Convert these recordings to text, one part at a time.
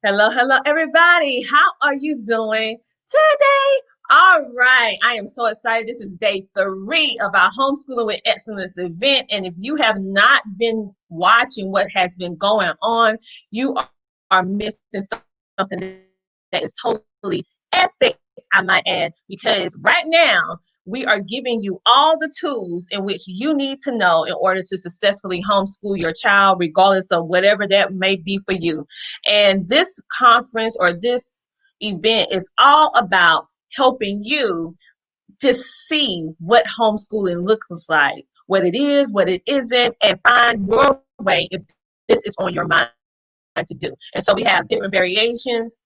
Hello, hello, everybody. How are you doing today? All right. I am so excited. This is day 3 of our Homeschooling with Excellence event. And if you have not been watching what has been going on, you are missing something that is totally epic, I might add, because right now we are giving you all the tools in which you need to know in order to successfully homeschool your child, regardless of whatever that may be for you. And this conference or this event is all about helping you just see what homeschooling looks like, what it is, what it isn't, and find your way if this is on your mind to do. And so we have different variations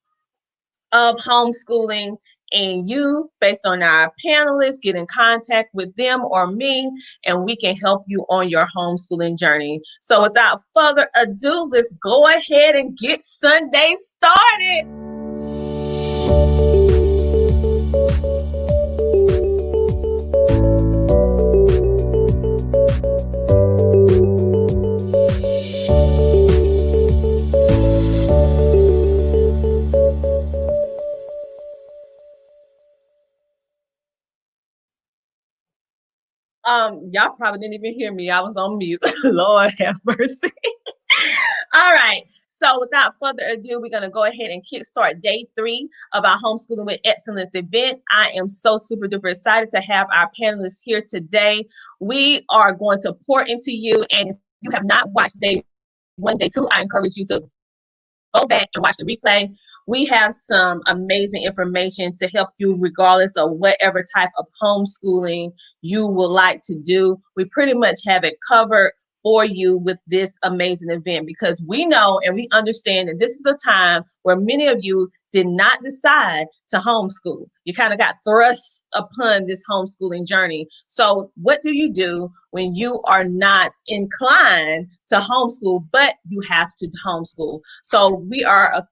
of homeschooling, and you, based on our panelists, get in contact with them or me, and we can help you on your homeschooling journey. So without further ado, let's go ahead and get Sunday started. Y'all probably didn't even hear me. I was on mute. Lord have mercy. All right. So without further ado, we're going to go ahead and kickstart day 3 of our Homeschooling with Excellence event. I am so super duper excited to have our panelists here today. We are going to pour into you. And if you have not watched day 1, day 2, I encourage you to go back and watch the replay. We have some amazing information to help you regardless of whatever type of homeschooling you would like to do. We pretty much have it covered for you with this amazing event, because we know and we understand that this is the time where many of you did not decide to homeschool. You kind of got thrust upon this homeschooling journey. So what do you do when you are not inclined to homeschool, but you have to homeschool? So we are a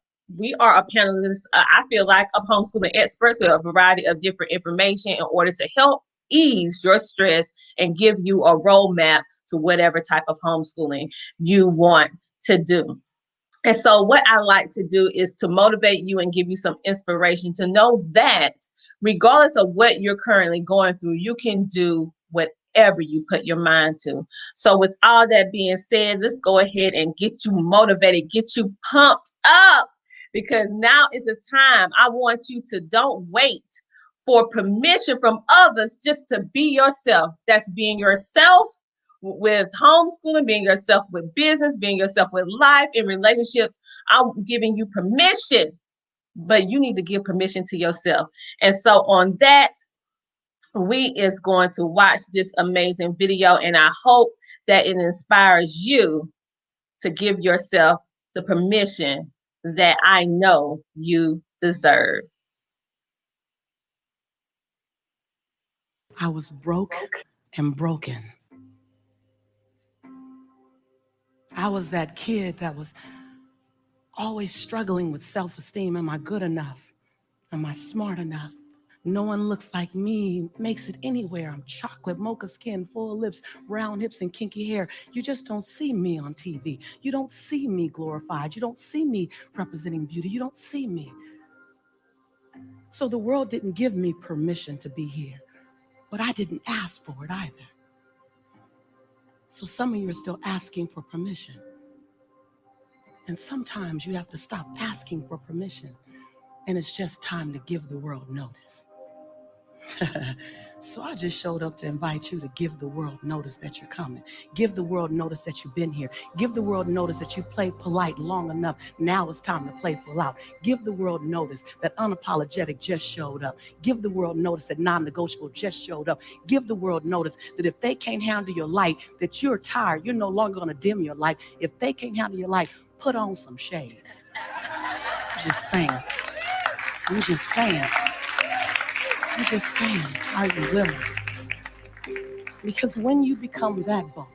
panelist, I feel like, of homeschooling experts with a variety of different information in order to help ease your stress and give you a roadmap to whatever type of homeschooling you want to do. And so what I like to do is to motivate you and give you some inspiration to know that regardless of what you're currently going through, you can do whatever you put your mind to. So with all that being said, let's go ahead and get you motivated, get you pumped up, because now is the time. I want you to don't wait for permission from others, just to be yourself. That's being yourself with homeschooling, being yourself with business, being yourself with life, in relationships. I'm giving you permission, but you need to give permission to yourself. And so on that, we is going to watch this amazing video, and I hope that it inspires you to give yourself the permission that I know you deserve. I was broke and broken. I was that kid that was always struggling with self-esteem. Am I good enough? Am I smart enough? No one looks like me, makes it anywhere. I'm chocolate, mocha skin, full lips, round hips, and kinky hair. You just don't see me on TV. You don't see me glorified. You don't see me representing beauty. You don't see me. So the world didn't give me permission to be here, but I didn't ask for it either. So some of you are still asking for permission. And sometimes you have to stop asking for permission, and it's just time to give the world notice. So I just showed up to invite you to give the world notice that you're coming. Give the world notice that you've been here. Give the world notice that you've played polite long enough. Now it's time to play full out. Give the world notice that unapologetic just showed up. Give the world notice that non-negotiable just showed up. Give the world notice that if they can't handle your light, that you're tired, you're no longer going to dim your light. If they can't handle your light, put on some shades. Just saying. I'm just saying. I'm just saying, are you willing? Because when you become that bold,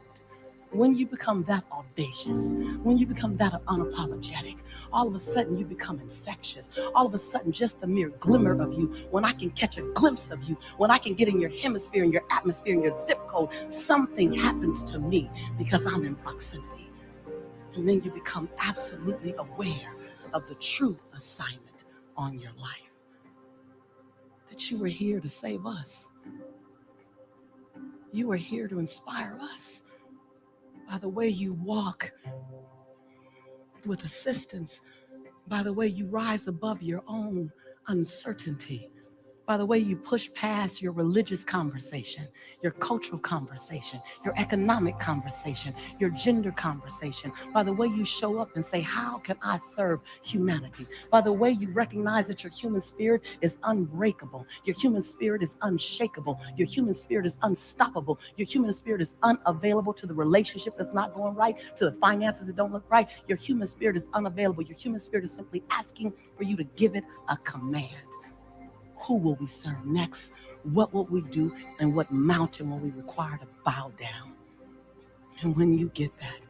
when you become that audacious, when you become that unapologetic, all of a sudden you become infectious. All of a sudden, just the mere glimmer of you, when I can catch a glimpse of you, when I can get in your hemisphere, in your atmosphere, in your zip code, something happens to me because I'm in proximity. And then you become absolutely aware of the true assignment on your life. That you were here to save us. You were here to inspire us by the way you walk with assistance, by the way you rise above your own uncertainty, by the way you push past your religious conversation, your cultural conversation, your economic conversation, your gender conversation, by the way you show up and say, how can I serve humanity? By the way you recognize that your human spirit is unbreakable, your human spirit is unshakable, your human spirit is unstoppable, your human spirit is unavailable to the relationship that's not going right, to the finances that don't look right. Your human spirit is unavailable. Your human spirit is simply asking for you to give it a command. Who will we serve next? What will we do? And what mountain will we require to bow down? And when you get that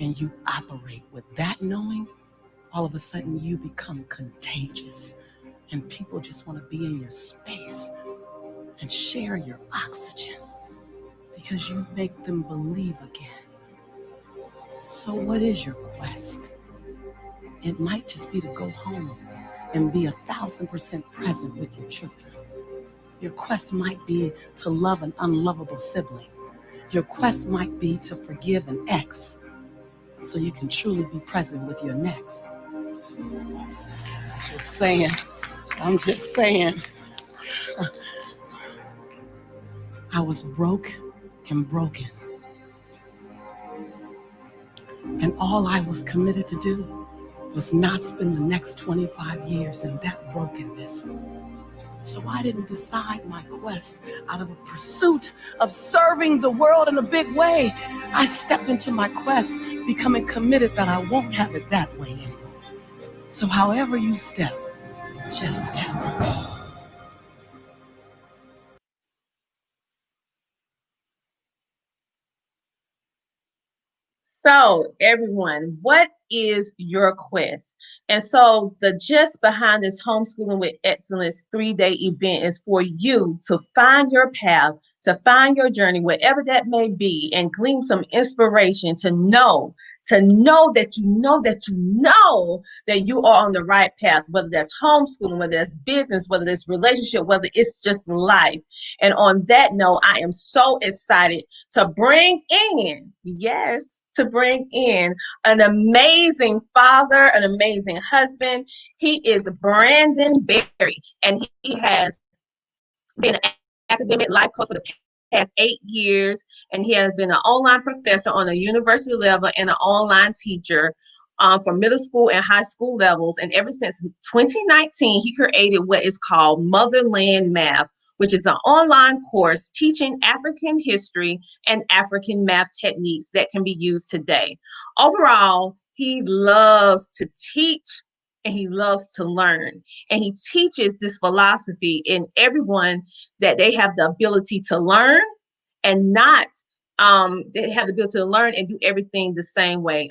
and you operate with that knowing, all of a sudden you become contagious and people just want to be in your space and share your oxygen because you make them believe again. So what is your quest? It might just be to go home and be 1,000% present with your children. Your quest might be to love an unlovable sibling. Your quest might be to forgive an ex so you can truly be present with your next. I'm just saying. I was broke and broken. And all I was committed to do was not spend the next 25 years in that brokenness. So I didn't decide my quest out of a pursuit of serving the world in a big way. I stepped into my quest becoming committed that I won't have it that way anymore. So however you step, just step. So, everyone, what is your quest? And so, the gist behind this Homeschooling with Excellence 3-day event is for you to find your path, to find your journey, whatever that may be, and glean some inspiration to know that you are on the right path, whether that's homeschooling, whether that's business, whether it's relationship, whether it's just life. And on that note, I am so excited to bring in an amazing father, an amazing husband. He is Brandon Berry, and he has been an academic life coach for the past 8 years, and he has been an online professor on a university level and an online teacher for middle school and high school levels. And ever since 2019, he created what is called Motherland Math, which is an online course teaching African history and African math techniques that can be used today. Overall, he loves to teach and he loves to learn. And he teaches this philosophy in everyone that they have the ability to learn and not they have the ability to learn and do everything the same way.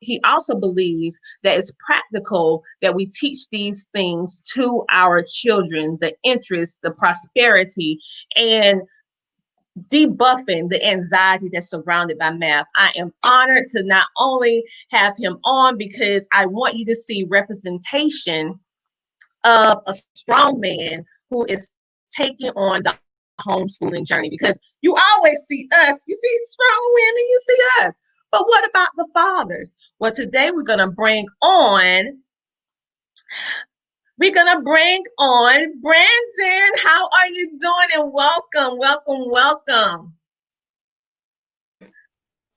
He also believes that it's practical that we teach these things to our children, the interest, the prosperity, and debuffing the anxiety that's surrounded by math. I am honored to not only have him on because I want you to see representation of a strong man who is taking on the homeschooling journey, because you always see us, you see strong women, you see us. But what about the fathers? Well, today we're going to bring on Brandon. How are you doing? And welcome.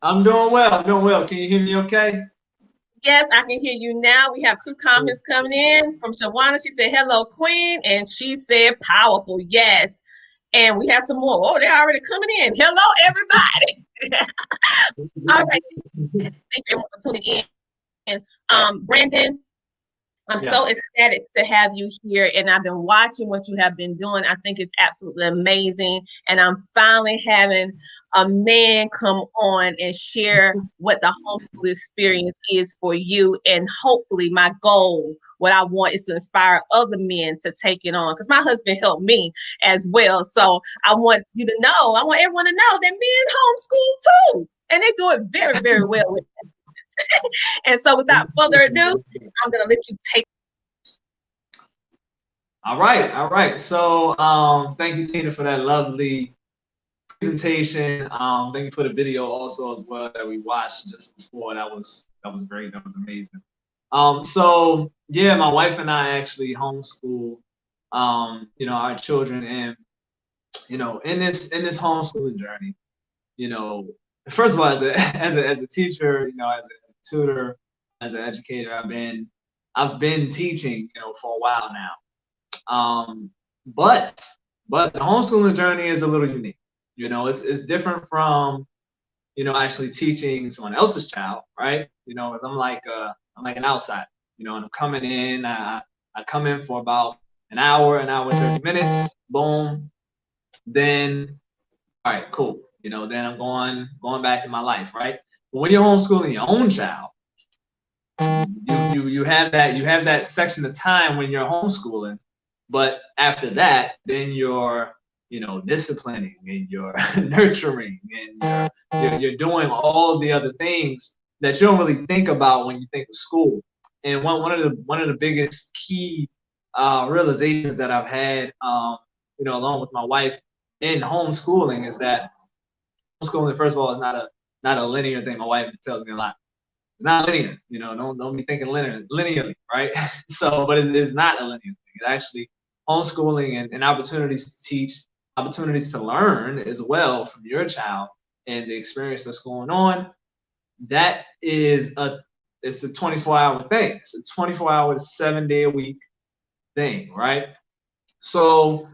I'm doing well. Can you hear me okay? Yes, I can hear you now. We have 2 comments coming in from Shawana. She said, hello, Queen. And she said, powerful. Yes. And we have some more. Oh, they're already coming in. Hello, everybody. All right. Thank you for tuning in. Brandon, I'm so ecstatic to have you here, and I've been watching what you have been doing. I think it's absolutely amazing, and I'm finally having a man come on and share what the homeschool experience is for you. And hopefully my goal, what I want, is to inspire other men to take it on, because my husband helped me as well. So I want everyone to know that men homeschool too, and they do it very, very well with it. And so without further ado, I'm going to let you take. All right. So thank you, Tina, for that lovely presentation. Thank you for the video also as well that we watched just before. That was great. That was amazing. So yeah, my wife and I actually homeschool our children, and in this homeschooling journey, first of all, as a teacher, as a tutor, as an educator, I've been teaching, for a while now. But the homeschooling journey is a little unique. It's different from, actually teaching someone else's child, right? As I'm like an outsider, and I'm coming in. I come in for about an hour and 30 minutes. Boom. Then, all right, cool. Then I'm going back to my life, right? But when you're homeschooling your own child, you have that section of time when you're homeschooling, but after that, then you're disciplining, and you're nurturing, and you're doing all the other things that you don't really think about when you think of school. And one of the biggest key realizations that I've had, along with my wife in homeschooling, is that homeschooling, first of all, is not a linear thing. My wife tells me a lot. It's not linear, don't be thinking linearly, right? But it is not a linear thing. It actually, homeschooling and opportunities to teach, opportunities to learn as well from your child and the experience that's going on. That is it's a 24-hour thing. It's a 24-hour, 7-day-a-week thing, right? So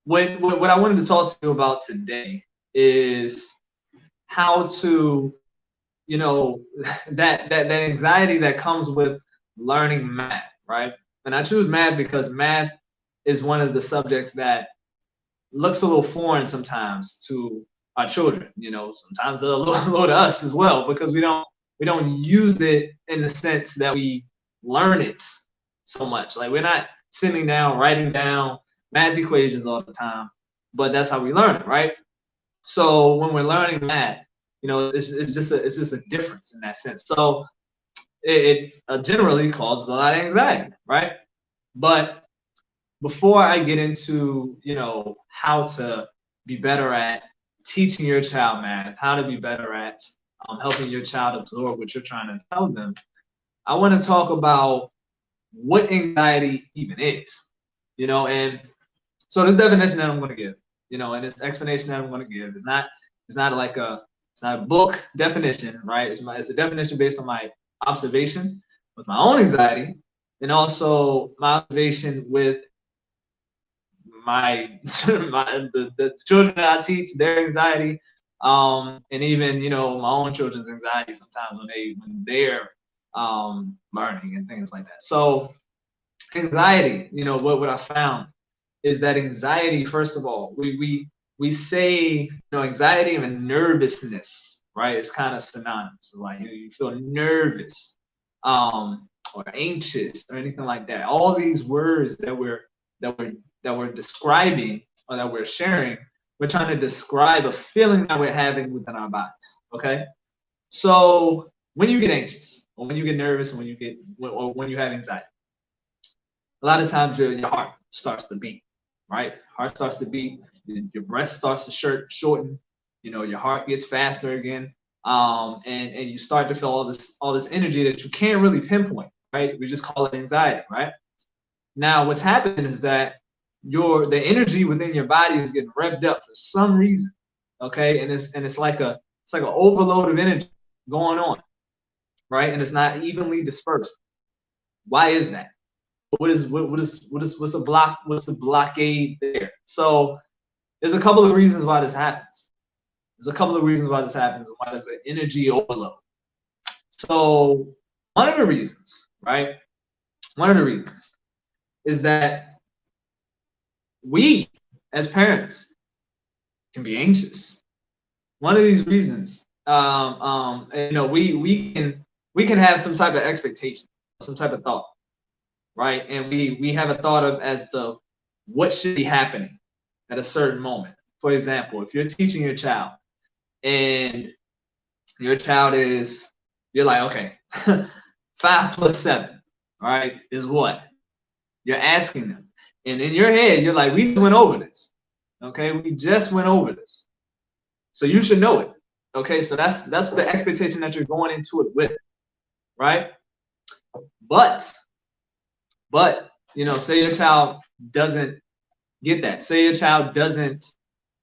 what I wanted to talk to you about today is how to, that anxiety that comes with learning math, right? And I choose math because math is one of the subjects that looks a little foreign sometimes to our children. Sometimes a little to us as well, because we don't use it in the sense that we learn it so much. Like, we're not sitting down writing down math equations all the time, but that's how we learn it, right? So when we're learning math, it's just a difference in that sense. So it generally causes a lot of anxiety, right? But before I get into, how to be better at teaching your child math, how to be better at helping your child absorb what you're trying to tell them, I want to talk about what anxiety even is, and so this definition that I'm going to give, and this explanation that I'm going to give is not a book definition, right? It's a definition based on my observation with my own anxiety, and also my observation with the children that I teach, their anxiety, and even my own children's anxiety sometimes when they're learning and things like that. So anxiety, what I found is that anxiety, first of all, we say anxiety and nervousness, right? It's kind of synonymous. It's like you feel nervous, or anxious, or anything like that. All these words that we're describing, or that we're sharing, we're trying to describe a feeling that we're having within our bodies. Okay, so when you get anxious, or when you get nervous, or when you have anxiety, a lot of times your heart starts to beat, right? Heart starts to beat, your breath starts to shorten, your heart gets faster again, and you start to feel all this energy that you can't really pinpoint, right? We just call it anxiety, right? Now, what's happening is that the energy within your body is getting revved up for some reason, okay? And it's like an overload of energy going on, right? And it's not evenly dispersed. Why is that? What's the blockade there? So there's a couple of reasons why this happens. And why there's an energy overload. So one of the reasons, right? One of the reasons is that we, as parents, can be anxious. One of these reasons, we can have some type of expectation, some type of thought, right? And we have a thought of as to what should be happening at a certain moment. For example, if you're teaching your child, and your child is, you're like, okay, 5 plus 7, all right, is what? You're asking them. And in your head, you're like, we went over this. Okay, we just went over this. So you should know it. Okay, so that's the expectation that you're going into it with, right? But you know, say your child doesn't get that. Say your child doesn't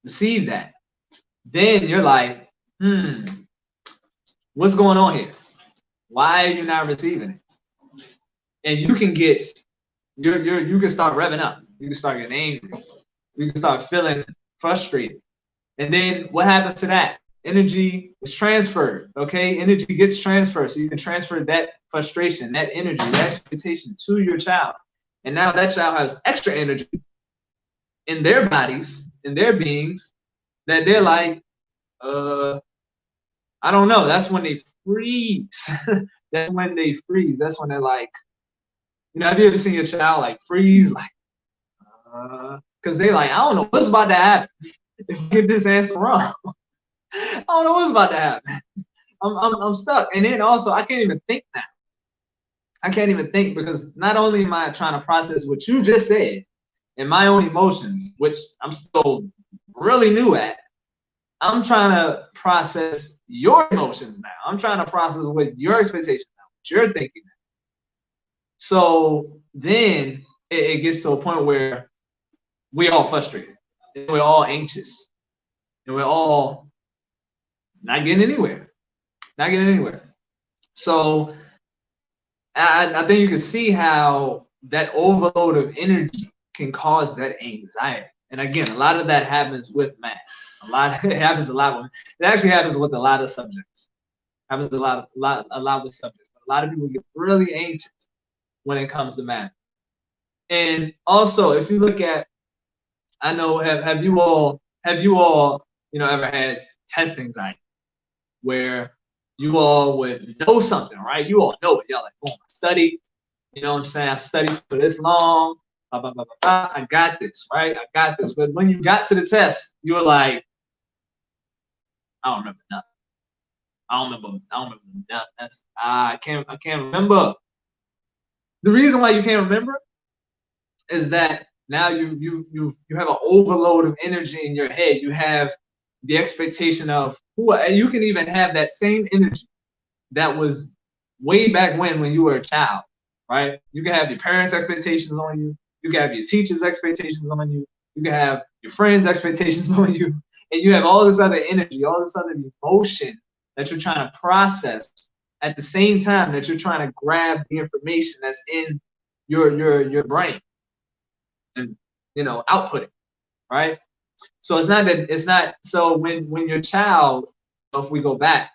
receive that. Then you're like, what's going on here? Why are you not receiving it? And you can get you can start revving up. You can start getting angry. You can start feeling frustrated. And then what happens to that? Energy is transferred. Okay, energy gets transferred, so you can transfer that frustration, that energy, that expectation to your child. And now that child has extra energy in their bodies, in their beings, that they're like, I don't know. That's when they freeze. That's when they freeze. That's when they're like, you know, have you ever seen your child like freeze, like, because they like, I don't know what's about to happen if I get this answer wrong. I don't know what's about to happen. I'm stuck. And then also, I can't even think now. I can't even think, because not only am I trying to process what you just said and my own emotions, which I'm still really new at, I'm trying to process your emotions now. I'm trying to process what your expectations now, what you're thinking now. So then it gets to a point where we're all frustrated, and we're all anxious, and we're all not getting anywhere. Not getting anywhere. So I think you can see how that overload of energy can cause that anxiety. And again, a lot of that happens with math. It happens a lot with, it actually happens with a lot of subjects. It happens a lot with subjects. But a lot of people get really anxious when it comes to math. And also, if you look at, I know, have you all, you know, ever had test anxiety, where you all would know something, right? You all know it. Y'all like, oh, I studied, you know what I'm saying? I studied for this long, blah, blah, blah, blah, blah. I got this, right? I got this. But when you got to the test, you were like, I don't remember nothing. I don't remember nothing. I can't remember. The reason why you can't remember is that now you have an overload of energy in your head. You have the expectation of and you can even have that same energy that was way back when you were a child, right? You can have your parents' expectations on you. You can have your teachers' expectations on you. You can have your friends' expectations on you. And you have all this other energy, all this other emotion that you're trying to process at the same time that you're trying to grab the information that's in your brain and, you know, output it, right? So so when your child, if we go back,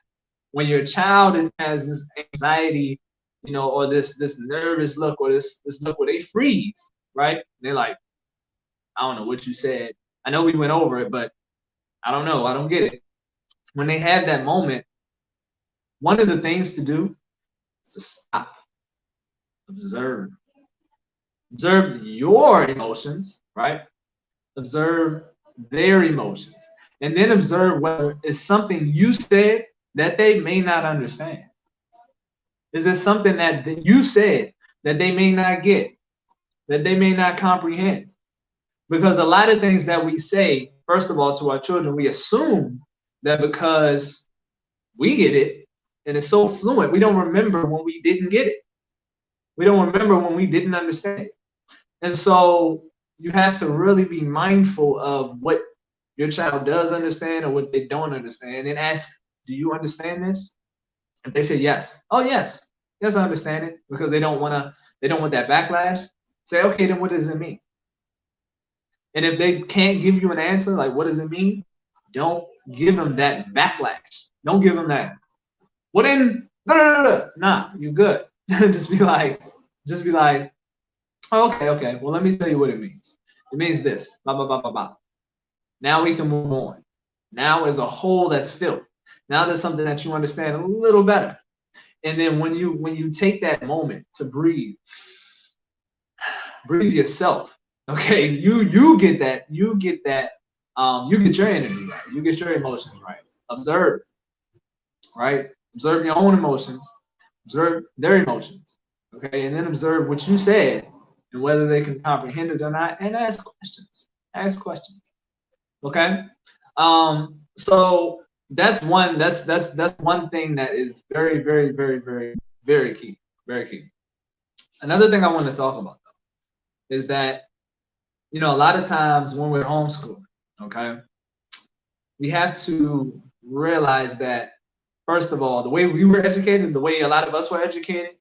when your child has this anxiety, you know, or this nervous look, or this look where they freeze, right? And they're like, I don't know what you said. I know we went over it, but I don't know. I don't get it. When they have that moment, one of the things to do is to stop, observe your emotions, right? Observe their emotions, and then observe whether it's something you said that they may not understand. Is it something that you said that they may not get, that they may not comprehend? Because a lot of things that we say, first of all, to our children, we assume that because we get it and it's so fluent, we don't remember when we didn't get it. We don't remember when we didn't understand it. And so you have to really be mindful of what your child does understand or what they don't understand, and ask, do you understand this? If they say yes, oh yes, I understand it, because they don't want that backlash. Say, okay, then what does it mean? And if they can't give you an answer, like what does it mean? Don't give them that backlash. Don't give them that. Well then, nah, you're good. just be like, oh, okay. Well, let me tell you what it means. It means this. Blah blah blah blah blah. Now we can move on. Now there's a hole that's filled. Now there's something that you understand a little better. And then when you take that moment to breathe yourself. Okay, you get that. You get your energy right. You get your emotions right. Observe, right? Observe your own emotions, observe their emotions, okay? And then observe what you said and whether they can comprehend it or not, and ask questions. Ask questions, okay? So that's one thing that is very, very, very, very, very key, very key. Another thing I want to talk about though is that, you know, a lot of times when we're homeschooling, okay, we have to realize that, first of all, the way we were educated, the way a lot of us were educated,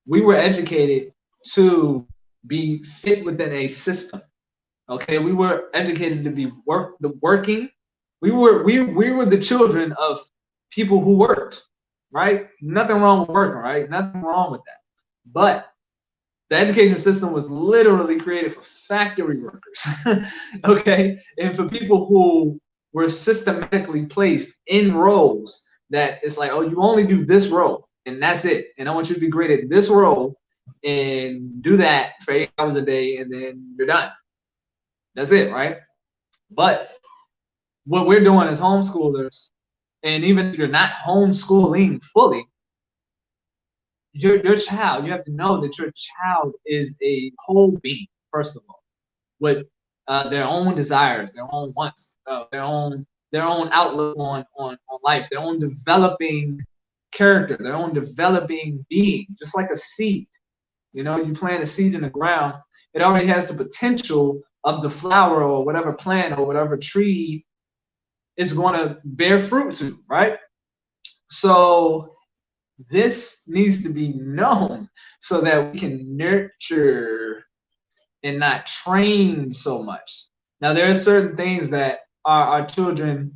we were educated to be fit within a system. Okay, we were educated to be working. We were the children of people who worked, right? Nothing wrong with working, right? Nothing wrong with that. But the education system was literally created for factory workers, okay, and for people who were systematically placed in roles that it's like, oh, you only do this role and that's it, and I want you to be great at this role and do that for 8 hours a day and then you're done. That's it, right? But what we're doing as homeschoolers, and even if you're not homeschooling fully, your child, you have to know that your child is a whole being, first of all, with their own desires, their own wants, their own outlook on life, their own developing character, their own developing being, just like a seed. You know, you plant a seed in the ground, it already has the potential of the flower or whatever plant or whatever tree is going to bear fruit to, right? So this needs to be known so that we can nurture and not train so much. Now, there are certain things that our children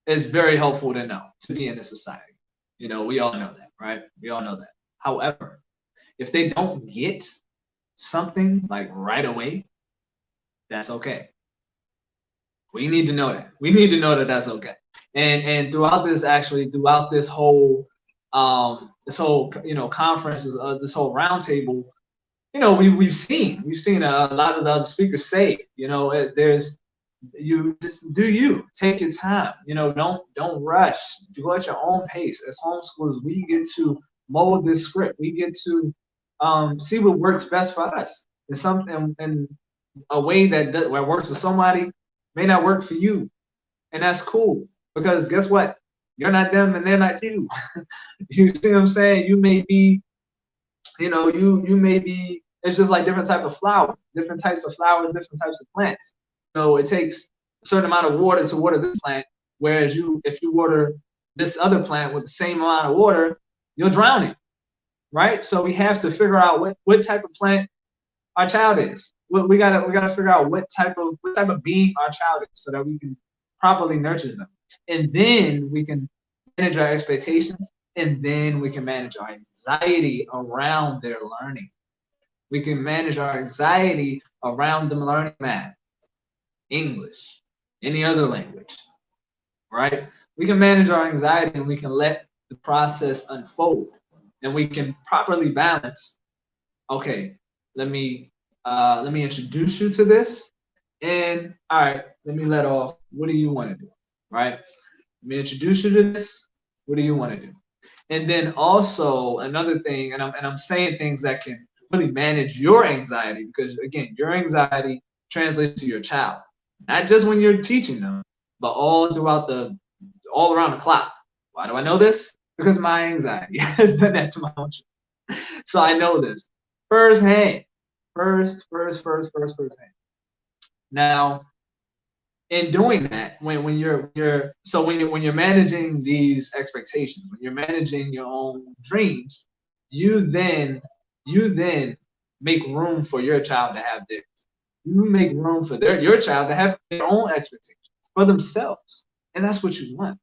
is very helpful to know to be in a society. You know, we all know that, right? We all know that. However, if they don't get something like right away, that's okay. We need to know that. We need to know that that's okay. And throughout this whole you know, conferences, this whole roundtable, you know, we've seen a lot of the other speakers say, you know, you just take your time, you know, don't rush, go at your own pace. As homeschoolers, we get to mold this script, we get to see what works best for us. It's something in a way that works for somebody may not work for you, and that's cool, because guess what, you're not them and they're not you. You see what I'm saying? You may be, you know, you may be, it's just like different types of flowers, different types of plants. So it takes a certain amount of water to water this plant, whereas if you water this other plant with the same amount of water, you'll drown it, right? So we have to figure out what type of plant our child is. We gotta figure out what type of being our child is, so that we can properly nurture them, and then we can manage our expectations, and then we can manage our anxiety around their learning. We can manage our anxiety around them learning math, English, any other language, right? We can manage our anxiety, and we can let the process unfold, and we can properly balance. Okay, let me introduce you to this, and all right, let me let off. What do you want to do, right? Let me introduce you to this. What do you want to do? And then also another thing, and I'm saying things that can really manage your anxiety, because again, your anxiety translates to your child, not just when you're teaching them, but all around the clock. Why do I know this? Because my anxiety has done that to my own children. So I know this firsthand. First hand. Now, in doing that, when you're managing these expectations, when you're managing your own dreams, you then make room for your child to have theirs. You make room for your child to have their own expectations for themselves, and that's what you want.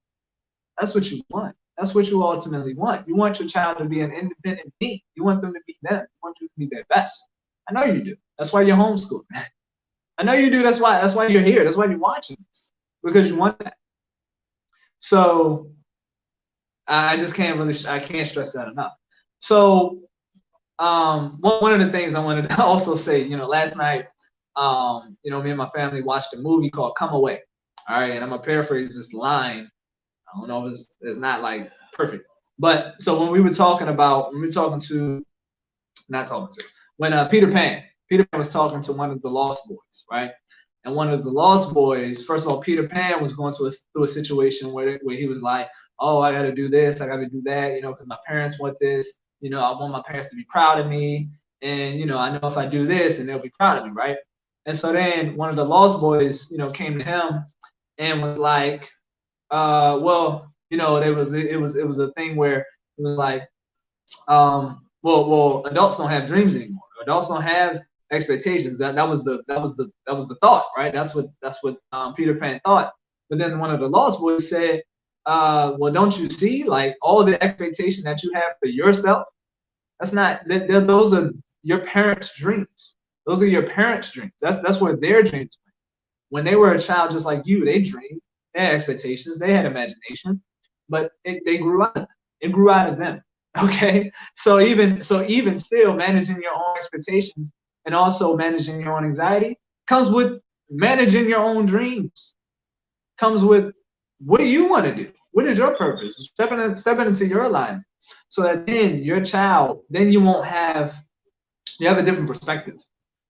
That's what you want. That's what you ultimately want. You want your child to be an independent being. You want them to be them. You want them to be their best. I know you do. That's why you're homeschooling. I know you do. That's why you're here. That's why you're watching this, because you want that. So I can't stress that enough. So one of the things I wanted to also say, you know, last night, you know, me and my family watched a movie called Come Away. All right, and I'm gonna paraphrase this line. I don't know if it's not like perfect, But so when we were talking to, not talking to, when Peter Pan was talking to one of the Lost Boys, right? And one of the Lost Boys, first of all, Peter Pan was going through a situation where he was like, oh, I got to do this, I got to do that, you know, because my parents want this, you know, I want my parents to be proud of me, and you know, I know if I do this, then they'll be proud of me, right? And so then one of the Lost Boys, you know, came to him and was like, well, you know, it was a thing where it was like, well, adults don't have dreams anymore. Adults don't have expectations. That was the thought, right? That's what Peter Pan thought. But then one of the Lost Boys said, well, don't you see, like, all the expectation that you have for yourself? Those are your parents' dreams. Those are your parents' dreams. That's what their dreams were. When they were a child, just like you, they dreamed. They had expectations. They had imagination, but they grew out of them. It grew out of them. Okay, so even still, managing your own expectations and also managing your own anxiety comes with managing your own dreams. Comes with, what do you want to do? What is your purpose? Stepping into your alignment, so that then your child, then you have a different perspective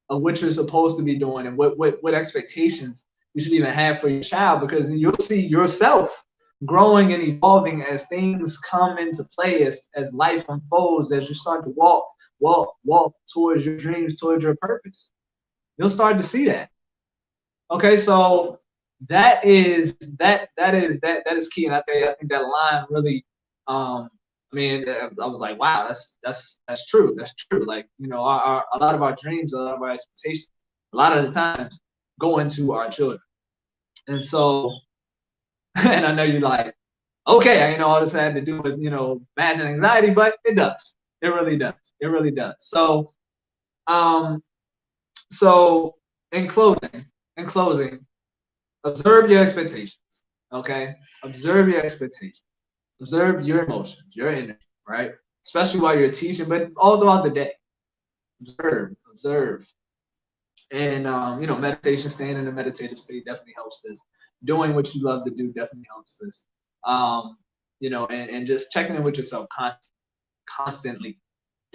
of what you're supposed to be doing and what expectations you should even have for your child, because you'll see yourself growing and evolving as things come into play, as life unfolds, as you start to walk towards your dreams, towards your purpose. You'll start to see that. Okay, so that is key, and I think that line really, I mean, I was like, wow, that's true. That's true. Like, you know, a lot of our dreams, a lot of our expectations, a lot of the times go into our children. And so, and I know you're like, okay, you know, all this had to do with, you know, math and anxiety, but it does. It really does. It really does. So, so in closing, observe your expectations. Okay, observe your expectations. Observe your emotions, your energy, right? Especially while you're teaching, but all throughout the day. Observe. And you know, meditation, staying in a meditative state definitely helps this. Doing what you love to do definitely helps this. You know, and just checking in with yourself constantly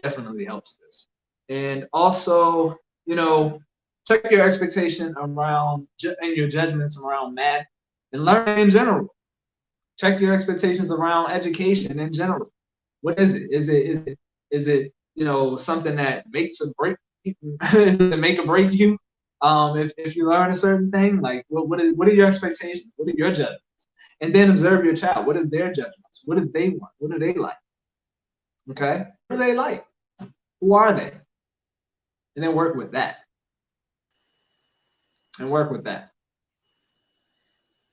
definitely helps this. And also, you know, check your expectation around and your judgments around math and learning in general. Check your expectations around education in general. What is it? Is it you know, something that makes or break? Does it make or break you? If you learn a certain thing, like what are your expectations? What are your judgments? And then observe your child. What are their judgments? What do they want? What do they like? Okay, what do they like? Who are they? And then work with that.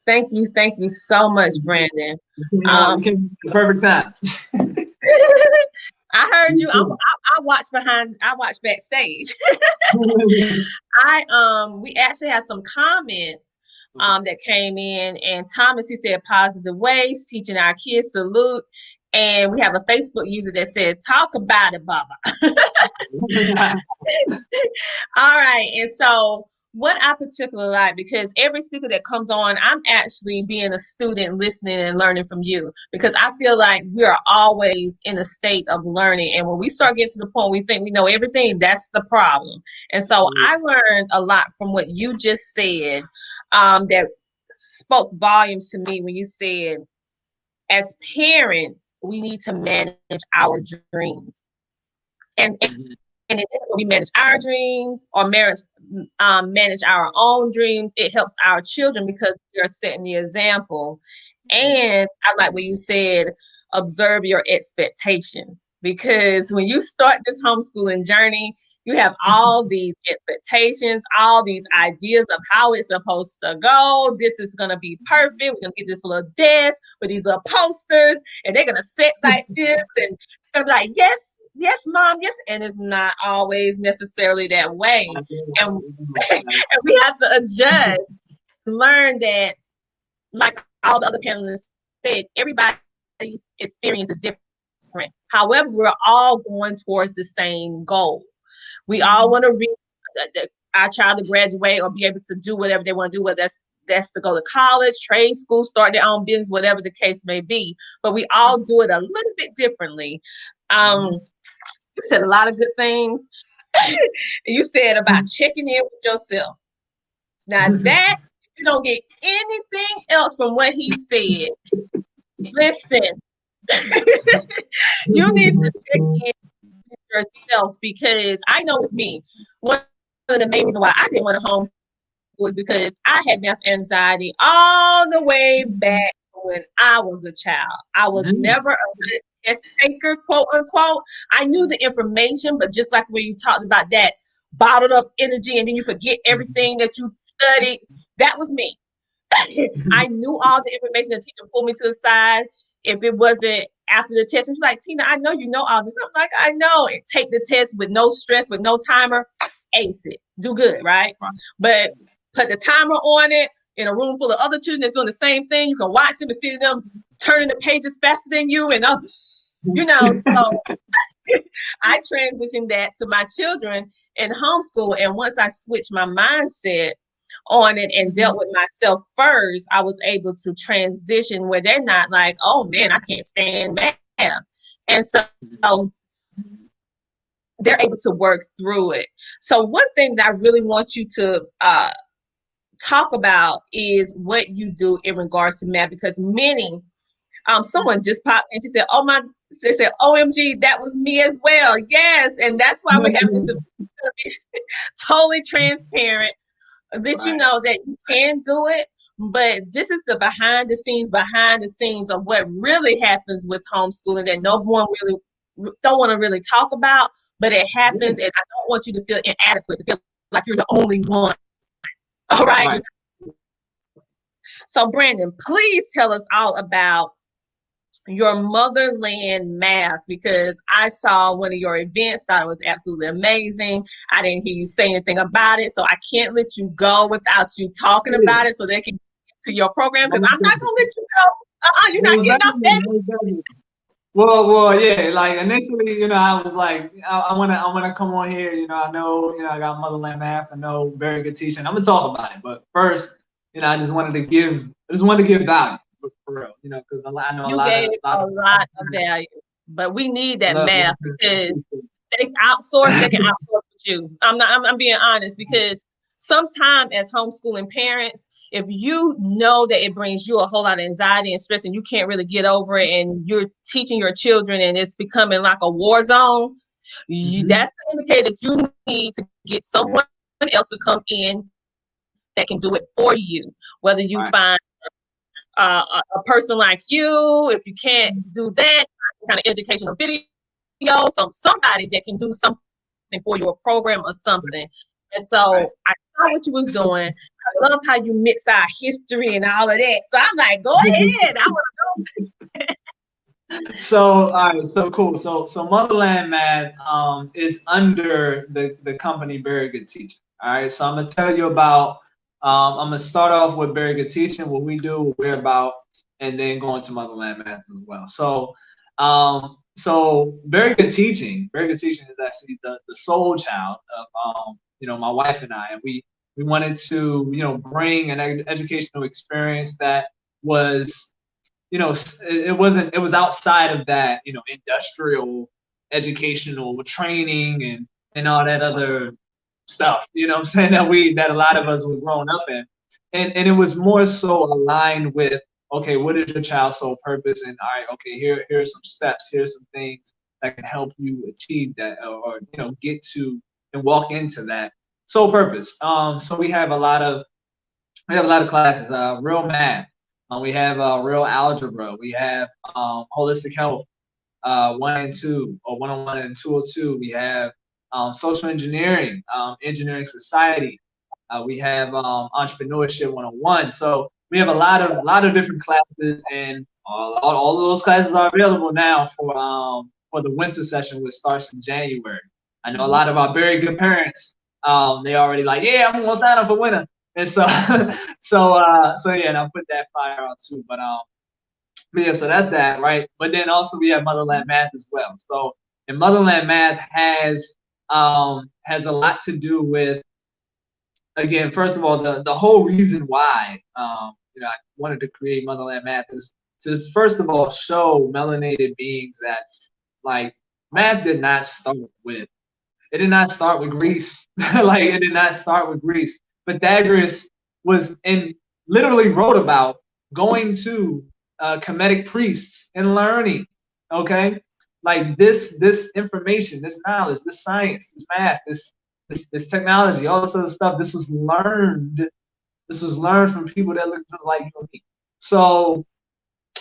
Thank you so much, Brandon. You came at the perfect time. I heard you. I watched backstage. We actually had some comments that came in, and Thomas, he said positive ways, teaching our kids, salute. And we have a Facebook user that said, talk about it, Baba. All right. And so what I particularly like, because every speaker that comes on, I'm actually being a student, listening and learning from you, because I feel like we are always in a state of learning. And when we start getting to the point we think we know everything, that's the problem. And so I learned a lot from what you just said, that spoke volumes to me when you said, as parents, we need to manage our dreams. And we manage our dreams or manage our own dreams, it helps our children because we are setting the example. And I like what you said, observe your expectations, because when you start this homeschooling journey, you have all these expectations, all these ideas of how it's supposed to go. This is going to be perfect. We're going to get this little desk with these little posters, and they're going to sit like this, and they're going to be like, yes, mom, yes. And it's not always necessarily that way. And we have to adjust, learn that, like all the other panelists said, everybody's experience is different. However, we're all going towards the same goal. We all want to reach our child to graduate or be able to do whatever they want to do, whether that's that's to go to college, trade school, start their own business, whatever the case may be. But we all do it a little bit differently. You said a lot of good things. You said about checking in with yourself. Now that, if you don't get anything else from what he said, listen, you need to check in with yourself, because I know with me, one of the main reasons why I didn't want to homeschool was because I had math anxiety all the way back when I was a child. I was never a good test taker, quote unquote. I knew the information, but just like when you talked about that bottled up energy and then you forget everything that you studied, that was me. I knew all the information. The teacher pulled me to the side. If it wasn't after the test, she's like, Tina, I know you know all this. I'm like, I know. And take the test with no stress, with no timer, ace it, do good, right? But put the timer on it in a room full of other children that's doing the same thing. You can watch them and see them turning the pages faster than you, and you know. So I transitioned that to my children in homeschool, and once I switched my mindset on it and dealt with myself first, I was able to transition where they're not like, oh man, I can't stand math. And so they're able to work through it. So one thing that I really want you to talk about is what you do in regards to math, because many, someone just popped and she said, they said, OMG, that was me as well. Yes. And that's why we have this totally transparent, that you know that you can do it. But this is the behind the scenes of what really happens with homeschooling that no one really don't want to really talk about, but it happens. And I don't want you to feel inadequate, to feel like you're the only one. All right. So Brandon, please tell us all about your motherland math, because I saw one of your events, thought it was absolutely amazing. I didn't hear you say anything about it, so I can't let you go without you talking about it so they can get to your program, because I'm not gonna let you go. You're not getting off that. Well, yeah. Like initially, I was like, I wanna come on here. I know, I got motherland math. I know very good teaching. I'm gonna talk about it, but first, I just wanted to give value for real. Because I know you gave a lot of value, but we need that math, because they can outsource with you. I'm being honest, because sometimes as homeschooling parents, if you know that it brings you a whole lot of anxiety and stress and you can't really get over it, and you're teaching your children and it's becoming like a war zone, that's the indicator that you need to get someone else to come in that can do it for you. Whether you find a person like you, if you can't do that kind of educational video, somebody that can do something for your program or something. And so I saw what you was doing. I love how you mix our history and all of that. So I'm like, go ahead. I want to know. So, all right, so cool. So Motherland Math is under the company Very Good Teaching. All right, so I'm gonna tell you about. I'm gonna start off with Very Good Teaching, what we do, what we're about, and then go into Motherland Math as well. So Very Good Teaching is actually the soul child of my wife and I, and we wanted to bring an educational experience that was it was outside of that industrial educational training and all that other stuff, I'm saying, that a lot of us were growing up in. And it was more so aligned with, okay, what is your child's sole purpose? And all right, okay, here are some steps, here's some things that can help you achieve that, or get to and walk into that sole purpose. So we have a lot of classes, real math, we have real algebra, we have holistic health 1 and 2, or 101 and 202. We have social engineering, engineering society. We have entrepreneurship 101. So we have a lot of different classes, and all of those classes are available now for the winter session, which starts in January. I know a lot of our very good parents, they already like, yeah, I'm gonna sign up for winter. And so yeah, and I'll put that flyer out too. But yeah, so that's that, right? But then also we have Motherland Math as well. So, and Motherland Math has a lot to do with again, first of all, the whole reason why you know, I wanted to create Motherland Math is to first of all show melanated beings that like math did not start with Greece. Like it did not start with Greece. Pythagoras was and literally wrote about going to Kemetic priests and learning. Okay, like this information, this knowledge, this science, this math, this technology, all this other stuff. This was learned. This was learned from people that look just like you and me. So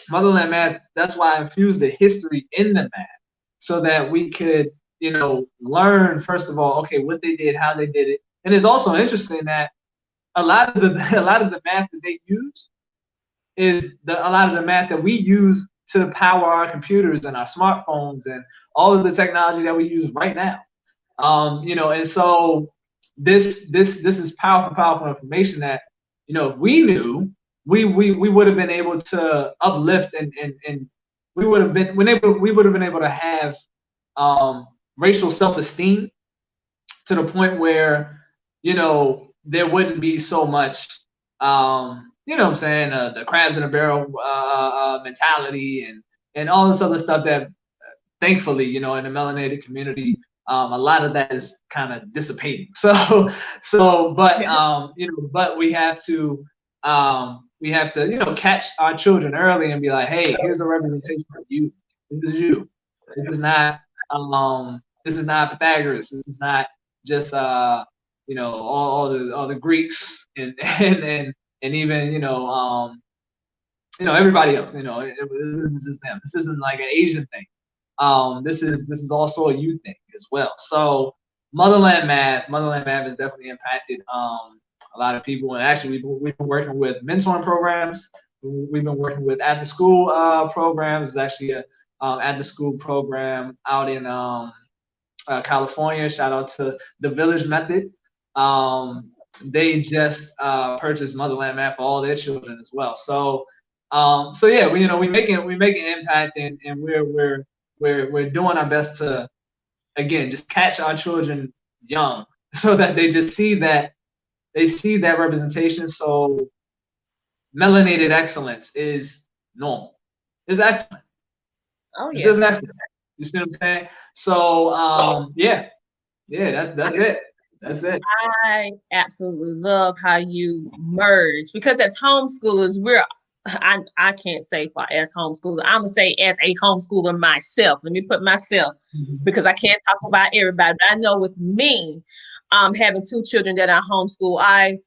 Motherland Math. That's why I infused the history in the math, so that we could, you know, learn first of all, okay, what they did, how they did it. And it's also interesting that a lot of the math that they use is a lot of the math that we use to power our computers and our smartphones and all of the technology that we use right now. You know, and so this is powerful information that, you know, if we knew, we would have been able to uplift and we would have been able to have racial self-esteem to the point where, you know, there wouldn't be so much, you know what I'm saying, the crabs in a barrel mentality and all this other stuff that, thankfully, you know, in the melanated community, a lot of that is kind of dissipating. But you know, but we have to, you know, catch our children early and be like, hey, here's a representation of you. This is you. This is not Pythagoras. This is not just you know, all the Greeks and even, you know, everybody else. You know, this isn't just them. This isn't like an Asian thing. This is also a youth thing as well. So Motherland Math has definitely impacted a lot of people. And actually, we've been working with mentoring programs. We've been working with after school programs. It's actually a after school program out in California. Shout out to the Village Method. They just purchased Motherland Math for all their children as well. So yeah, we make an impact, and we're doing our best to, again, just catch our children young so that they just see that representation. So melanated excellence is normal. It's excellent. Oh yeah. It's just excellent. You see what I'm saying? So yeah, that's it. That's it. I absolutely love how you merge, because as homeschoolers, I can't say for as homeschooler. I'm gonna say as a homeschooler myself. Let me put myself, because I can't talk about everybody. But I know with me, having two children that are homeschool, I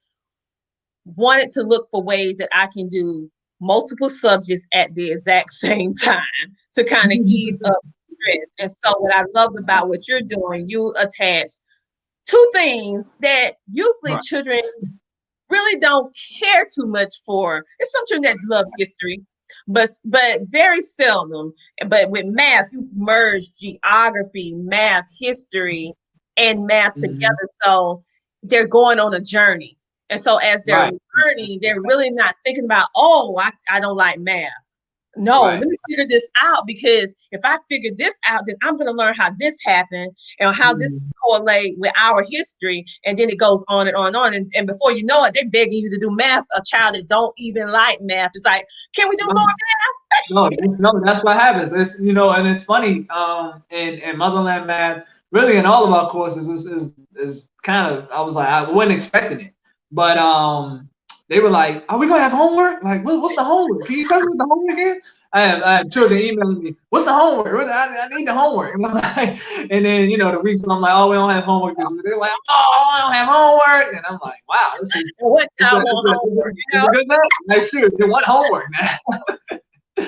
wanted to look for ways that I can do multiple subjects at the exact same time to kind of ease up stress. And so what I love about what you're doing, you attach two things that usually children really don't care too much for. It's some children that love history, but very seldom. But with math, you merge geography, math, history, and math together. So they're going on a journey. And so as they're learning, they're really not thinking about, oh, I don't like math. No, let me figure this out, because if I figure this out, then I'm going to learn how this happened and how this correlate with our history. And then it goes on and on and on. And before you know it, they're begging you to do math. A child that don't even like math. It's like, can we do more math? No, that's what happens. It's, you know, and it's funny, in Motherland Math, really in all of our courses is kind of, I was like, I wasn't expecting it. But they were like, "Are we gonna have homework? Like, what's the homework? Can you tell me what the homework is?" I have children emailing me, "What's the homework? I need the homework." And I'm like, and then, you know, the week I'm like, "Oh, we don't have homework this week." They're like, "Oh, I don't have homework," and I'm like, "Wow, this is what child want homework?" You know? Like, sure, they want homework now.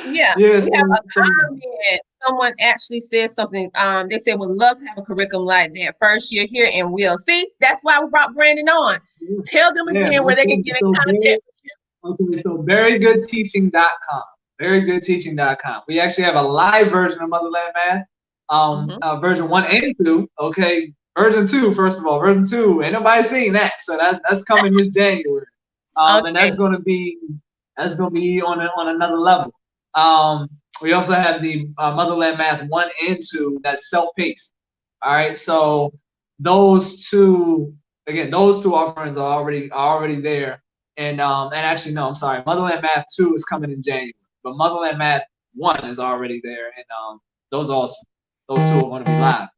Yeah, we have a comment. Someone actually said something. They said would love to have a curriculum like that first year here, and we'll see. That's why we brought Brandon on. Tell them again where they can get in contact with you. Okay, so verygoodteaching.com. Verygoodteaching.com. We actually have a live version of Motherland Math, version 1 and 2. Okay, version 2, first of all, version 2. Ain't nobody seen that, so that's coming this January, and that's gonna be on another level. We also have the Motherland Math 1 and 2 that's self-paced. All right, so those two again, those two offerings are already there. And actually, no, I'm sorry. Motherland Math 2 is coming in January, but Motherland Math 1 is already there, and those two are going to be live.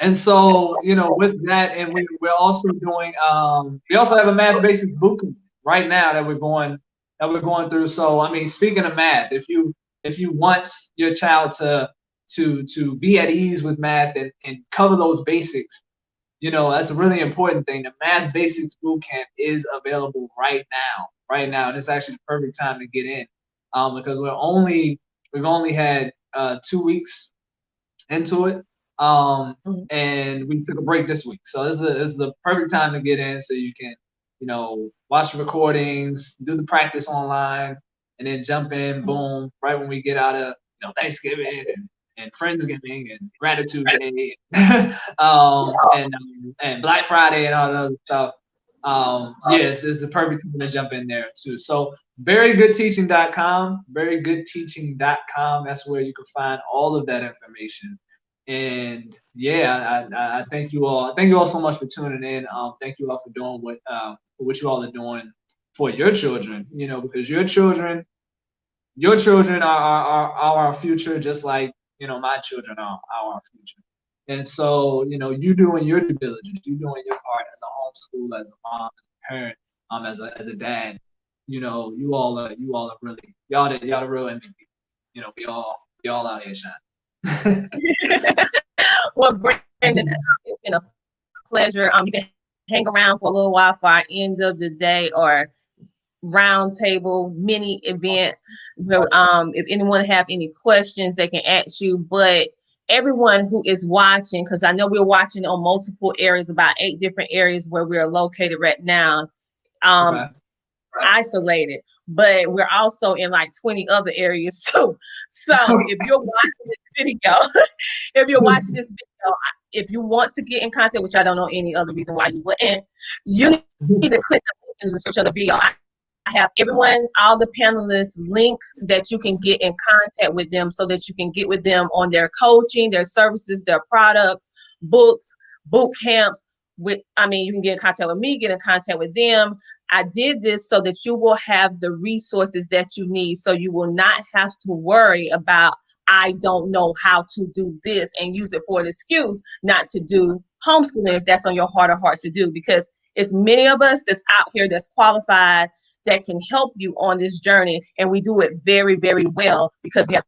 And so, you know, with that, and we're also doing we also have a math basics bootcamp right now that we're going through. So I mean, speaking of math, if you want your child to be at ease with math and cover those basics, you know, that's a really important thing. The Math Basics Bootcamp is available right now. And it's actually the perfect time to get in, because we've only had 2 weeks into it, and we took a break this week. So this is the perfect time to get in, so you can, you know, watch the recordings, do the practice online, and then jump in, boom, right when we get out of, you know, Thanksgiving and Friendsgiving and Gratitude Day, and Black Friday and all that other stuff. Yes, it's the perfect time to jump in there too. So verygoodteaching.com, verygoodteaching.com. That's where you can find all of that information. And yeah, I thank you all. Thank you all so much for tuning in. Thank you all for doing what you all are doing for your children. You know, because your children are our future, just like, you know, my children are our future. And so, you know, you doing your due diligence, you doing your part as a homeschool, as a mom, as a parent, as a dad. You know, you all are really y'all the real MVP. You know, we all out here shining. Well, Brandon, it's been a pleasure. You can hang around for a little while for our end of the day or roundtable mini event where if anyone have any questions they can ask you. But everyone who is watching, because I know we're watching on multiple areas, about 8 different areas where we're located right now, isolated, but we're also in like 20 other areas too. So if you're watching this video, if you want to get in contact, which I don't know any other reason why you wouldn't, you need to click the link in the description of the video. I have all the panelists links that you can get in contact with them, so that you can get with them on their coaching, their services, their products, books, boot camps. You can get in contact with me, get in contact with them. I did this so that you will have the resources that you need, so you will not have to worry about, I don't know how to do this, and use it for an excuse not to do homeschooling if that's on your heart of hearts to do, because it's many of us that's out here that's qualified that can help you on this journey, and we do it very, very well because we have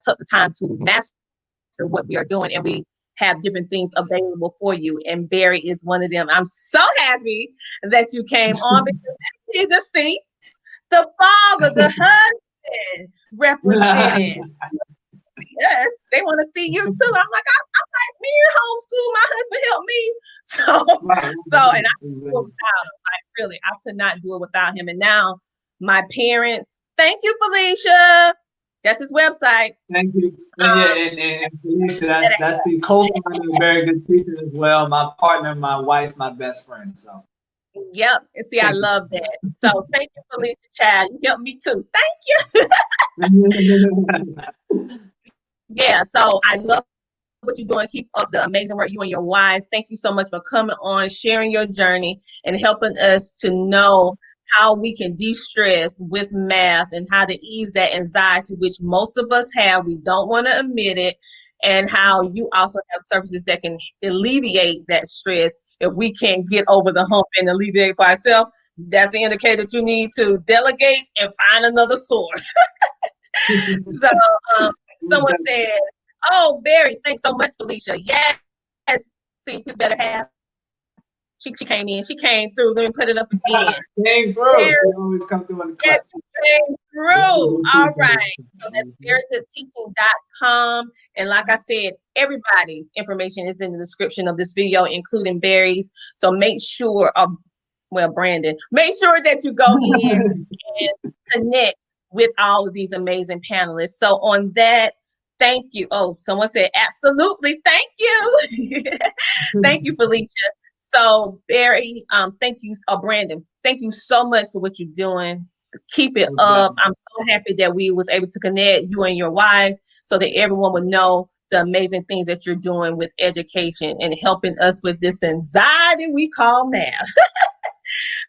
took the time to master what we are doing, and we have different things available for you. And Barry is one of them. I'm so happy that you came on, because you need to see the father, the husband represented. Yes, they want to see you too. I'm like, me in homeschool. My husband helped me. And I couldn't do it without him. Like, really, I could not do it without him. And now my parents, thank you, Felicia. That's his website. Thank you. And Felicia, that's the co-founder of Very Good Teaching as well. My partner, my wife, my best friend. So. Yep. And see, I love that. So thank you, Felicia Child. You helped me too. Thank you. Yeah, so I love what you're doing. Keep up the amazing work, you and your wife. Thank you so much for coming on, sharing your journey, and helping us to know how we can de-stress with math and how to ease that anxiety, which most of us have. We don't want to admit it. And how you also have services that can alleviate that stress. If we can't get over the hump and alleviate for ourselves, that's the indicator that you need to delegate and find another source. So someone said, oh, Barry, thanks so much, Felicia. Yes. See, his better half. She came in. She came through. Let me put it up again. Came through. She always come through in the class. Came through. All right. So that's verygoodteaching.com. And like I said, everybody's information is in the description of this video, including Barry's. So make sure, Brandon, make sure that you go in and connect with all of these amazing panelists. So on that, thank you. Oh, someone said, absolutely. Thank you. Thank you, Felicia. So Barry, thank you. Brandon, thank you so much for what you're doing. Keep it up. I'm so happy that we was able to connect, you and your wife, so that everyone would know the amazing things that you're doing with education and helping us with this anxiety we call math.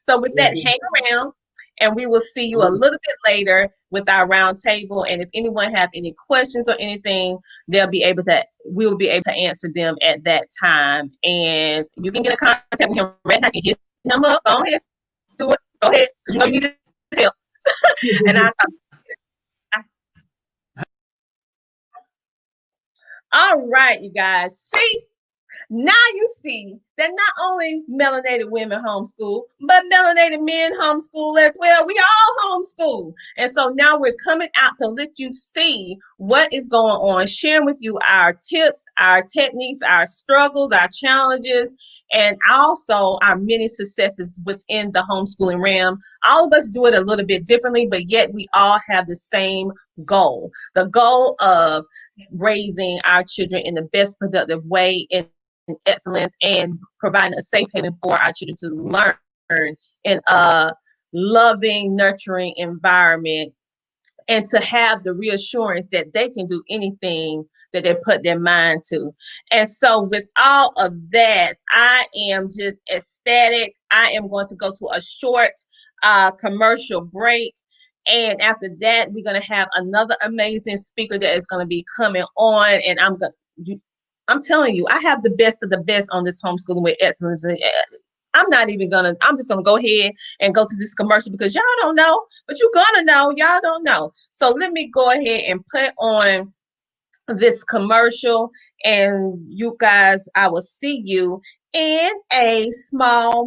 So with that, hang around, and we will see you a little bit later with our roundtable. And if anyone have any questions or anything, we'll be able to answer them at that time. And you can get in contact with him right now. You can hit him up. Go ahead, do it. Go ahead, because you know you need his help. And I'll talk. All right, you guys. See? Now you see that not only melanated women homeschool, but melanated men homeschool as well. We all homeschool. And so now we're coming out to let you see what is going on, sharing with you our tips, our techniques, our struggles, our challenges, and also our many successes within the homeschooling realm. All of us do it a little bit differently, but yet we all have the same goal. The goal of raising our children in the best productive way in excellence and providing a safe haven for our children to learn in a loving, nurturing environment, and to have the reassurance that they can do anything that they put their mind to. And so with all of that, I am just ecstatic. I am going to go to a short commercial break. And after that, we're going to have another amazing speaker that is going to be coming on. And I'm telling you, I have the best of the best on this Homeschooling with Excellence. I'm just gonna go ahead and go to this commercial because y'all don't know, but you're gonna know, y'all don't know. So let me go ahead and put on this commercial, and you guys, I will see you in a small.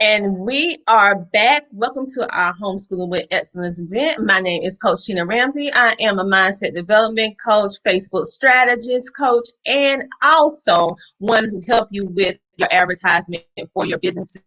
And we are back. Welcome to our Homeschooling with Excellence event. My name is Coach Tina Ramsey. I am a mindset development coach, Facebook strategist coach, and also one who helps you with your advertisement for your businesses,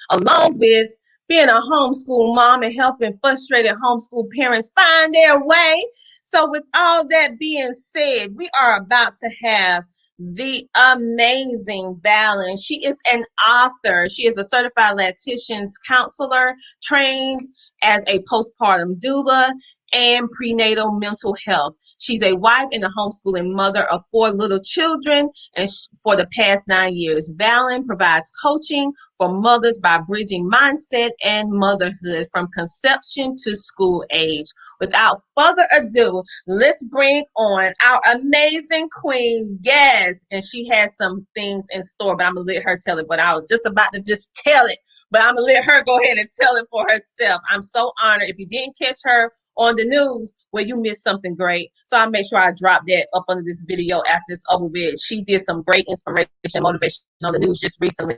along with being a homeschool mom and helping frustrated homeschool parents find their way. So with all that being said, we are about to have the amazing Vallin. She is an author. She is a certified lactations counselor, trained as a postpartum doula and prenatal mental health. She's a wife and a homeschooling mother of 4 little children, and for the past 9 years, Vallin provides coaching for mothers by bridging mindset and motherhood from conception to school age. Without further ado, let's bring on our amazing queen. Yes, and she has some things in store, but I'm gonna let her tell it. But I was just about to just tell it but I'm gonna let her go ahead and tell it for herself. I'm so honored. If you didn't catch her on the news, well, you missed something great. So I'll make sure I drop that up under this video after it's over with. She did some great inspiration, motivation on the news just recently.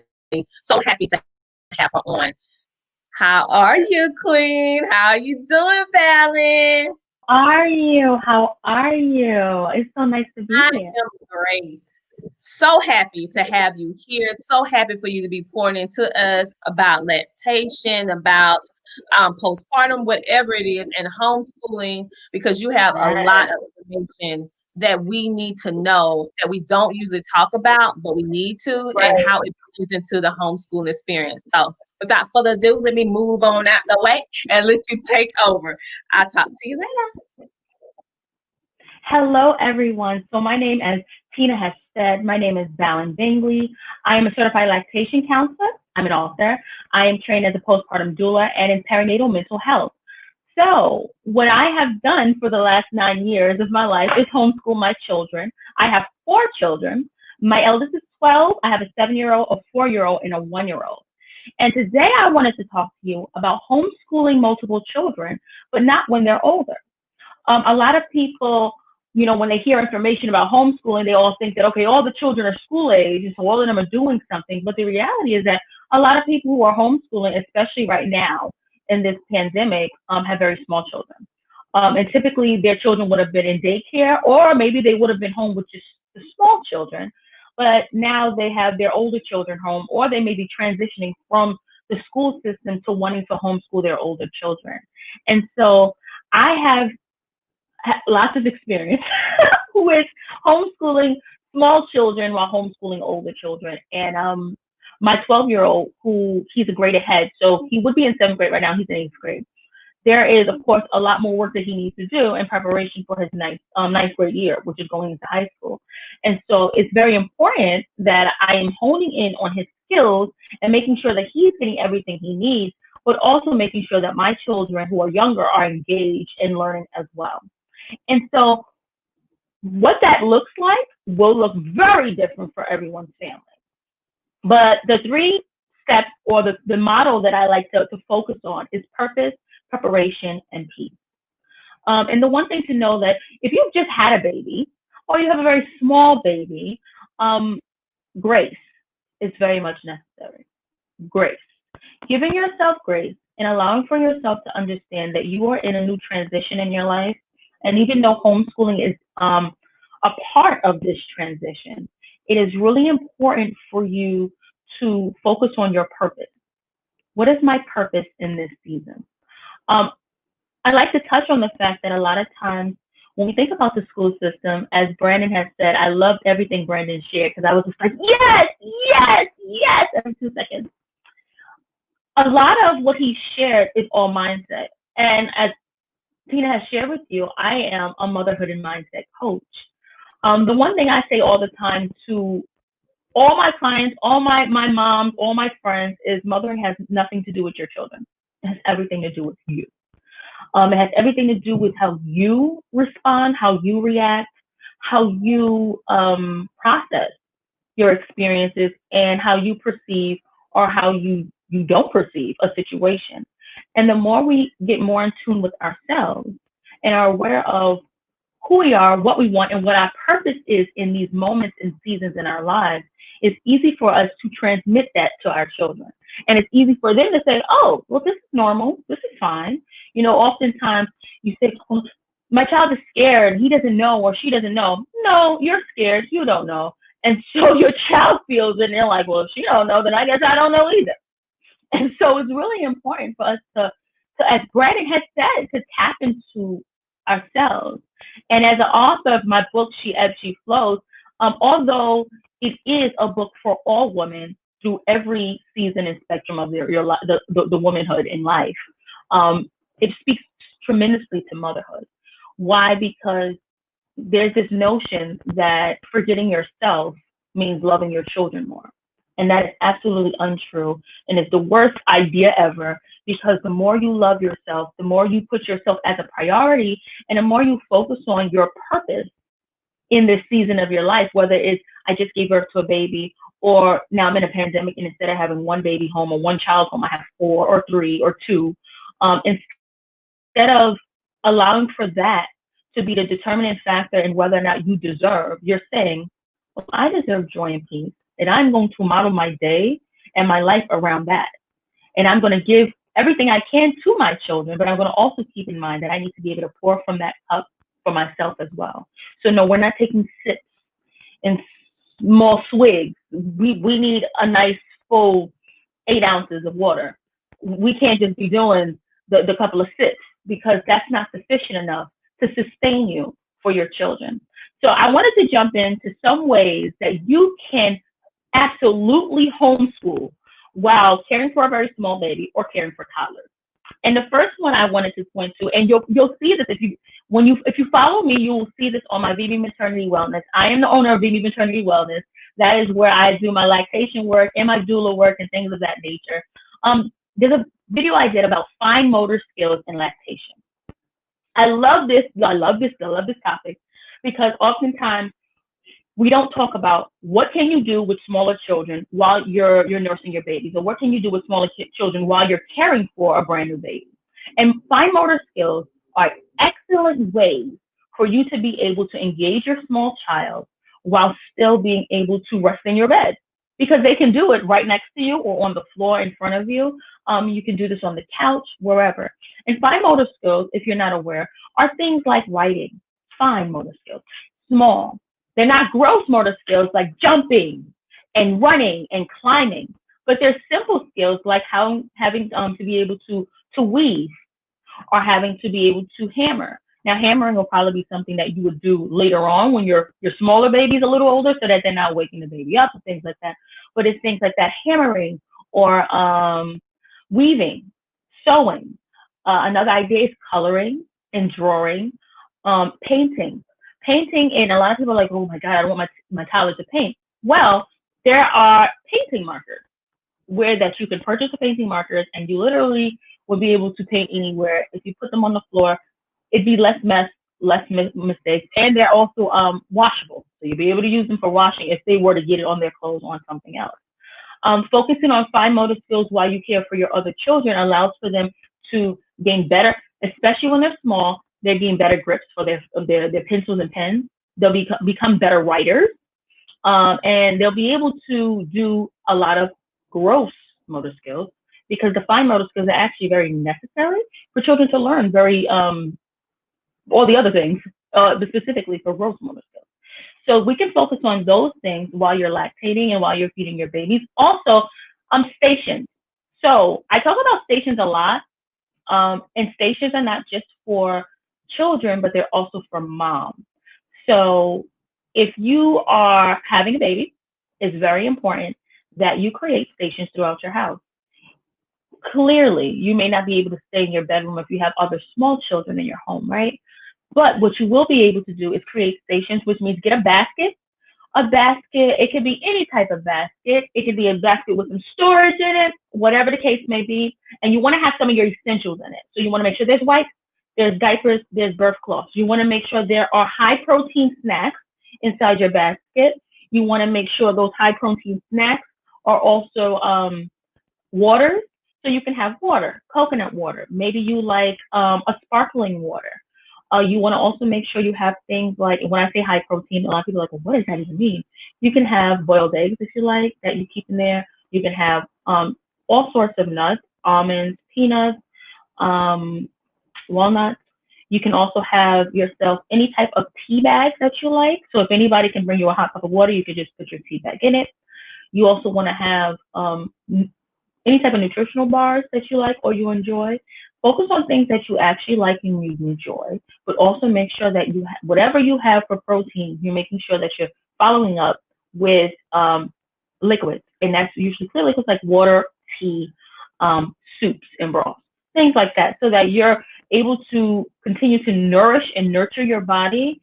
So happy to have her on. How are you, Queen? How are you doing, Vallin? How are you? It's so nice to be I here. am great. So happy to have you here. So happy for you to be pouring into us about lactation, about postpartum, whatever it is, and homeschooling, because you have a lot of information that we need to know that we don't usually talk about, but we need to, and how it fits into the homeschooling experience. So without further ado, let me move on out the way and let you take over. I'll talk to you later. Hello, everyone. So my name, as Tina has said, my name is Vallin Bingley. I am a certified lactation counselor. I'm an author. I am trained as a postpartum doula and in perinatal mental health. So what I have done for the last 9 years of my life is homeschool my children. I have 4 children. My eldest is 12. I have a 7-year-old, a 4-year-old, and a 1-year-old. And today I wanted to talk to you about homeschooling multiple children, but not when they're older. A lot of people, you know, when they hear information about homeschooling, they all think that, okay, all the children are school age, and so all of them are doing something. But the reality is that a lot of people who are homeschooling, especially right now in this pandemic, have very small children. And typically their children would have been in daycare, or maybe they would have been home with just the small children. But now they have their older children home, or they may be transitioning from the school system to wanting to homeschool their older children. And so I have lots of experience with homeschooling small children while homeschooling older children. And my 12-year-old, he's a grade ahead, so he would be in 7th grade right now, he's in 8th grade. There is, of course, a lot more work that he needs to do in preparation for his ninth grade year, which is going into high school. And so it's very important that I am honing in on his skills and making sure that he's getting everything he needs, but also making sure that my children who are younger are engaged in learning as well. And so what that looks like will look very different for everyone's family. But the 3 steps, or the model that I like to focus on, is purpose, preparation, and peace. And the one thing to know that if you've just had a baby, or you have a very small baby, grace is very much necessary. Grace. Giving yourself grace and allowing for yourself to understand that you are in a new transition in your life. And even though homeschooling is a part of this transition, it is really important for you to focus on your purpose. What is my purpose in this season? I like to touch on the fact that a lot of times when we think about the school system, as Brandon has said, I loved everything Brandon shared, because I was just like, yes, yes, yes, every 2 seconds. A lot of what he shared is all mindset. And as Tina has shared with you, I am a motherhood and mindset coach. The one thing I say all the time to all my clients, all my moms, all my friends, is mothering has nothing to do with your children. It has everything to do with you. It has everything to do with how you respond, how you react, how you process your experiences, and how you perceive or how you don't perceive a situation. And the more we get more in tune with ourselves and are aware of who we are, what we want, and what our purpose is in these moments and seasons in our lives, it's easy for us to transmit that to our children. And it's easy for them to say, oh, well, this is normal. This is fine. You know, oftentimes you say, oh, my child is scared. He doesn't know, or she doesn't know. No, you're scared. You don't know. And so your child feels it, and they're like, well, if she don't know, then I guess I don't know either. And so it's really important for us to as Brandon has said, to tap into ourselves. And as an author of my book, She Ebbs, She Flows, although it is a book for all women through every season and spectrum of the womanhood in life, it speaks tremendously to motherhood. Why? Because there's this notion that forgetting yourself means loving your children more. And that is absolutely untrue. And it's the worst idea ever, because the more you love yourself, the more you put yourself as a priority, and the more you focus on your purpose, in this season of your life, whether it's I just gave birth to a baby, or now I'm in a pandemic and instead of having one baby home or one child home, I have 4 or 3 or 2. Instead of allowing for that to be the determining factor in whether or not you deserve, you're saying, well, I deserve joy and peace, and I'm going to model my day and my life around that. And I'm going to give everything I can to my children, but I'm going to also keep in mind that I need to be able to pour from that cup for myself as well. So no, we're not taking sips and small swigs. We need a nice full 8 ounces of water. We can't just be doing the couple of sips, because that's not sufficient enough to sustain you for your children. So I wanted to jump into some ways that you can absolutely homeschool while caring for a very small baby or caring for toddlers. And the first one I wanted to point to, and you'll see this if you follow me, you will see this on my VB Maternity Wellness. I am the owner of VB Maternity Wellness. That is where I do my lactation work and my doula work and things of that nature. There's a video I did about fine motor skills in lactation. I love this topic, because oftentimes we don't talk about what can you do with smaller children while you're nursing your babies, or what can you do with smaller children while you're caring for a brand new baby. And fine motor skills are excellent ways for you to be able to engage your small child while still being able to rest in your bed, because they can do it right next to you or on the floor in front of you. You can do this on the couch, wherever. And fine motor skills, if you're not aware, are things like writing. Fine motor skills, small. They're not gross motor skills like jumping and running and climbing, but they're simple skills like having to be able to weave, or having to be able to hammer. Now, hammering will probably be something that you would do later on when your smaller baby's a little older, so that they're not waking the baby up and things like that. But it's things like that, hammering, or weaving, sewing. Another idea is coloring and drawing, painting. Painting, and a lot of people are like, oh my God, I don't want my toddler to paint. Well, there are painting markers that you can purchase the painting markers, and you literally will be able to paint anywhere. If you put them on the floor, it'd be less mess, less mistakes, and they're also washable. So you'll be able to use them for washing if they were to get it on their clothes or on something else. Focusing on fine motor skills while you care for your other children allows for them to gain better, especially when they're small. They're getting better grips for their pencils and pens. They'll become better writers, and they'll be able to do a lot of gross motor skills, because the fine motor skills are actually very necessary for children to learn all the other things, but specifically for gross motor skills. So we can focus on those things while you're lactating and while you're feeding your babies. Also, stations. So I talk about stations a lot, and stations are not just for children, but they're also for moms. So if you are having a baby, it's very important that you create stations throughout your house. Clearly, you may not be able to stay in your bedroom if you have other small children in your home, right? But what you will be able to do is create stations, which means get a basket. A basket, it could be any type of basket. It could be a basket with some storage in it, whatever the case may be. And you want to have some of your essentials in it. So you want to make sure there's wipes, there's diapers, there's birth cloths. You want to make sure there are high protein snacks inside your basket. You want to make sure those high protein snacks are also water. So you can have water, coconut water. Maybe you like a sparkling water. You want to also make sure you have things like, when I say high protein, a lot of people are like, well, what does that even mean? You can have boiled eggs if you like, that you keep in there. You can have all sorts of nuts, almonds, peanuts, walnuts. You can also have yourself any type of tea bag that you like. So if anybody can bring you a hot cup of water, you could just put your tea bag in it. You also want to have any type of nutritional bars that you like or you enjoy. Focus on things that you actually like and you enjoy, but also make sure that you whatever you have for protein, you're making sure that you're following up with liquids, and that's usually clear liquids like water, tea, soups, and broths, things like that, so that you're able to continue to nourish and nurture your body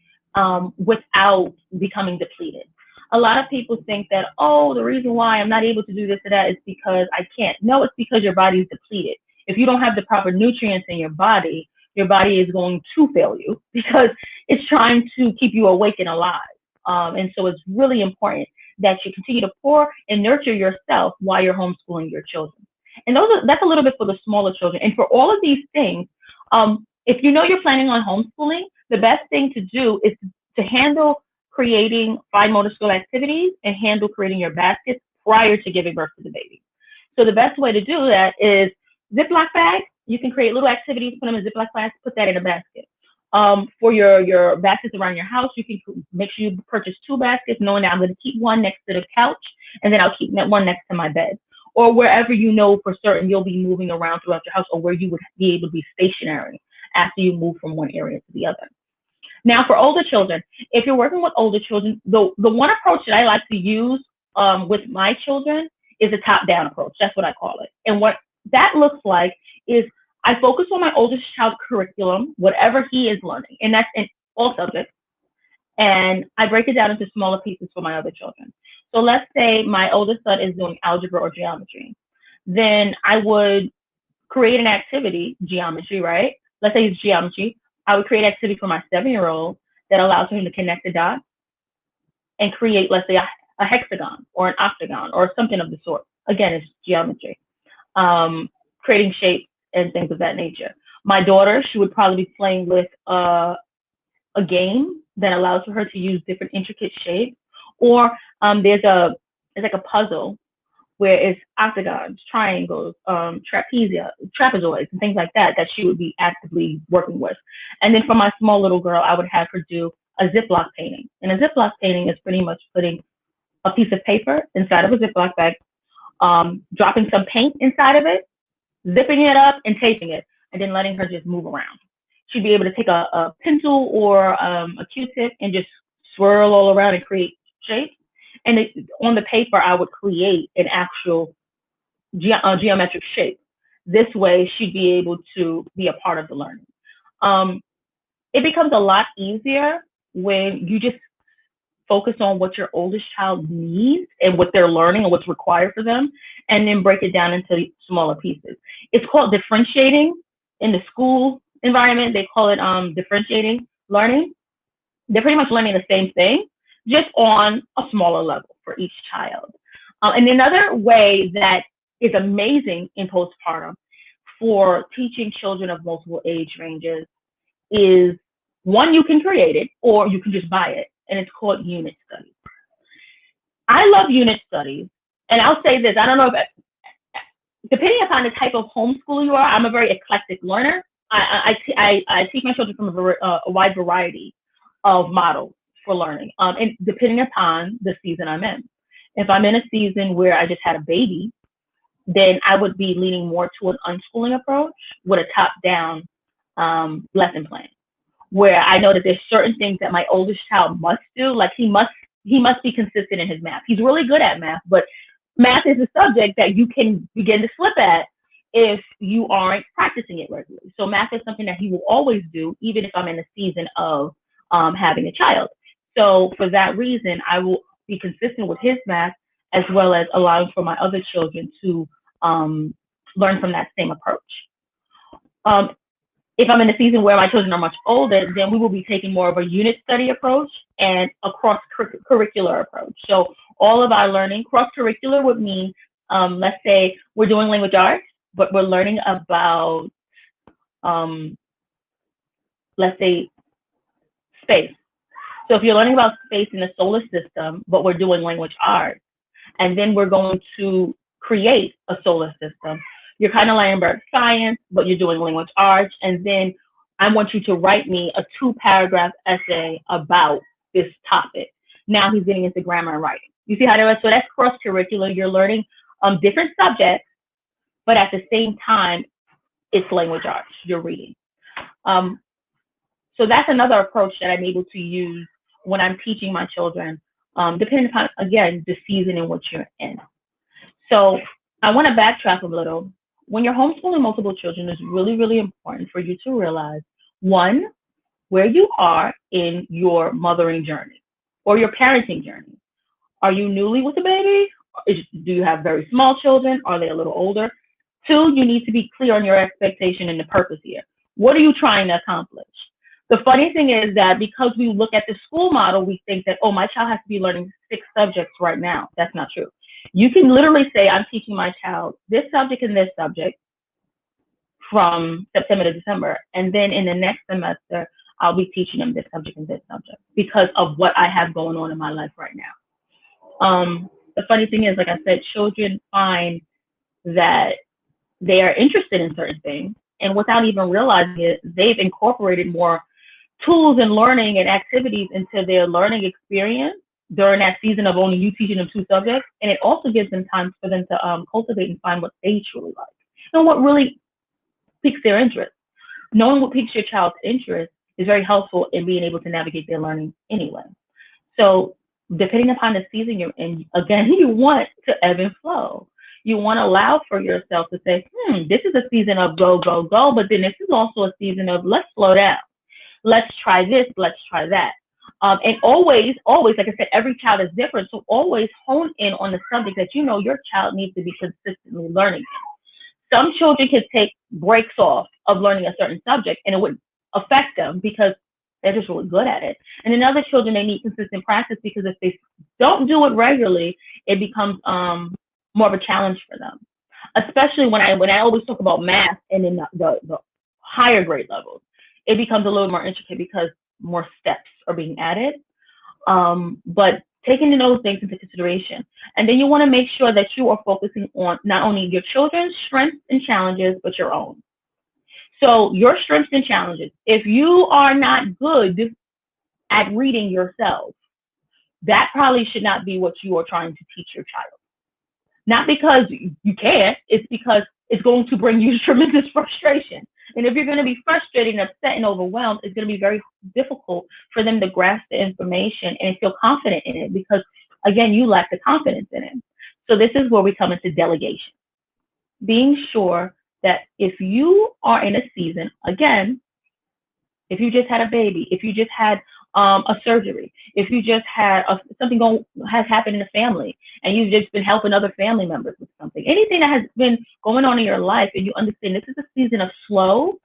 without becoming depleted. A lot of people think that, oh, the reason why I'm not able to do this or that is because I can't. No, it's because your body is depleted. If you don't have the proper nutrients in your body, your body is going to fail you because it's trying to keep you awake and alive. And so it's really important that you continue to pour and nurture yourself while you're homeschooling your children. And that's a little bit for the smaller children. And for all of these things, if you know you're planning on homeschooling, the best thing to do is to handle creating fine motor skill activities and handle creating your baskets prior to giving birth to the baby. So the best way to do that is Ziploc bag. You can create little activities, put them in Ziploc bags, put that in a basket. For your baskets around your house, you can make sure you purchase 2 baskets, knowing that I'm going to keep one next to the couch, and then I'll keep one next to my bed, or wherever you know for certain you'll be moving around throughout your house, or where you would be able to be stationary after you move from one area to the other. Now, for older children, if you're working with older children, the one approach that I like to use with my children is a top-down approach. That's what I call it. And what that looks like is I focus on my oldest child's curriculum, whatever he is learning, and that's in all subjects. And I break it down into smaller pieces for my other children. So let's say my oldest son is doing algebra or geometry. Then I would create an activity, geometry, right? Let's say it's geometry. I would create an activity for my 7-year-old that allows him to connect the dots and create, let's say, a hexagon or an octagon or something of the sort. Again, it's geometry. Creating shapes and things of that nature. My daughter, she would probably be playing with a game that allows for her to use different intricate shapes. Or there's like a puzzle where it's octagons, triangles, trapezoids, and things like that she would be actively working with. And then for my small little girl, I would have her do a Ziploc painting. And a Ziploc painting is pretty much putting a piece of paper inside of a Ziploc bag, dropping some paint inside of it, zipping it up and taping it, and then letting her just move around. She'd be able to take a pencil or a Q-tip and just swirl all around and create shapes. And on the paper, I would create an actual geometric shape. This way, she'd be able to be a part of the learning. It becomes a lot easier when you just focus on what your oldest child needs and what they're learning and what's required for them, and then break it down into smaller pieces. It's called differentiating in the school environment. They call it differentiating learning. They're pretty much learning the same thing, just on a smaller level for each child. And another way that is amazing in postpartum for teaching children of multiple age ranges is, one, you can create it or you can just buy it, and it's called unit studies. I love unit studies, and I'll say this, I don't know if, depending upon the type of homeschool you are, I'm a very eclectic learner. I teach my children from a wide variety of models for learning, and depending upon the season I'm in. If I'm in a season where I just had a baby, then I would be leaning more to an unschooling approach with a top-down lesson plan, where I know that there's certain things that my oldest child must do. Like he must be consistent in his math. He's really good at math, but math is a subject that you can begin to slip at if you aren't practicing it regularly. So math is something that he will always do, even if I'm in a season of having a child. So for that reason, I will be consistent with his math, as well as allowing for my other children to learn from that same approach. If I'm in a season where my children are much older, then we will be taking more of a unit study approach and a cross-curricular approach. So all of our learning, cross-curricular would mean, let's say we're doing language arts, but we're learning about, let's say, space. So if you're learning about space in the solar system, but we're doing language arts, and then we're going to create a solar system, you're kind of learning about science, but you're doing language arts, and then I want you to write me a 2-paragraph essay about this topic. Now he's getting into grammar and writing. You see how that is? So that's cross-curricular. You're learning different subjects, but at the same time, it's language arts you're reading. So that's another approach that I'm able to use when I'm teaching my children, depending upon, again, the season in which you're in. So I want to backtrack a little. When you're homeschooling multiple children, it's really, really important for you to realize, one, where you are in your mothering journey or your parenting journey. Are you newly with a baby? Do you have very small children? Are they a little older? Two, you need to be clear on your expectation and the purpose here. What are you trying to accomplish? The funny thing is that because we look at the school model, we think that, oh, my child has to be learning 6 subjects right now. That's not true. You can literally say, I'm teaching my child this subject and this subject from September to December. And then in the next semester, I'll be teaching them this subject and this subject because of what I have going on in my life right now. The funny thing is, like I said, children find that they are interested in certain things, and without even realizing it, they've incorporated more tools and learning and activities into their learning experience during that season of only you teaching them 2 subjects. And it also gives them time for them to cultivate and find what they truly like and what really piques their interest. Knowing what piques your child's interest is very helpful in being able to navigate their learning anyway. So depending upon the season you're in, again, you want to ebb and flow. You want to allow for yourself to say, this is a season of go, go, go, but then this is also a season of let's slow down. Let's try this, let's try that. And always, like I said, every child is different. So always hone in on the subject that you know your child needs to be consistently learning in. Some children can take breaks off of learning a certain subject and it wouldn't affect them because they're just really good at it. And in other children, they need consistent practice because if they don't do it regularly, it becomes more of a challenge for them. Especially when I always talk about math and in the higher grade levels, it becomes a little more intricate because more steps are being added. But taking those things into consideration. And then you want to make sure that you are focusing on not only your children's strengths and challenges, but your own. So your strengths and challenges, if you are not good at reading yourself, that probably should not be what you are trying to teach your child. Not because you can't, it's because it's going to bring you tremendous frustration. And if you're going to be frustrated and upset and overwhelmed, it's going to be very difficult for them to grasp the information and feel confident in it because, again, you lack the confidence in it. So this is where we come into delegation. Being sure that if you are in a season, again, if you just had a baby, if you just had a surgery, if you just had something has happened in the family and you've just been helping other family members with something, anything that has been going on in your life and you understand this is a season of slow,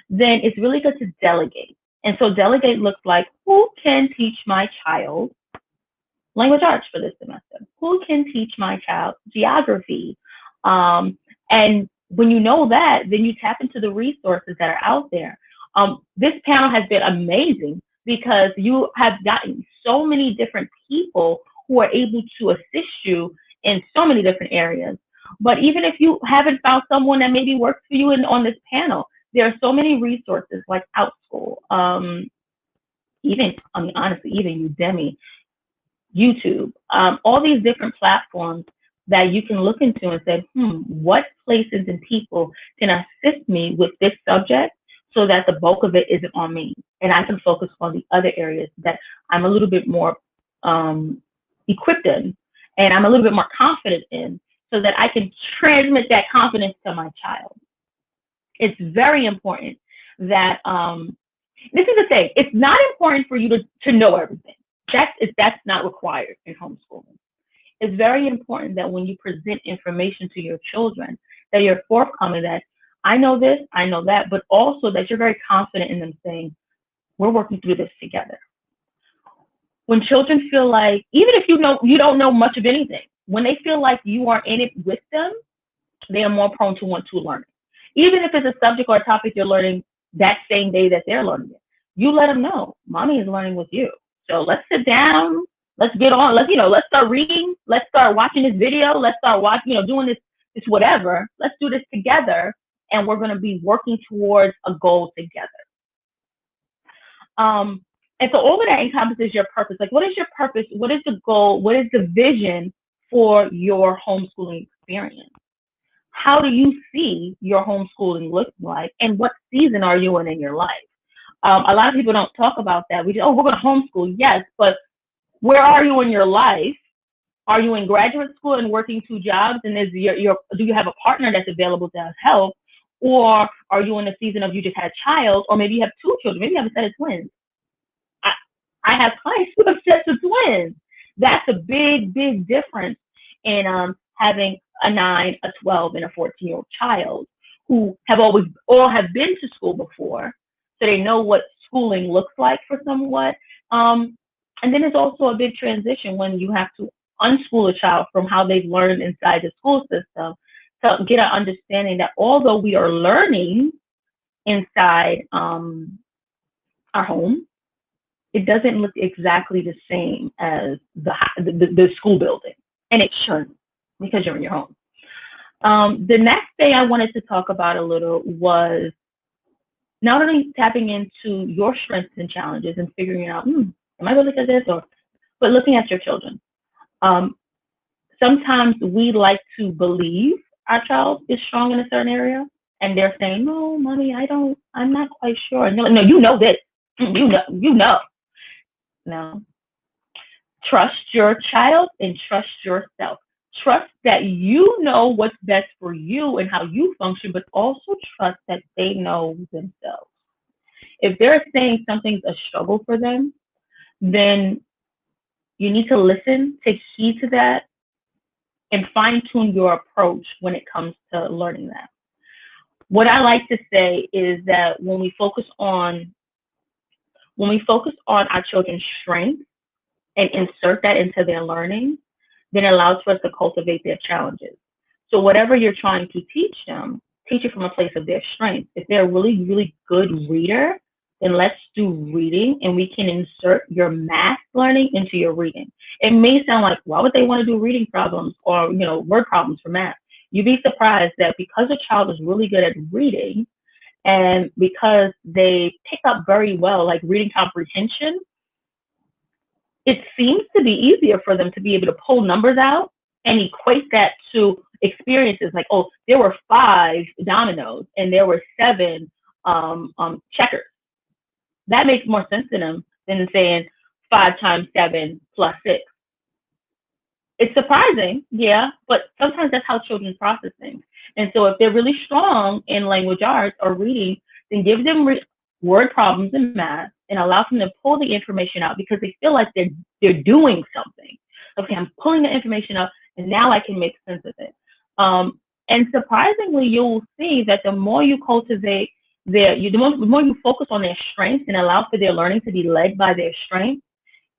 then it's really good to delegate. And so delegate looks like, who can teach my child language arts for this semester? Who can teach my child geography? And when you know that, then you tap into the resources that are out there. This panel has been amazing because you have gotten so many different people who are able to assist you in so many different areas. But even if you haven't found someone that maybe works for you on this panel, there are so many resources like OutSchool, even Udemy, YouTube, all these different platforms that you can look into and say, what places and people can assist me with this subject so that the bulk of it isn't on me and I can focus on the other areas that I'm a little bit more equipped in and I'm a little bit more confident in so that I can transmit that confidence to my child. It's very important that, this is the thing, it's not important for you to know everything. That's not required in homeschooling. It's very important that when you present information to your children, that you're forthcoming that I know this, I know that, but also that you're very confident in them saying, we're working through this together. When children feel like, even if you don't know much of anything, when they feel like you are in it with them, they are more prone to want to learn it. Even if it's a subject or a topic you're learning that same day that they're learning it, you let them know, mommy is learning with you. So let's sit down, let's get on, let's start reading, let's start watching this video, let's start watching, doing this whatever, let's do this together, and we're gonna be working towards a goal together. And so all of that encompasses your purpose. Like, what is your purpose? What is the goal? What is the vision for your homeschooling experience? How do you see your homeschooling looking like? And what season are you in your life? A lot of people don't talk about that. We're going to homeschool, yes, but where are you in your life? Are you in graduate school and working 2 jobs? And do you have a partner that's available to help? Or are you in a season of you just had a child, or maybe you have 2 children, maybe you have a set of twins. I have clients who have sets of twins. That's a big, big difference in having a 9, a 12, and a 14-year-old child, who have all have been to school before, so they know what schooling looks like for somewhat. And then there's also a big transition when you have to unschool a child from how they've learned inside the school system to get an understanding that although we are learning inside our home, it doesn't look exactly the same as the school building, and it shouldn't, because you're in your home. The next thing I wanted to talk about a little was not only tapping into your strengths and challenges and figuring out, am I really good at this? But looking at your children. Sometimes we like to believe our child is strong in a certain area, and they're saying, no, mommy, I'm not quite sure. And you're like, no, you know this. You know. No. Trust your child and trust yourself. Trust that you know what's best for you and how you function, but also trust that they know themselves. If they're saying something's a struggle for them, then you need to listen, take heed to that, and fine-tune your approach when it comes to learning that. What I like to say is that when we focus on our children's strengths and insert that into their learning, then it allows for us to cultivate their challenges. So whatever you're trying to teach them, teach it from a place of their strength. If they're a really, really good reader, then let's do reading, and we can insert your math learning into your reading. It may sound like, why would they want to do reading problems or word problems for math? You'd be surprised that because a child is really good at reading, and because they pick up very well, like reading comprehension, it seems to be easier for them to be able to pull numbers out and equate that to experiences like, oh, there were 5 dominoes and there were 7 checkers. That makes more sense to them than saying 5 times 7 plus 6. It's surprising, yeah, but sometimes that's how children process things. And so if they're really strong in language arts or reading, then give them word problems in math and allow them to pull the information out because they feel like they're doing something. Okay, I'm pulling the information up and now I can make sense of it. And surprisingly, you'll see that the more you cultivate the more you focus on their strengths and allow for their learning to be led by their strengths,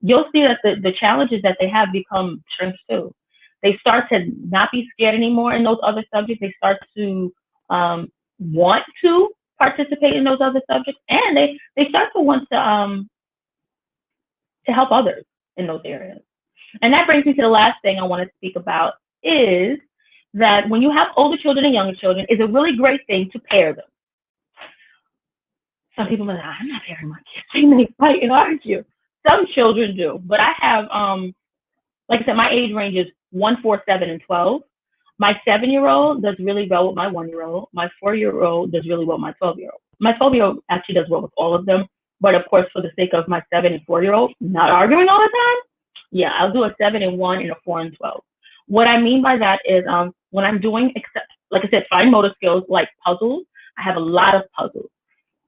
you'll see that the challenges that they have become strengths too. They start to not be scared anymore in those other subjects. They start to want to participate in those other subjects, and they start to want to help others in those areas. And that brings me to the last thing I want to speak about is that when you have older children and younger children, it's a really great thing to pair them. Some people are like, I'm not pairing my kids. They may fight and argue. Some children do, but I have, like I said, my age range is 1, 4, 7, and 12. My 7-year-old does really well with my 1-year-old. My 4-year-old does really well with my 12-year-old. My 12-year-old actually does well with all of them, but of course, for the sake of my 7 and 4-year-old, not arguing all the time, yeah, I'll do a 7 and 1 and a 4 and 12. What I mean by that is when I'm doing, like I said, fine motor skills like puzzles, I have a lot of puzzles.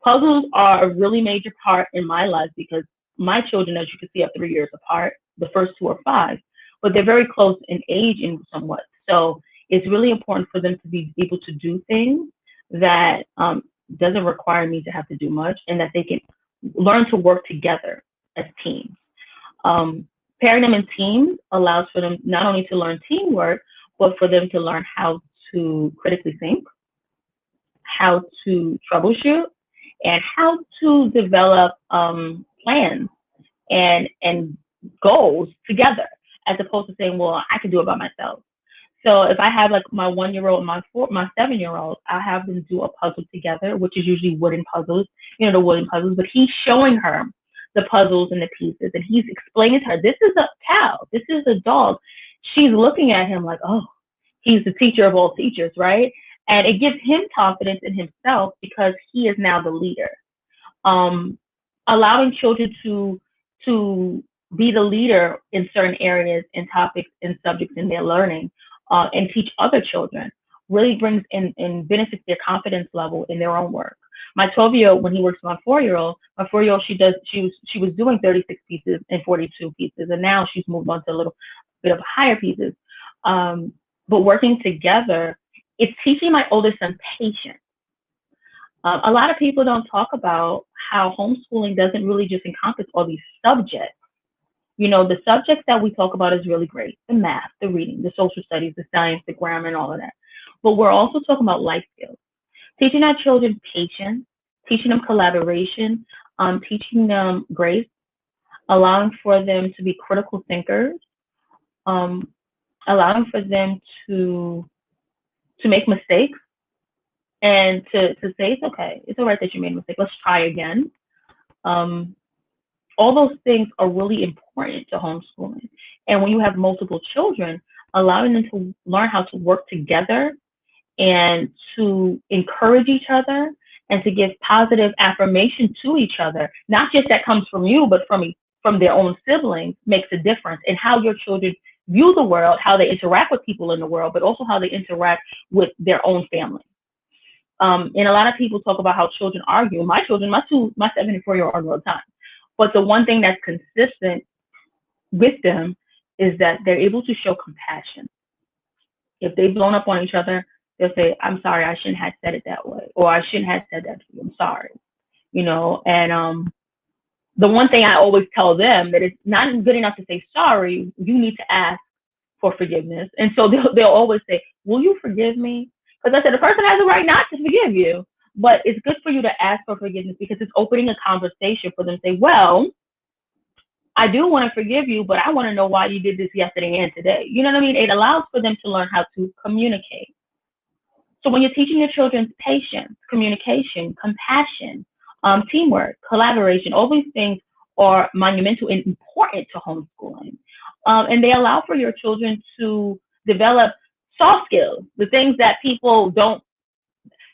Puzzles are a really major part in my life because my children, as you can see, are 3 years apart. The first 2 are 5, but they're very close in age and somewhat. So it's really important for them to be able to do things that doesn't require me to have to do much, and that they can learn to work together as teams. Pairing them in teams allows for them not only to learn teamwork, but for them to learn how to critically think, how to troubleshoot, and how to develop plans and goals together, as opposed to saying, well, I can do it by myself. So if I have like my 1-year-old and my 7-year-old, I have them do a puzzle together, which is usually wooden puzzles, the wooden puzzles, but he's showing her the puzzles and the pieces, and he's explaining to her, this is a cow, this is a dog. She's looking at him like, oh, he's the teacher of all teachers, right? And it gives him confidence in himself because he is now the leader. Allowing children to be the leader in certain areas and topics and subjects in their learning and teach other children really brings in and benefits their confidence level in their own work. My 12-year-old, when he works with my 4-year-old, she was doing 36 pieces and 42 pieces, and now she's moved on to a little bit of higher pieces. But working together, it's teaching my oldest son patience. A lot of people don't talk about how homeschooling doesn't really just encompass all these subjects. You know, the subjects that we talk about is really great: the math, the reading, the social studies, the science, the grammar, and all of that. But we're also talking about life skills, teaching our children patience, teaching them collaboration, teaching them grace, allowing for them to be critical thinkers, allowing for them to make mistakes and to say it's okay, it's all right that you made a mistake, let's try again. All those things are really important to homeschooling. And when you have multiple children, allowing them to learn how to work together and to encourage each other and to give positive affirmation to each other, not just that comes from you, but from their own siblings, makes a difference in how your children view the world, how they interact with people in the world, but also how they interact with their own family. And a lot of people talk about how children argue. My children, my 7 and 4-year-old argue all the time. But the one thing that's consistent with them is that they're able to show compassion. If they've blown up on each other, they'll say, I'm sorry, I shouldn't have said it that way, or I shouldn't have said that to you, I'm sorry. You know, and the one thing I always tell them that it's not good enough to say sorry, you need to ask for forgiveness. And so they'll always say, will you forgive me? Because I said, the person has a right not to forgive you, but it's good for you to ask for forgiveness because it's opening a conversation for them to say, well, I do want to forgive you, but I want to know why you did this yesterday and today. You know what I mean? It allows for them to learn how to communicate. So when you're teaching your children patience, communication, compassion, teamwork, collaboration, all these things are monumental and important to homeschooling. And they allow for your children to develop soft skills, the things that people don't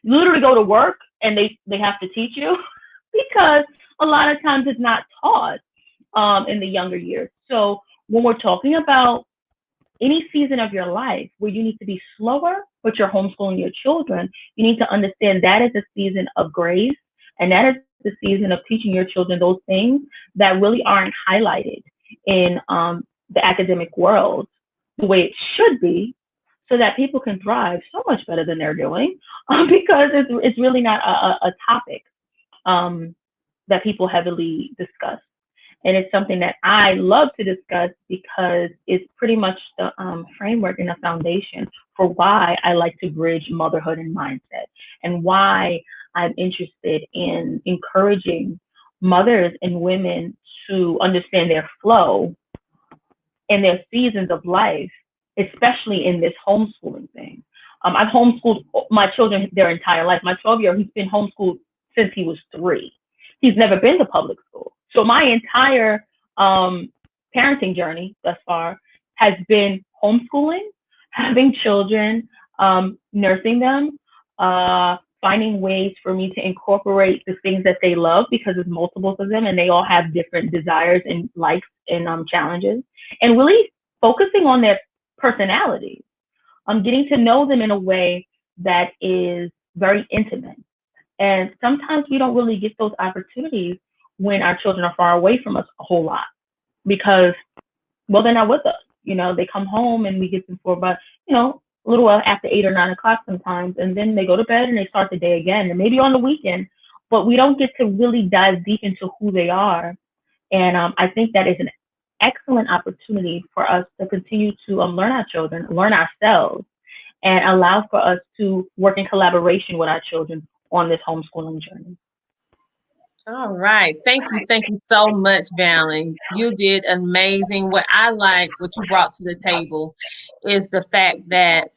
literally go to work and they have to teach you because a lot of times it's not taught in the younger years. So when we're talking about any season of your life where you need to be slower, but you're homeschooling your children, you need to understand that is a season of grace, and that is the season of teaching your children those things that really aren't highlighted in the academic world the way it should be, so that people can thrive so much better than they're doing, because it's really not a topic that people heavily discuss. And it's something that I love to discuss because it's pretty much the framework and the foundation for why I like to bridge motherhood and mindset, and why I'm interested in encouraging mothers and women to understand their flow and their seasons of life, especially in this homeschooling thing. I've homeschooled my children their entire life. My 12-year-old, he's been homeschooled since he was 3. He's never been to public school. So my entire parenting journey thus far has been homeschooling, having children, nursing them, finding ways for me to incorporate the things that they love, because there's multiples of them and they all have different desires and likes and challenges, and really focusing on their personalities. Getting to know them in a way that is very intimate. And sometimes we don't really get those opportunities when our children are far away from us a whole lot, because, well, they're not with us. You know, they come home and we get them for about, a little while after 8 or 9 o'clock sometimes, and then they go to bed and they start the day again, and maybe on the weekend, but we don't get to really dive deep into who they are. And I think that is an excellent opportunity for us to continue to learn our children, learn ourselves, and allow for us to work in collaboration with our children on this homeschooling journey. All right. Thank you so much, Vallin. You did amazing. What I like, what you brought to the table, is the fact that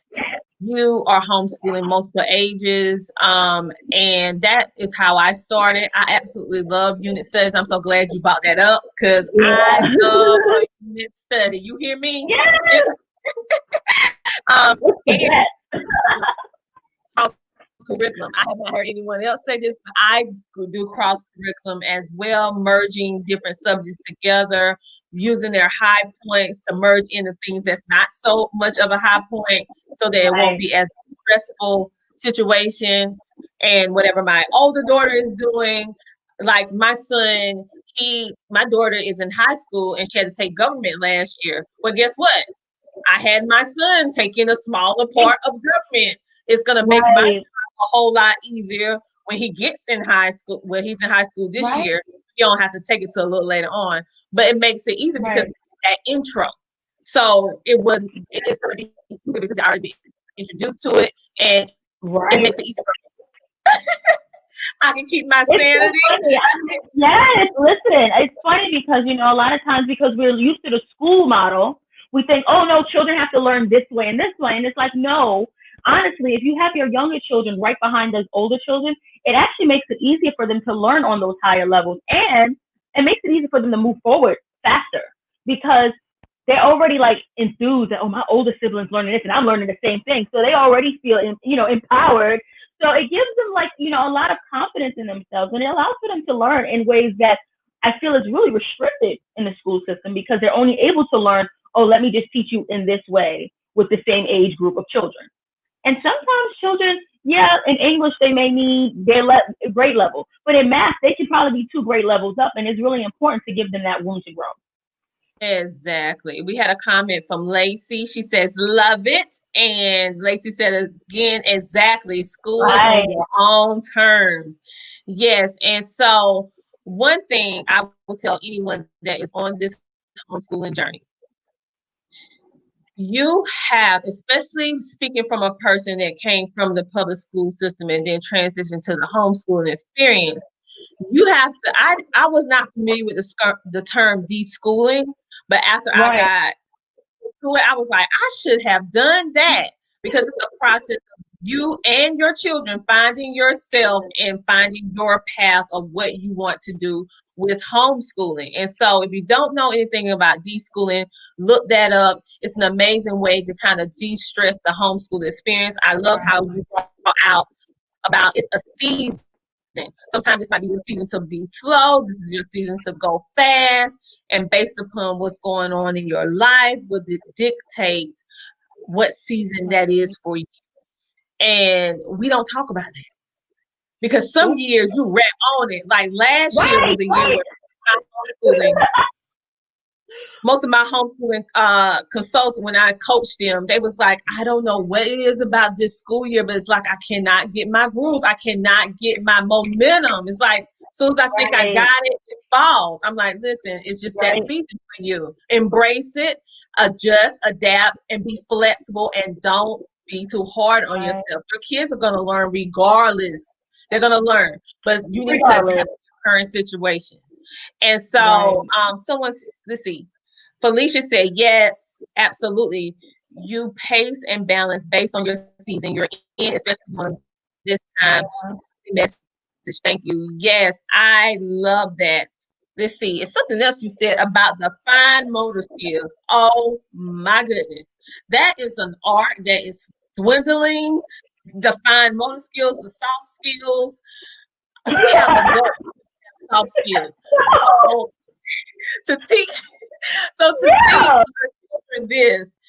you are homeschooling multiple ages. And that is how I started. I absolutely love unit studies. I'm so glad you brought that up, because I love a unit study. You hear me? Yeah. Curriculum. I haven't heard anyone else say this, but I do cross curriculum as well, merging different subjects together, using their high points to merge into things that's not so much of a high point, so that it won't be as stressful situation. And whatever my older daughter is doing, like my son, my daughter is in high school and she had to take government last year. Well, guess what? I had my son taking a smaller part of government. It's going to make my a whole lot easier when he gets in high school, well, he's in high school this Right. year, you don't have to take it to a little later on, but it makes it easy because Right. that intro. So it's going to be easy because you already been introduced to it, and it makes it easy. I can keep my It's so sanity. funny. Yes, listen, it's funny because, you know, a lot of times because we're used to the school model, we think, oh no, children have to learn this way and this way. And it's like, no, honestly, if you have your younger children right behind those older children, it actually makes it easier for them to learn on those higher levels. And it makes it easier for them to move forward faster because they're already like enthused that, oh, my older siblings learning this and I'm learning the same thing. So they already feel, you know, empowered. So it gives them like, you know, a lot of confidence in themselves, and it allows for them to learn in ways that I feel is really restricted in the school system because they're only able to learn, oh, let me just teach you in this way with the same age group of children. And sometimes children, yeah, in English, they may need their grade level, but in math, they should probably be 2 grade levels up. And it's really important to give them that room to grow. Exactly. We had a comment from Lacey. She says, love it. And Lacey said again, exactly. School on your own terms. Yes. And so one thing I will tell anyone that is on this homeschooling journey, you have, especially speaking from a person that came from the public school system and then transitioned to the homeschooling experience, you have to, I was not familiar with the term deschooling, but after I got to it, I was like, I should have done that because it's a process of you and your children finding yourself and finding your path of what you want to do with homeschooling. And so if you don't know anything about deschooling, look that up. It's an amazing way to kind of de-stress the homeschool experience. I love how you brought out about it's a season. Sometimes this might be your season to be slow. This is your season to go fast. And based upon what's going on in your life, would dictate what season that is for you. And we don't talk about that because some years you rap on it. Like last year was a year where homeschooling. Most of my homeschooling consultants, when I coached them, they was like, I don't know what it is about this school year, but it's like I cannot get my groove. I cannot get my momentum. It's like as soon as I think I got it, it falls. I'm like, listen, it's just that season for you. Embrace it, adjust, adapt, and be flexible, and don't be too hard on yourself. Your kids are gonna learn regardless. They're gonna learn, but you need to adapt to the current situation. And so, let's see. Felicia said, yes, absolutely. You pace and balance based on your season you're in, especially on this time. Message. Thank you. Yes, I love that. Let's see. It's something else you said about the fine motor skills. Oh my goodness. That is an art that is dwindling. The fine motor skills, the soft skills. We have adult soft skills. So to teach children this,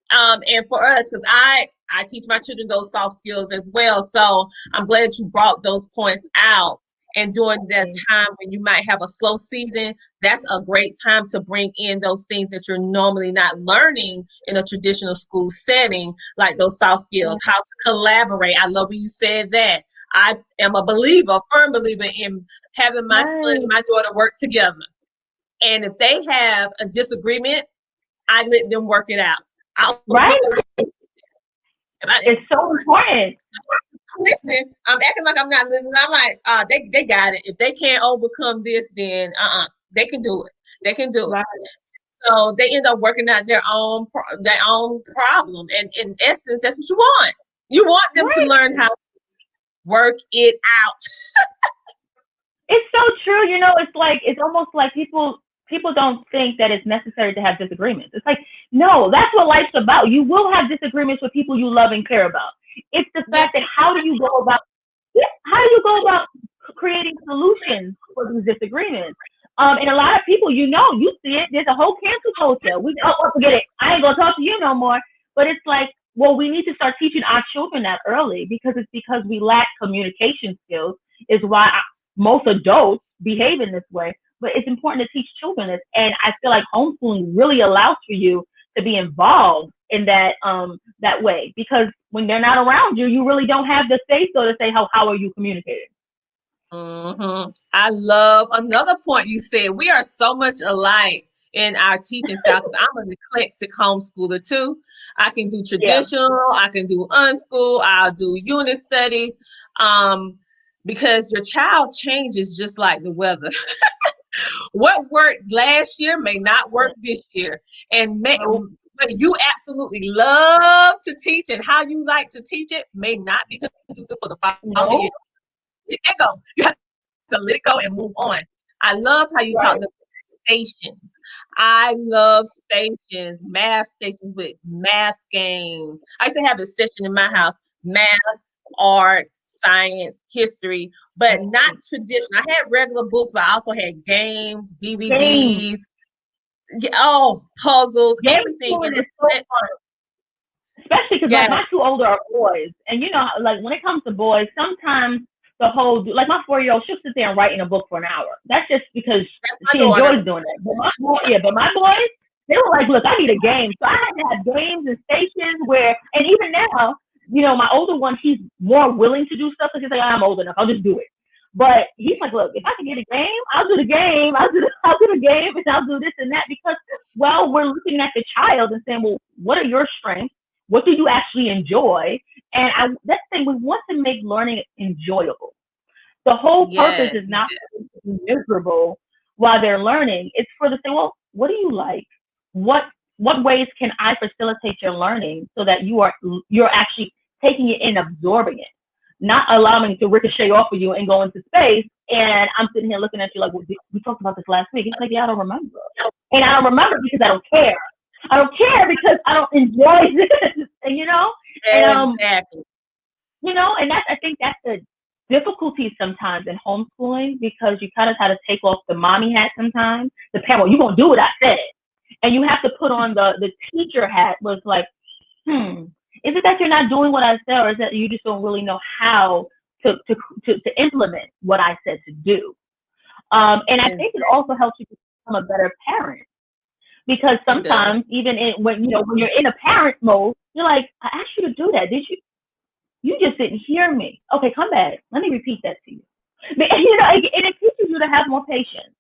and for us, because I teach my children those soft skills as well. So I'm glad you brought those points out. And during that time when you might have a slow season, that's a great time to bring in those things that you're normally not learning in a traditional school setting, like those soft skills, how to collaborate. I love when you said that. I am a firm believer in having my son and my daughter work together. And if they have a disagreement, I let them work it out. It's so important. I'm listening. I'm acting like I'm not listening. I'm like, they got it. If they can't overcome this, then they can do it. They can do it. So they end up working out their own problem. And in essence, that's what you want. You want them to learn how to work it out. It's so true. You know, it's almost like people don't think that it's necessary to have disagreements. It's like, no, that's what life's about. You will have disagreements with people you love and care about. It's the fact that how do you go about creating solutions for these disagreements? And a lot of people, you see it. There's a whole cancel culture. Forget it. I ain't gonna talk to you no more. But it's like, well, we need to start teaching our children that early because we lack communication skills is why most adults behave in this way. But it's important to teach children this. And I feel like homeschooling really allows for you to be involved in that way, because when they're not around you, you really don't have the say so to say, how are you communicating? I love another point you said. We are so much alike in our teaching style because I'm an eclectic homeschooler too. I can do Yeah. traditional, I can do unschool, I'll do unit studies. Because your child changes just like the weather. What worked last year may not work this year. And but you absolutely love to teach and how you like to teach it may not be conducive for the following year. Let it go. You have to let it go and move on. I love how you talk about stations. I love stations, math stations with math games. I used to have a session in my house, math, art, science, history, but not traditional. I had regular books, but I also had games, DVDs, puzzles, Game everything. is so fun. Especially because like my two older are boys. And you know, like when it comes to boys, sometimes the whole, like my 4-year-old, she'll sit there and write in a book for an hour. That's just because she enjoys doing it. But my boys, they were like, look, I need a game. So I had to have games and stations where, and even now, you know, my older one, he's more willing to do stuff because he's like, I'm old enough, I'll just do it. But he's like, look, if I can get a game, I'll do the game. I'll do the game, and I'll do this and that because, well, we're looking at the child and saying, well, what are your strengths? What do you actually enjoy? And that's the thing, we want to make learning enjoyable. The whole purpose is not for them to be miserable while they're learning. It's for them to say, well, what do you like? What ways can I facilitate your learning so that you're actually taking it in, absorbing it, not allowing it to ricochet off of you and go into space. And I'm sitting here looking at you like, well, we talked about this last week. It's like, yeah, I don't remember. And I don't remember because I don't care. I don't care because I don't enjoy this, and you know, and Exactly. you know, and I think that's the difficulty sometimes in homeschooling because you kind of have to take off the mommy hat sometimes. The parent, well, you're gonna do what I said, and you have to put on the teacher hat. Was like, is it that you're not doing what I said, or is that you just don't really know how to implement what I said to do? And I think it also helps you become a better parent. Because sometimes even when you're in a parent mode, you're like, I asked you to do that, did you? You just didn't hear me. Okay, come back. Let me repeat that to you. But, you know, it teaches you to have more patience.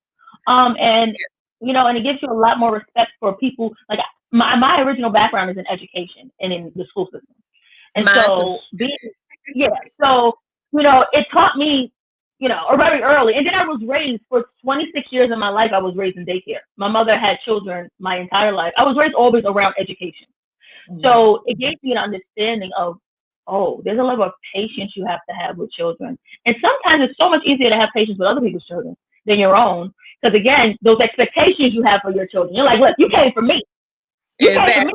And you know, and it gives you a lot more respect for people. Like my original background is in education and in the school system, and so so you know, it taught me, you know, or very early. And then I was raised for 26 years of my life. I was raised in daycare. My mother had children my entire life. I was raised always around education. So it gave me an understanding of, oh, there's a level of patience you have to have with children. And sometimes it's so much easier to have patience with other people's children than your own. Because again, those expectations you have for your children, you're like, look, you came for me. You came for me.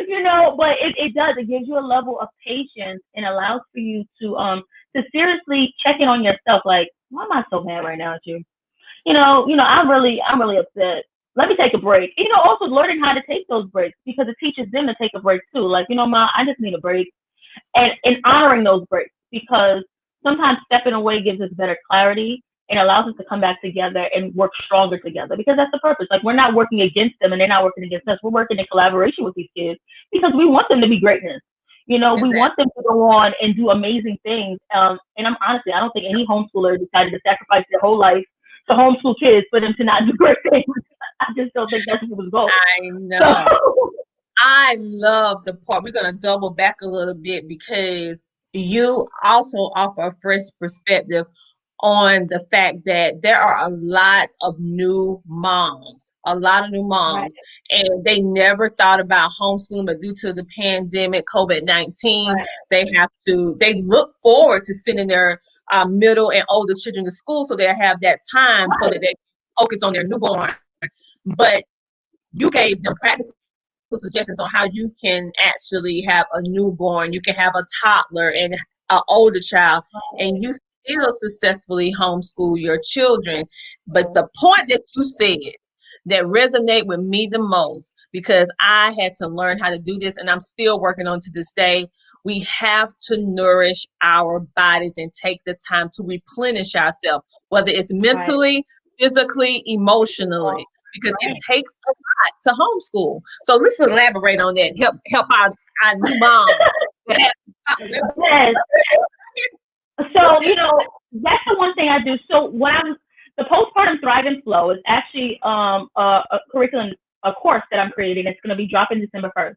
You know, but it does. It gives you a level of patience and allows for you to seriously check in on yourself. Like, why am I so mad right now at you? You know, I'm really upset. Let me take a break. You know, also learning how to take those breaks because it teaches them to take a break too. Like, you know, Ma, I just need a break, and honoring those breaks because sometimes stepping away gives us better clarity and allows us to come back together and work stronger together because that's the purpose. Like, we're not working against them and they're not working against us. We're working in collaboration with these kids because we want them to be greatness. You know, we want them to go on and do amazing things. And honestly, I don't think any homeschooler decided to sacrifice their whole life to homeschool kids for them to not do great things. I just don't think that's what was going. I know. So, I love the part. We're going to double back a little bit because you also offer a fresh perspective on the fact that there are a lot of new moms, right. And they never thought about homeschooling, but due to the pandemic, COVID-19, right. they look forward to sending their middle and older children to school so they have that time right. so that they focus on their newborn. But you gave them practical suggestions on how you can actually have a newborn, you can have a toddler and an older child, and you still successfully homeschool your children. But the point that you said that resonate with me the most, because I had to learn how to do this and I'm still working on to this day, we have to nourish our bodies and take the time to replenish ourselves, whether it's mentally, physically, emotionally, because it takes a to homeschool. So let's elaborate on that. Help our new mom. Yes. So, that's the one thing I do. So the Postpartum Thrive and Flow is actually a curriculum, a course that I'm creating. It's going to be dropping December 1st.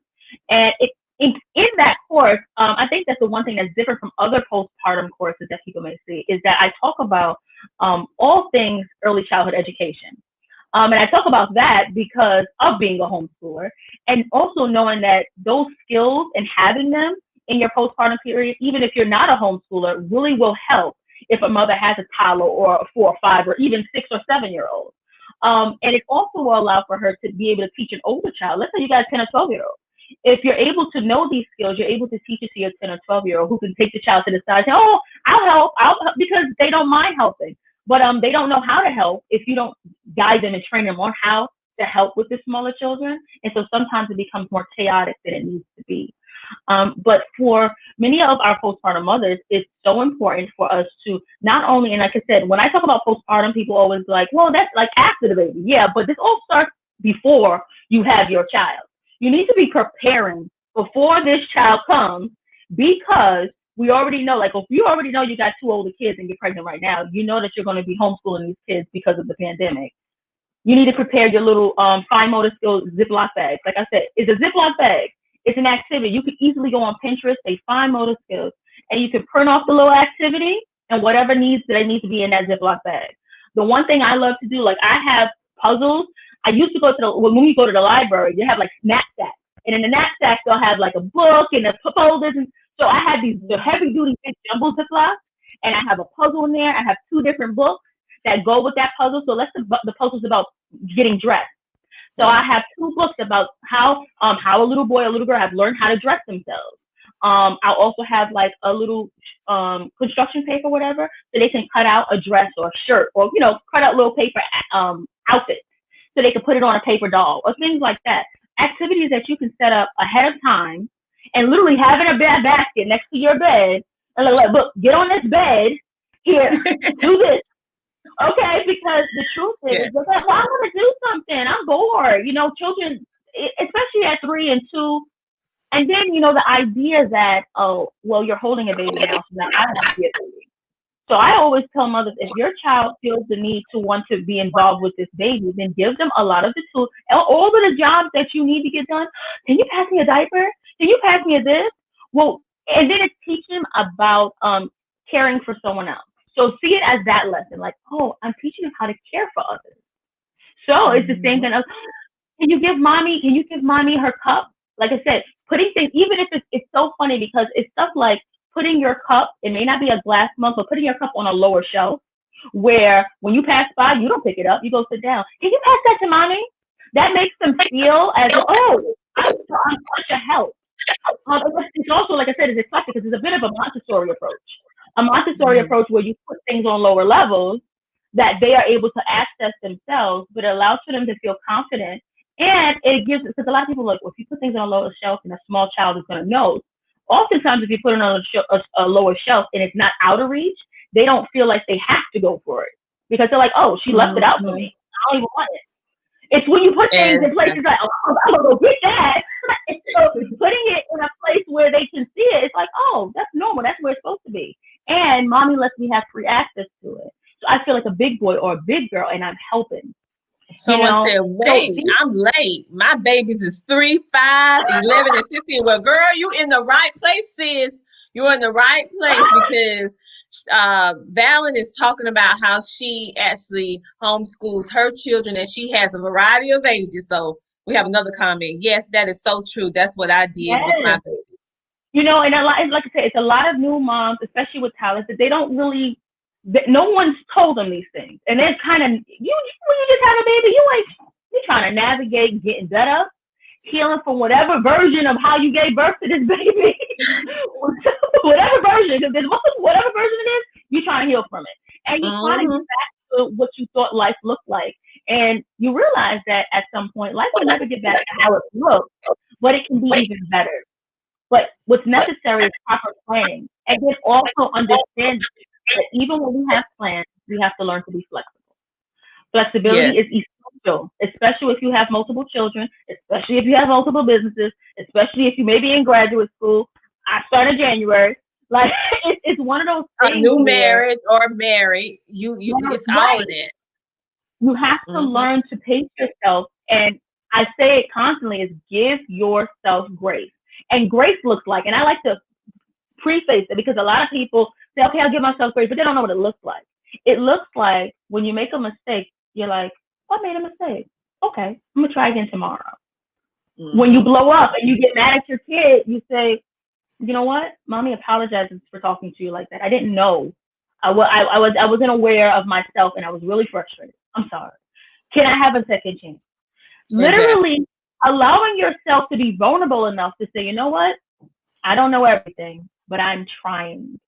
And in that course, I think that's the one thing that's different from other postpartum courses that people may see, is that I talk about all things early childhood education. And I talk about that because of being a homeschooler, and also knowing that those skills and having them in your postpartum period, even if you're not a homeschooler, really will help if a mother has a toddler or a 4 or 5 or even 6 or 7-year-old. And it also will allow for her to be able to teach an older child. Let's say you got a 10 or 12-year-old. If you're able to know these skills, you're able to teach it to your 10 or 12-year-old who can take the child to the side and say, oh, I'll help, because they don't mind helping. But they don't know how to help if you don't guide them and train them on how to help with the smaller children. And so sometimes it becomes more chaotic than it needs to be. But for many of our postpartum mothers, it's so important for us to not only, and like I said, when I talk about postpartum, people always like, well, that's like after the baby. Yeah, but this all starts before you have your child. You need to be preparing before this child comes, because we already know, like if you already know you got 2 older kids and you're pregnant right now, you know that you're going to be homeschooling these kids because of the pandemic. You need to prepare your little fine motor skills Ziploc bags. Like I said, it's a Ziploc bag. It's an activity. You can easily go on Pinterest, say fine motor skills, and you can print off the little activity and whatever needs that need to be in that Ziploc bag. The one thing I love to do, like I have puzzles. I used to go to when we go to the library, you have like knapsacks. And in the knapsack, they'll have like a book and the folders. And so I had the heavy duty big jumbo Ziploc, and I have a puzzle in there. I have 2 different books that go with that puzzle. So the puzzle's about getting dressed. So I have 2 books about how a little boy or little girl have learned how to dress themselves. I'll also have like a little construction paper, whatever, so they can cut out a dress or a shirt, or cut out little paper outfits, so they can put it on a paper doll or things like that. Activities that you can set up ahead of time, and literally having a bed basket next to your bed, and like, look, get on this bed here, do this. Okay, because the truth is, well, I want to do something. I'm bored. Children, especially at 3 and 2, and then the idea that, oh, well, you're holding a baby now, so now I want to be a baby. So I always tell mothers, if your child feels the need to want to be involved with this baby, then give them a lot of the tools, all of the jobs that you need to get done. Can you pass me a diaper? Can you pass me a this? Well, and then it's teaching them about caring for someone else. So see it as that lesson, like, oh, I'm teaching them how to care for others. So it's the same thing. Can you give mommy her cup? Like I said, putting things, even if it's so funny, because it's stuff like putting your cup, it may not be a glass mug, but putting your cup on a lower shelf, where when you pass by, you don't pick it up, you go sit down. Can you pass that to mommy? That makes them feel as, oh, I'm such a help. It's also, like I said, it's eclectic because it's a bit of a Montessori approach. A Montessori approach where you put things on lower levels that they are able to access themselves, but it allows for them to feel confident. And it gives, because a lot of people are like, well, if you put things on a lower shelf and a small child is going to know. Oftentimes, if you put it on a lower shelf and it's not out of reach, they don't feel like they have to go for it, because they're like, oh, she left it out for me. I don't even want it. It's when you put things in places like, oh, I'm going to go get that. So putting it in a place where they can see it, it's like, oh, that's normal. That's where it's supposed to be. And mommy lets me have free access to it. So I feel like a big boy or a big girl, and I'm helping. Someone said, wait, I'm late. My babies is 3, 5, 11, and 16. Well, girl, you in the right place, sis. You're in the right place, because Vallin is talking about how she actually homeschools her children, and she has a variety of ages. So we have another comment. Yes, that is so true. That's what I did with my babies. And a lot, like I said, it's a lot of new moms, especially with talents, that they don't really, no one's told them these things. And they're kind of, when you just have a baby, you're trying to navigate getting better, healing from whatever version of how you gave birth to this baby. Whatever version, if there's whatever version it is, you're trying to heal from it. And you're trying to get back to what you thought life looked like. And you realize that at some point, life will never get back to how it looked, but it can be even better. But what's necessary is proper planning. And then also understand that even when we have plans, we have to learn to be flexible. Flexibility is essential crucial, especially if you have multiple children, especially if you have multiple businesses, especially if you may be in graduate school. I started January. Like it's one of those A things new where, marriage or married, you it's all of right, that. you have to Mhm. learn to pace yourself. And I say it constantly is give yourself grace. And grace looks like, and I like to preface it because a lot of people say, okay, I'll give myself grace, but they don't know what it looks like. It looks like when you make a mistake, you're like, I made a mistake. Okay, I'm gonna try again tomorrow. When you Mhm. blow up and you get mad at your kid, you say, you know what? Mommy apologizes for talking to you like that. I didn't know. I wasn't aware of myself and I was really frustrated. I'm sorry. Can I have a second chance? Exactly. Literally allowing yourself to be vulnerable enough to say, you know what? I don't know everything, but I'm trying.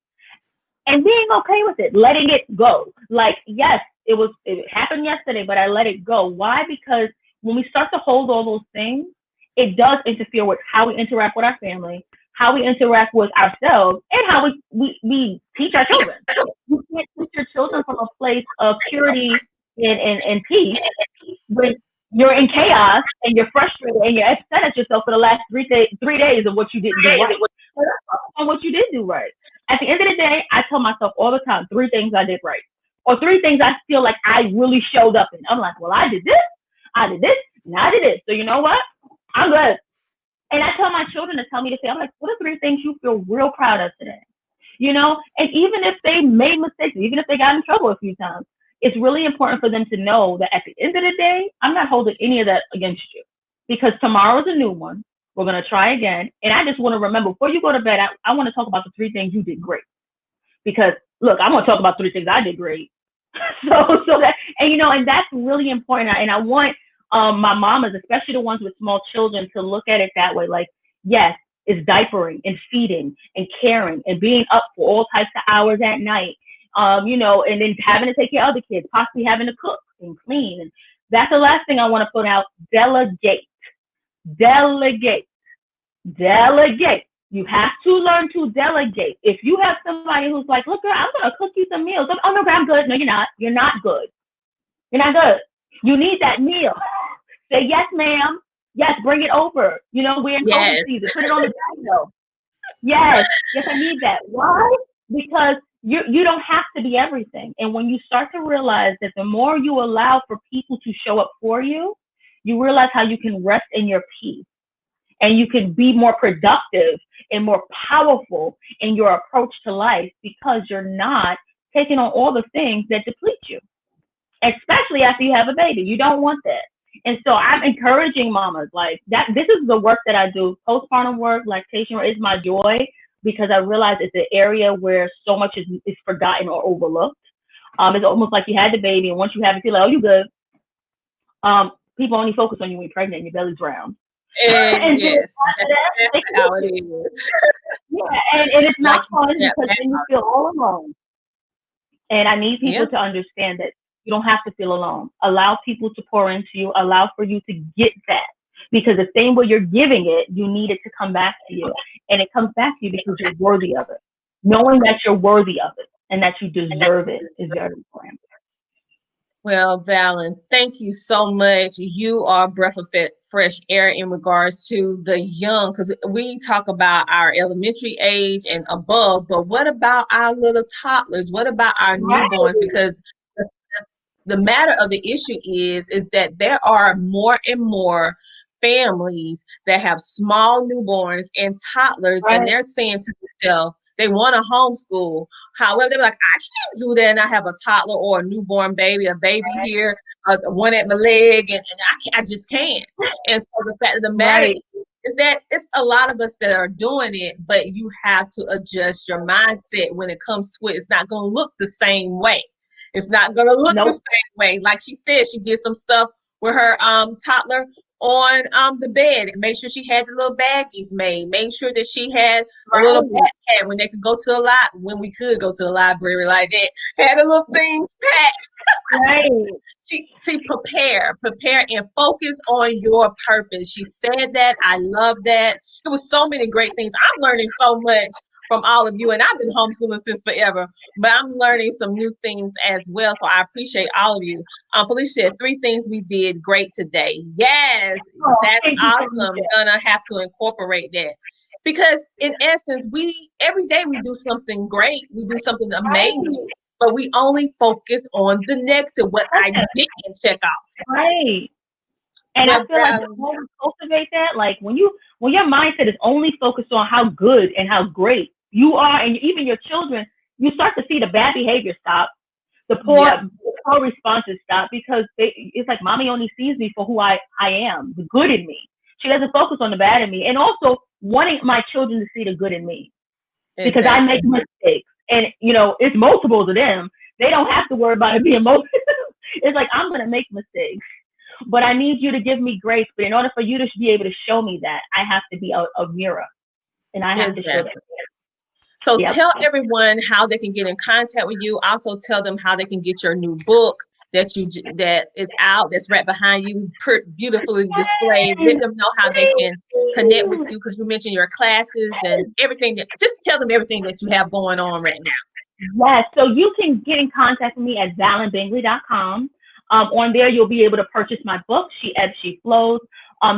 And being okay with it, letting it go. Like, yes, it happened yesterday, but I let it go. Why? Because when we start to hold all those things, it does interfere with how we interact with our family, how we interact with ourselves, and how we teach our children. You can't teach your children from a place of purity and peace when you're in chaos and you're frustrated and you're upset at yourself for the last 3 days of what you didn't do right. On what you did do right. At the end of the day, I tell myself all the time 3 things I did right, or 3 things I feel like I really showed up in. I'm like, well, I did this, and I did this. So you know what? I'm good. And I tell my children to tell me to say, I'm like, what are 3 things you feel real proud of today? You know, and even if they made mistakes, even if they got in trouble a few times, it's really important for them to know that at the end of the day, I'm not holding any of that against you because tomorrow's a new one. We're going to try again. And I just want to remember before you go to bed, I want to talk about the 3 things you did great. Because look, I'm going to talk about 3 things I did great. so that, and you know, and that's really important. And I want my mamas, especially the ones with small children, to look at it that way. Like, yes, it's diapering and feeding and caring and being up for all types of hours at night. You know, and then having to take care of other kids, possibly having to cook and clean. And that's the last thing I want to put out. Delegate. You have to learn to delegate. If you have somebody who's like, look, girl, I'm going to cook you some meals. Oh, no, I'm good. No, you're not. You're not good. You're not good. You need that meal. Say, yes, ma'am. Yes, bring it over. You know, we're in COVID season. Put it on the patio. Yes, I need that. Why? Because you don't have to be everything. And when you start to realize that the more you allow for people to show up for you, you realize how you can rest in your peace and you can be more productive and more powerful in your approach to life because you're not taking on all the things that deplete you, especially after you have a baby. You don't want that. And so I'm encouraging mamas like that. This is the work that I do. Postpartum work, lactation is my joy because I realize it's an area where so much is forgotten or overlooked. It's almost like you had the baby and once you have it, you're like, oh, you good. People only focus on you when you're pregnant and your belly's round. And yes, that's how it is. Yeah, and it's not fun because then you feel all alone. And I need people to understand that you don't have to feel alone. Allow people to pour into you. Allow for you to get that. Because the same way you're giving it, you need it to come back to you. And it comes back to you because you're worthy of it. Knowing that you're worthy of it and that you deserve it is very important. Well, Vallin, thank you so much. You are a breath of fresh air in regards to the young, because we talk about our elementary age and above, but what about our little toddlers? What about our newborns? Because the matter of the issue is that there are more and more families that have small newborns and toddlers, and they're saying to themselves, they want to homeschool. However, they're like, I can't do that. And I have a toddler or a newborn baby, a baby here, one at my leg, and I just can't. And so the fact of the matter is that it's a lot of us that are doing it, but you have to adjust your mindset when it comes to it. It's not going to look the same way. It's not going to look the same way. Like she said, she did some stuff with her toddler on the bed and made sure she had the little baggies made sure that she had a little backpack when they could go to the when we could go to the library like that, had a little things packed. She prepare and focus on your purpose. She said that. I love that. It was so many great things. I'm learning so much from all of you. And I've been homeschooling since forever, but I'm learning some new things as well. So I appreciate all of you. Felicia said 3 things we did great today. Yes, that's awesome. Gonna have to incorporate that. Because in essence, every day we do something great, we do something amazing, but we only focus on the negative, what I didn't check off. Right. And I feel like the more we cultivate that, like when your mindset is only focused on how good and how great you are, and even your children, you start to see the bad behavior stop, the poor responses stop, because it's like mommy only sees me for who I am, the good in me. She doesn't focus on the bad in me, and also wanting my children to see the good in me, because I make mistakes, and it's multiples of them. They don't have to worry about it being multiple. It's like I'm gonna make mistakes, but I need you to give me grace. But in order for you to be able to show me that, I have to be a mirror, and I have to show that. So tell everyone how they can get in contact with you. Also tell them how they can get your new book that is out, that's right behind you, beautifully displayed. Let them know how they can connect with you, because you mentioned your classes and everything. Just tell them everything that you have going on right now. Yes, so you can get in contact with me at VallinDBingley.com. On there, you'll be able to purchase my book, She Ebbs, She Flows.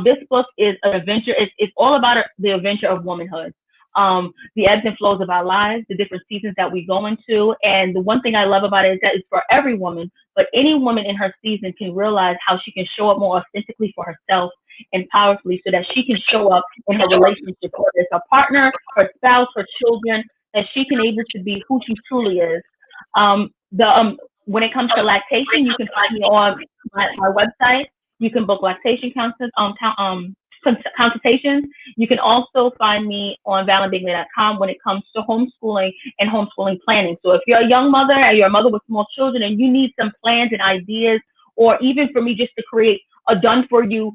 This book is an adventure. It's all about the adventure of womanhood. The ebbs and flows of our lives, the different seasons that we go into. And the one thing I love about it is that it's for every woman, but any woman in her season can realize how she can show up more authentically for herself and powerfully, so that she can show up in her relationship, whether it's her partner, her spouse, her children, that she can able to be who she truly is. When it comes to lactation, you can find me on my website. You can book lactation consultations. You can also find me on VallinDBingley.com when it comes to homeschooling and homeschooling planning. So if you're a young mother and you're a mother with small children and you need some plans and ideas, or even for me just to create a done-for-you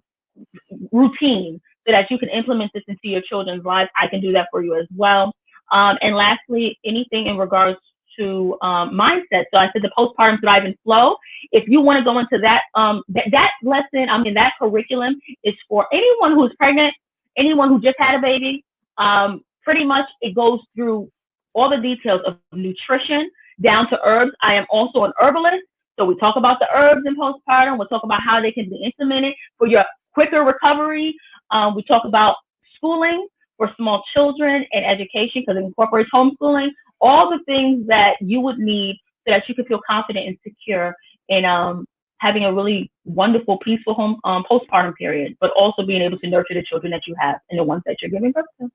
routine so that you can implement this into your children's lives, I can do that for you as well. And lastly, anything in regards to mindset. So I said the postpartum thrive and flow. If you want to go into that, that lesson, that curriculum is for anyone who's pregnant, anyone who just had a baby. Pretty much it goes through all the details of nutrition down to herbs. I am also an herbalist. So we talk about the herbs in postpartum. We'll talk about how they can be implemented for your quicker recovery. We talk about schooling for small children and education, because it incorporates homeschooling. All the things that you would need so that you can feel confident and secure in having a really wonderful, peaceful postpartum period, but also being able to nurture the children that you have and the ones that you're giving birth to.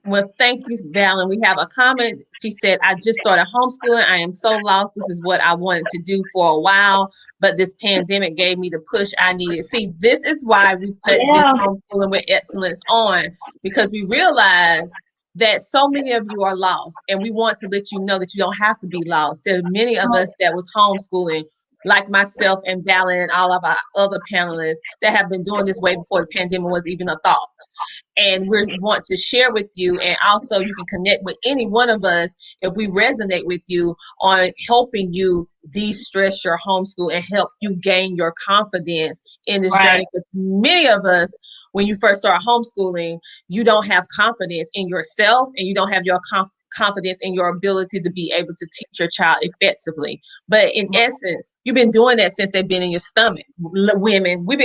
Well, thank you, Vallin. We have a comment. She said, I just started homeschooling. I am so lost. This is what I wanted to do for a while, but this pandemic gave me the push I needed. See, this is why we put this Homeschooling with Excellence on, because we realize that so many of you are lost, and we want to let you know that you don't have to be lost. There are many of us that was homeschooling, like myself and Vallin and all of our other panelists, that have been doing this way before the pandemic was even a thought. And we want to share with you, and also you can connect with any one of us if we resonate with you on helping you de-stress your homeschool and help you gain your confidence in this journey. Because many of us, when you first start homeschooling, you don't have confidence in yourself, and you don't have your confidence in your ability to be able to teach your child effectively. But in essence, you've been doing that since they've been in your stomach. Women, we're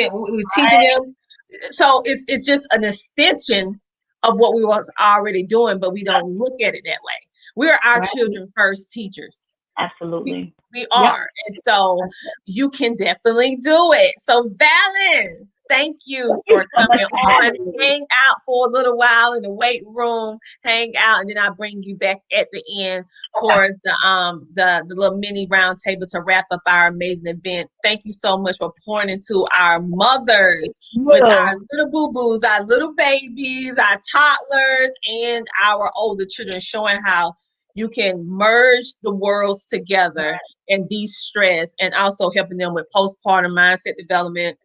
teaching them. So it's just an extension of what we was already doing, but we don't look at it that way. We're our children first teachers. Absolutely. We are. And so you can definitely do it. So Vallin, thank you for coming on. Hang out for a little while in the weight room, hang out, and then I'll bring you back at the end towards the little mini round table to wrap up our amazing event. Thank you so much for pouring into our mothers with our little boo-boos, our little babies, our toddlers, and our older children, showing how you can merge the worlds together and de-stress, and also helping them with postpartum mindset development.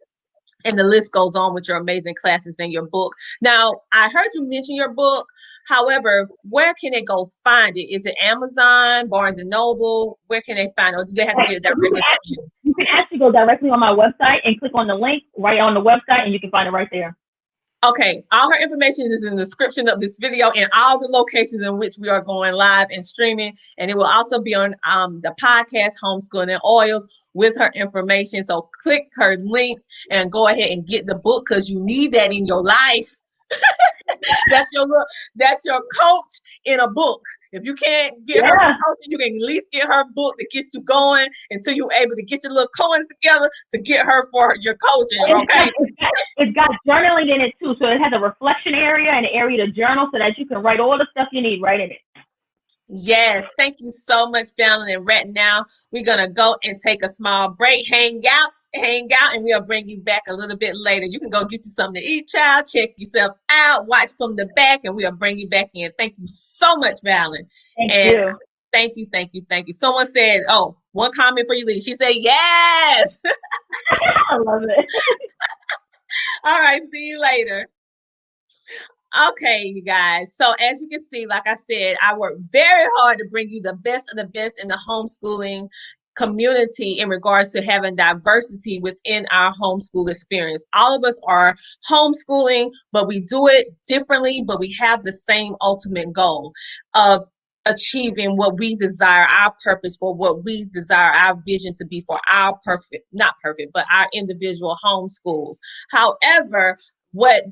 And the list goes on with your amazing classes and your book. Now, I heard you mention your book. However, where can they go find it? Is it Amazon, Barnes & Noble? Where can they find it? Or do they have to get it directly from you? You can actually go directly on my website and click on the link right on the website, and you can find it right there. Okay, all her information is in the description of this video and all the locations in which we are going live and streaming. And it will also be on the podcast Homeschooling and Oils with her information. So click her link and go ahead and get the book because you need that in your life. That's your coach in a book. If you can't get her coach, you can at least get her book to get you going until you're able to get your little coins together to get her for your coaching. Okay. It's got journaling in it too. So it has a reflection area and an area to journal so that you can write all the stuff you need right in it. Yes, thank you so much, Vallin. And right now, we're going to go and take a small break, hang out, and we'll bring you back a little bit later. You can go get you something to eat, child, check yourself out, watch from the back, and we'll bring you back in. Thank you so much, Vallin. Thank you. Someone said, oh, one comment for you, Lee. She said, yes. I love it. All right, see you later. Okay, you guys. So as you can see, like I said, I work very hard to bring you the best of the best in the homeschooling community in regards to having diversity within our homeschool experience. All of us are homeschooling, but we do it differently, but we have the same ultimate goal of achieving what we desire, our purpose for what we desire, our vision to be for our not perfect, but our individual homeschools. However, what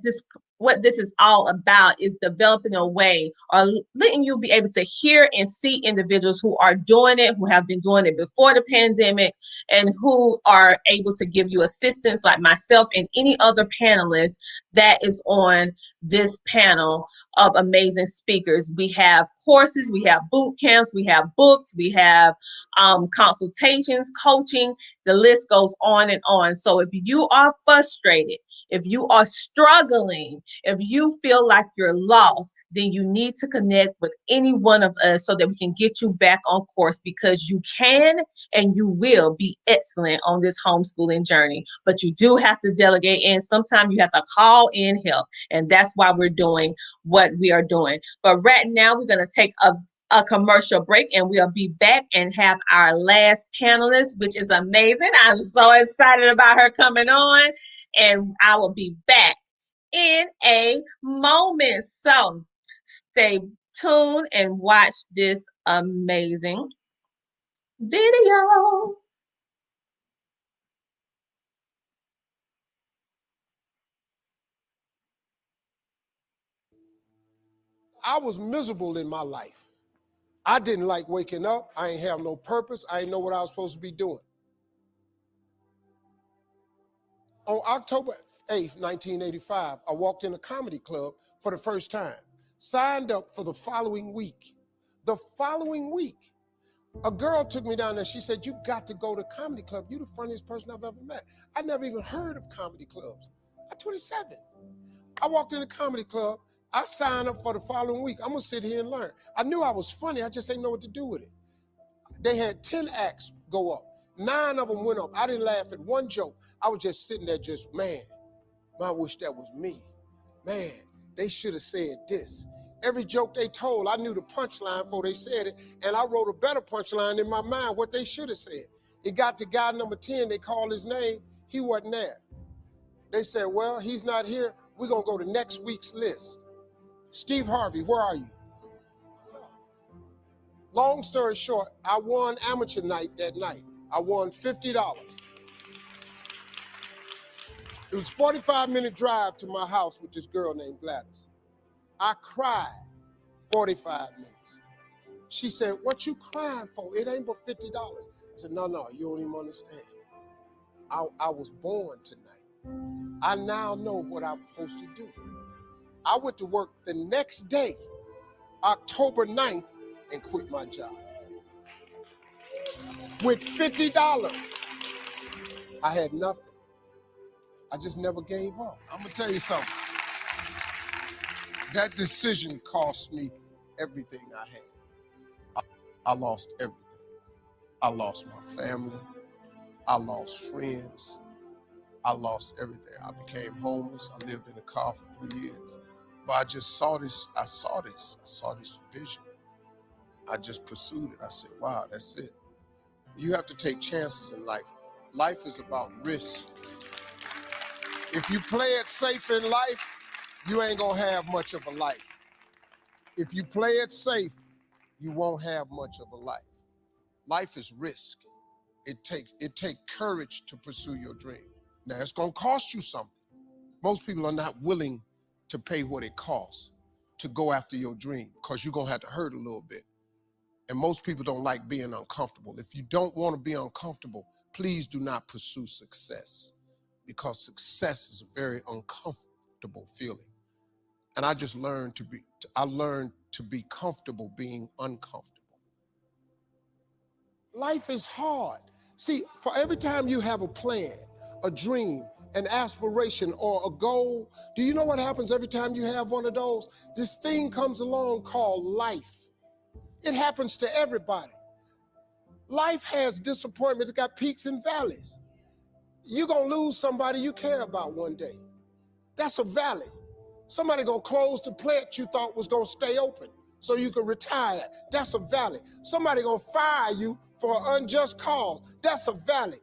this is all about is developing a way or letting you be able to hear and see individuals who are doing it, who have been doing it before the pandemic, and who are able to give you assistance like myself and any other panelist that is on this panel of amazing speakers. We have courses, we have boot camps, we have books, we have consultations, coaching, the list goes on and on. So if you are frustrated, if you are struggling, if you feel like you're lost, then you need to connect with any one of us so that we can get you back on course, because you can and you will be excellent on this homeschooling journey. But you do have to delegate, and sometimes you have to call in help. And that's why we're doing what we are doing. But right now, we're going to take a commercial break, and we'll be back and have our last panelist, which is amazing. I'm so excited about her coming on, and I will be back in a moment. So stay tuned and watch this amazing video. I was miserable in my life. I didn't like waking up. I ain't have no purpose. I didn't know what I was supposed to be doing. On October 8th, 1985, I walked in a comedy club for the first time, signed up for the following week. The following week, a girl took me down there. She said, you got to go to comedy club. You're the funniest person I've ever met. I never even heard of comedy clubs. I'm 27. I walked in the comedy club. I signed up for the following week. I'm gonna sit here and learn. I knew I was funny, I just didn't know what to do with it. They had 10 acts go up. 9 of them went up. I didn't laugh at one joke. I was just sitting there just, man, I wish that was me. Man, they should have said this. Every joke they told, I knew the punchline before they said it, and I wrote a better punchline in my mind, what they should have said. It got to guy number 10, they called his name, he wasn't there. They said, well, he's not here, we're gonna go to next week's list. Steve Harvey, where are you? Long story short, I won amateur night that night. I won $50. It was a 45-minute drive to my house with this girl named Gladys. I cried 45 minutes. She said, what you crying for? It ain't but $50. I said, no, you don't even understand. I was born tonight. I now know what I'm supposed to do. I went to work the next day, October 9th, and quit my job. With $50, I had nothing. I just never gave up. I'm gonna tell you something. That decision cost me everything I had. I lost everything. I lost my family. I lost friends. I lost everything. I became homeless. I lived in a car for 3 years. But I just saw this, I saw this vision. I just pursued it. I said, wow, that's it. You have to take chances in life. Life is about risk. If you play it safe in life, you ain't gonna have much of a life. If you play it safe, you won't have much of a life. Life is risk. It takes courage to pursue your dream. Now, it's gonna cost you something. Most people are not willing to pay what it costs to go after your dream, because you're gonna have to hurt a little bit. And most people don't like being uncomfortable. If you don't wanna be uncomfortable, please do not pursue success, because success is a very uncomfortable feeling. And I learned to be comfortable being uncomfortable. Life is hard. See, for every time you have a plan, a dream, an aspiration, or a goal, do you know what happens every time you have one of those? This thing comes along called life. It happens to everybody. Life has disappointment. It's got peaks and valleys. You're gonna lose somebody you care about one day. That's a valley. Somebody gonna close the plant you thought was gonna stay open so you could retire. That's a valley. Somebody gonna fire you for an unjust cause. That's a valley.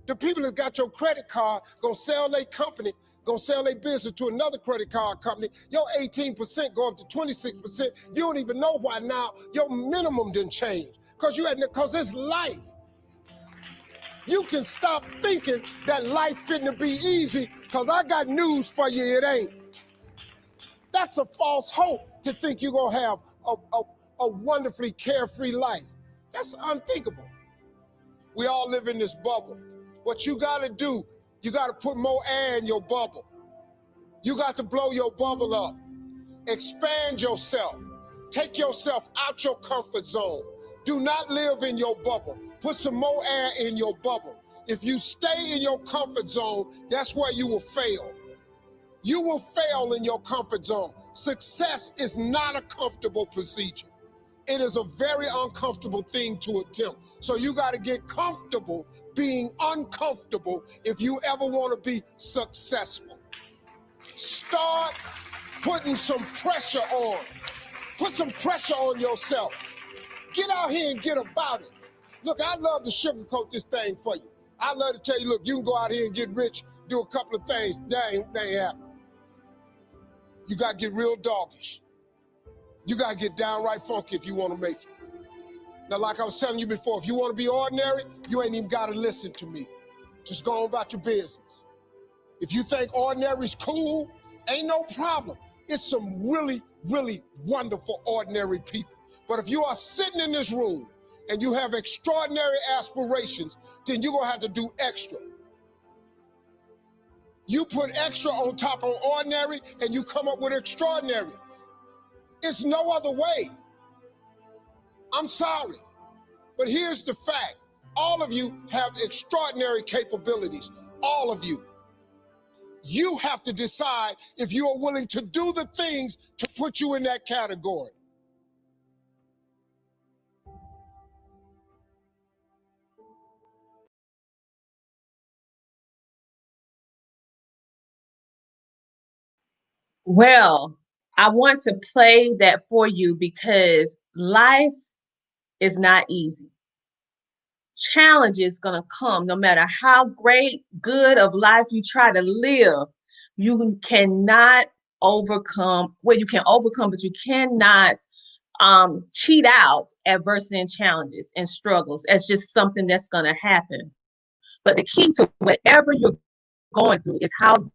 The people that got your credit card gonna sell their company, gonna sell their business to another credit card company. Your 18% go up to 26%. You don't even know why now your minimum didn't change. Because it's life. You can stop thinking that life fitting to be easy, because I got news for you, it ain't. That's a false hope to think you're gonna have a wonderfully carefree life. That's unthinkable. We all live in this bubble. What you gotta do, you gotta put more air in your bubble. You got to blow your bubble up. Expand yourself. Take yourself out your comfort zone. Do not live in your bubble. Put some more air in your bubble. If you stay in your comfort zone, that's where you will fail. You will fail in your comfort zone. Success is not a comfortable procedure. It is a very uncomfortable thing to attempt. So you got to get comfortable being uncomfortable if you ever want to be successful. Start putting some pressure on. Put some pressure on yourself. Get out here and get about it. Look, I'd love to sugarcoat this thing for you. I'd love to tell you, look, you can go out here and get rich, do a couple of things. That ain't happening. You got to get real doggish. You got to get downright funky if you want to make it. Now, like I was telling you before, if you want to be ordinary, you ain't even got to listen to me. Just go on about your business. If you think ordinary's cool, ain't no problem. It's some really, really wonderful ordinary people. But if you are sitting in this room and you have extraordinary aspirations, then you're going to have to do extra. You put extra on top of ordinary and you come up with extraordinary. It's no other way. I'm sorry, but here's the fact. All of you have extraordinary capabilities, all of you. You have to decide if you are willing to do the things to put you in that category. Well, I want to play that for you because life is not easy. Challenge is going to come no matter how great, good of life you try to live. You cannot overcome, well, you can overcome, but you cannot cheat out adversity and challenges and struggles. It's just something that's going to happen. But the key to whatever you're going through is how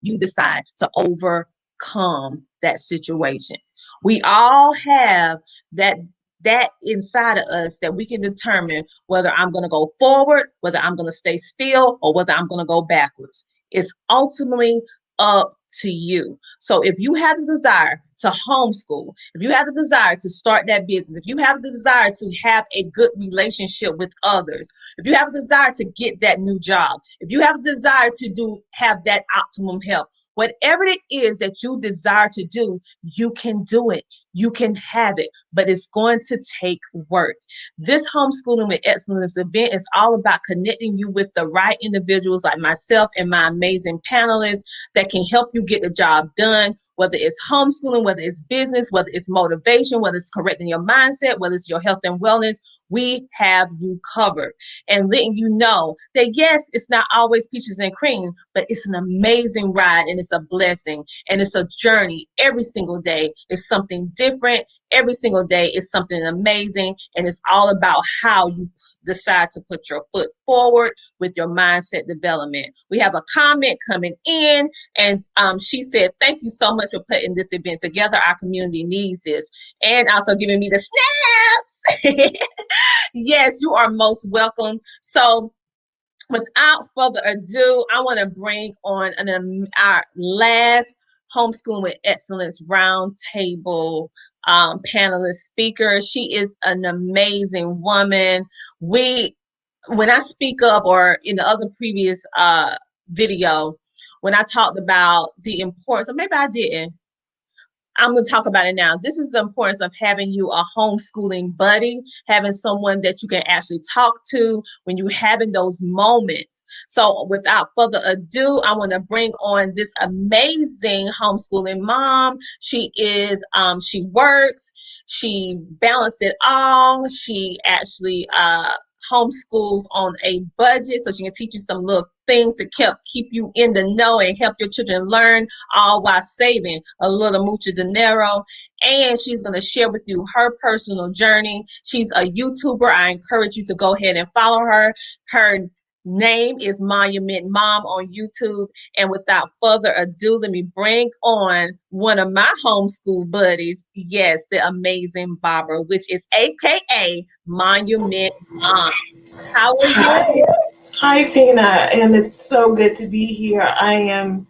you decide to overcome that situation. We all have that inside of us that we can determine whether I'm going to go forward, whether I'm going to stay still, or whether I'm going to go backwards. It's ultimately up to you. So if you have the desire to homeschool, if you have the desire to start that business, if you have the desire to have a good relationship with others, if you have a desire to get that new job, if you have a desire to have that optimum health, whatever it is that you desire to do, you can do it. You can have it, but it's going to take work. This Homeschooling with Excellence event is all about connecting you with the right individuals like myself and my amazing panelists that can help you get the job done, whether it's homeschooling, whether it's business, whether it's motivation, whether it's correcting your mindset, whether it's your health and wellness, we have you covered. And letting you know that yes, it's not always peaches and cream, but it's an amazing ride and it's a blessing and it's a journey. Every single day is something different. Every single day is something amazing. And it's all about how you decide to put your foot forward with your mindset development. We have a comment coming in, and she said, thank you so much for putting this event together. Our community needs this. And also giving me the snaps. Yes, you are most welcome. So without further ado, I want to bring on our last Homeschooling with Excellence Roundtable panelist speaker. She is an amazing woman. When I speak up, or in the other previous video, when I talked about the importance, or maybe I didn't, I'm going to talk about it now. This is the importance of having you a homeschooling buddy, having someone that you can actually talk to when you're having those moments. So without further ado, I want to bring on this amazing homeschooling mom. She works, she balances it all. She actually homeschools on a budget, so she can teach you some little things to keep you in the know and help your children learn, all while saving a little mucho dinero. And she's going to share with you her personal journey. She's a YouTuber. I encourage you to go ahead and follow her. Her name is Monument Mom on YouTube. And without further ado, let me bring on one of my homeschool buddies. Yes, the amazing Barbara, which is AKA Monument Mom. How are you? Hi, Tina, and it's so good to be here. I am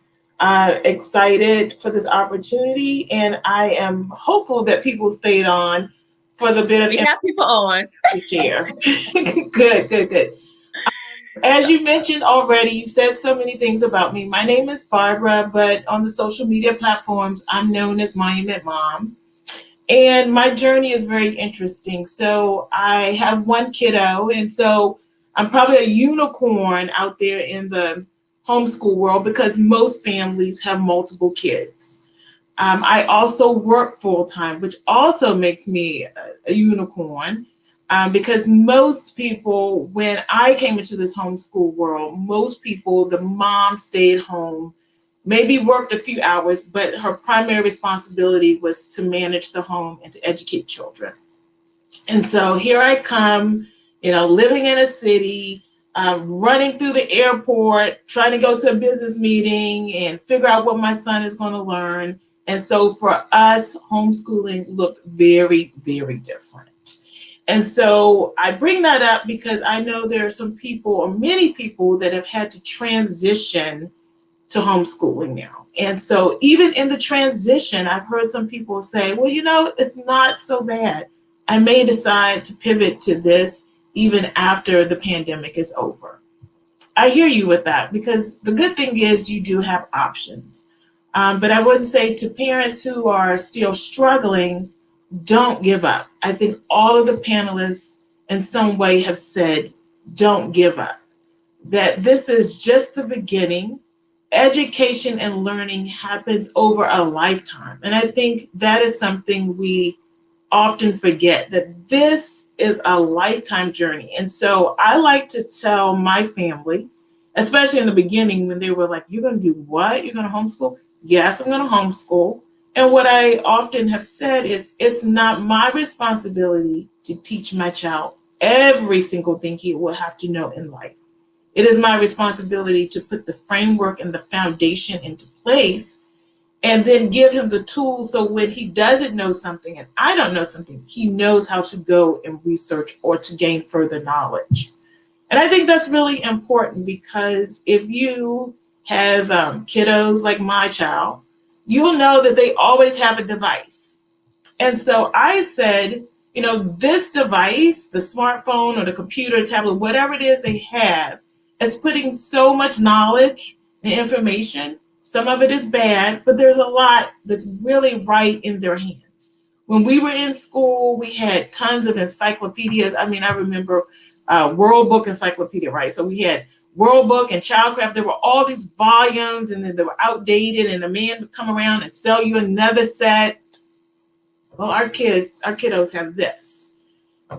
excited for this opportunity, and I am hopeful that people stayed on for the bit of we have people on to share. Good. As you mentioned already, you said so many things about me. My name is Barbara, but on the social media platforms, I'm known as Monument Mom. And my journey is very interesting. So I have one kiddo, and so I'm probably a unicorn out there in the homeschool world because most families have multiple kids. I also work full-time, which also makes me a unicorn because most people, when I came into this homeschool world, most people, the mom stayed home, maybe worked a few hours, but her primary responsibility was to manage the home and to educate children. And so here I come, living in a city, running through the airport, trying to go to a business meeting and figure out what my son is going to learn. And so for us, homeschooling looked very, very different. And so I bring that up because I know there are some people, or many people, that have had to transition to homeschooling now. And so even in the transition, I've heard some people say, well, it's not so bad. I may decide to pivot to this even after the pandemic is over. I hear you with that, because the good thing is you do have options. But I wouldn't say to parents who are still struggling, don't give up. I think all of the panelists in some way have said, don't give up, that this is just the beginning. Education and learning happens over a lifetime. And I think that is something we often forget, that this is a lifetime journey. And so I like to tell my family, especially in the beginning when they were like, you're going to do what? You're going to homeschool? Yes, I'm going to homeschool. And what I often have said is, it's not my responsibility to teach my child every single thing he will have to know in life. It is my responsibility to put the framework and the foundation into place and then give him the tools so when he doesn't know something and I don't know something, he knows how to go and research or to gain further knowledge. And I think that's really important, because if you have kiddos like my child, you'll know that they always have a device. And so I said, this device, the smartphone or the computer, tablet, whatever it is they have, it's putting so much knowledge and information. Some of it is bad, but there's a lot that's really right in their hands. When we were in school, we had tons of encyclopedias. I remember World Book Encyclopedia, right? So we had World Book and Childcraft, there were all these volumes, and then they were outdated, and a man would come around and sell you another set. Well, our kiddos have this.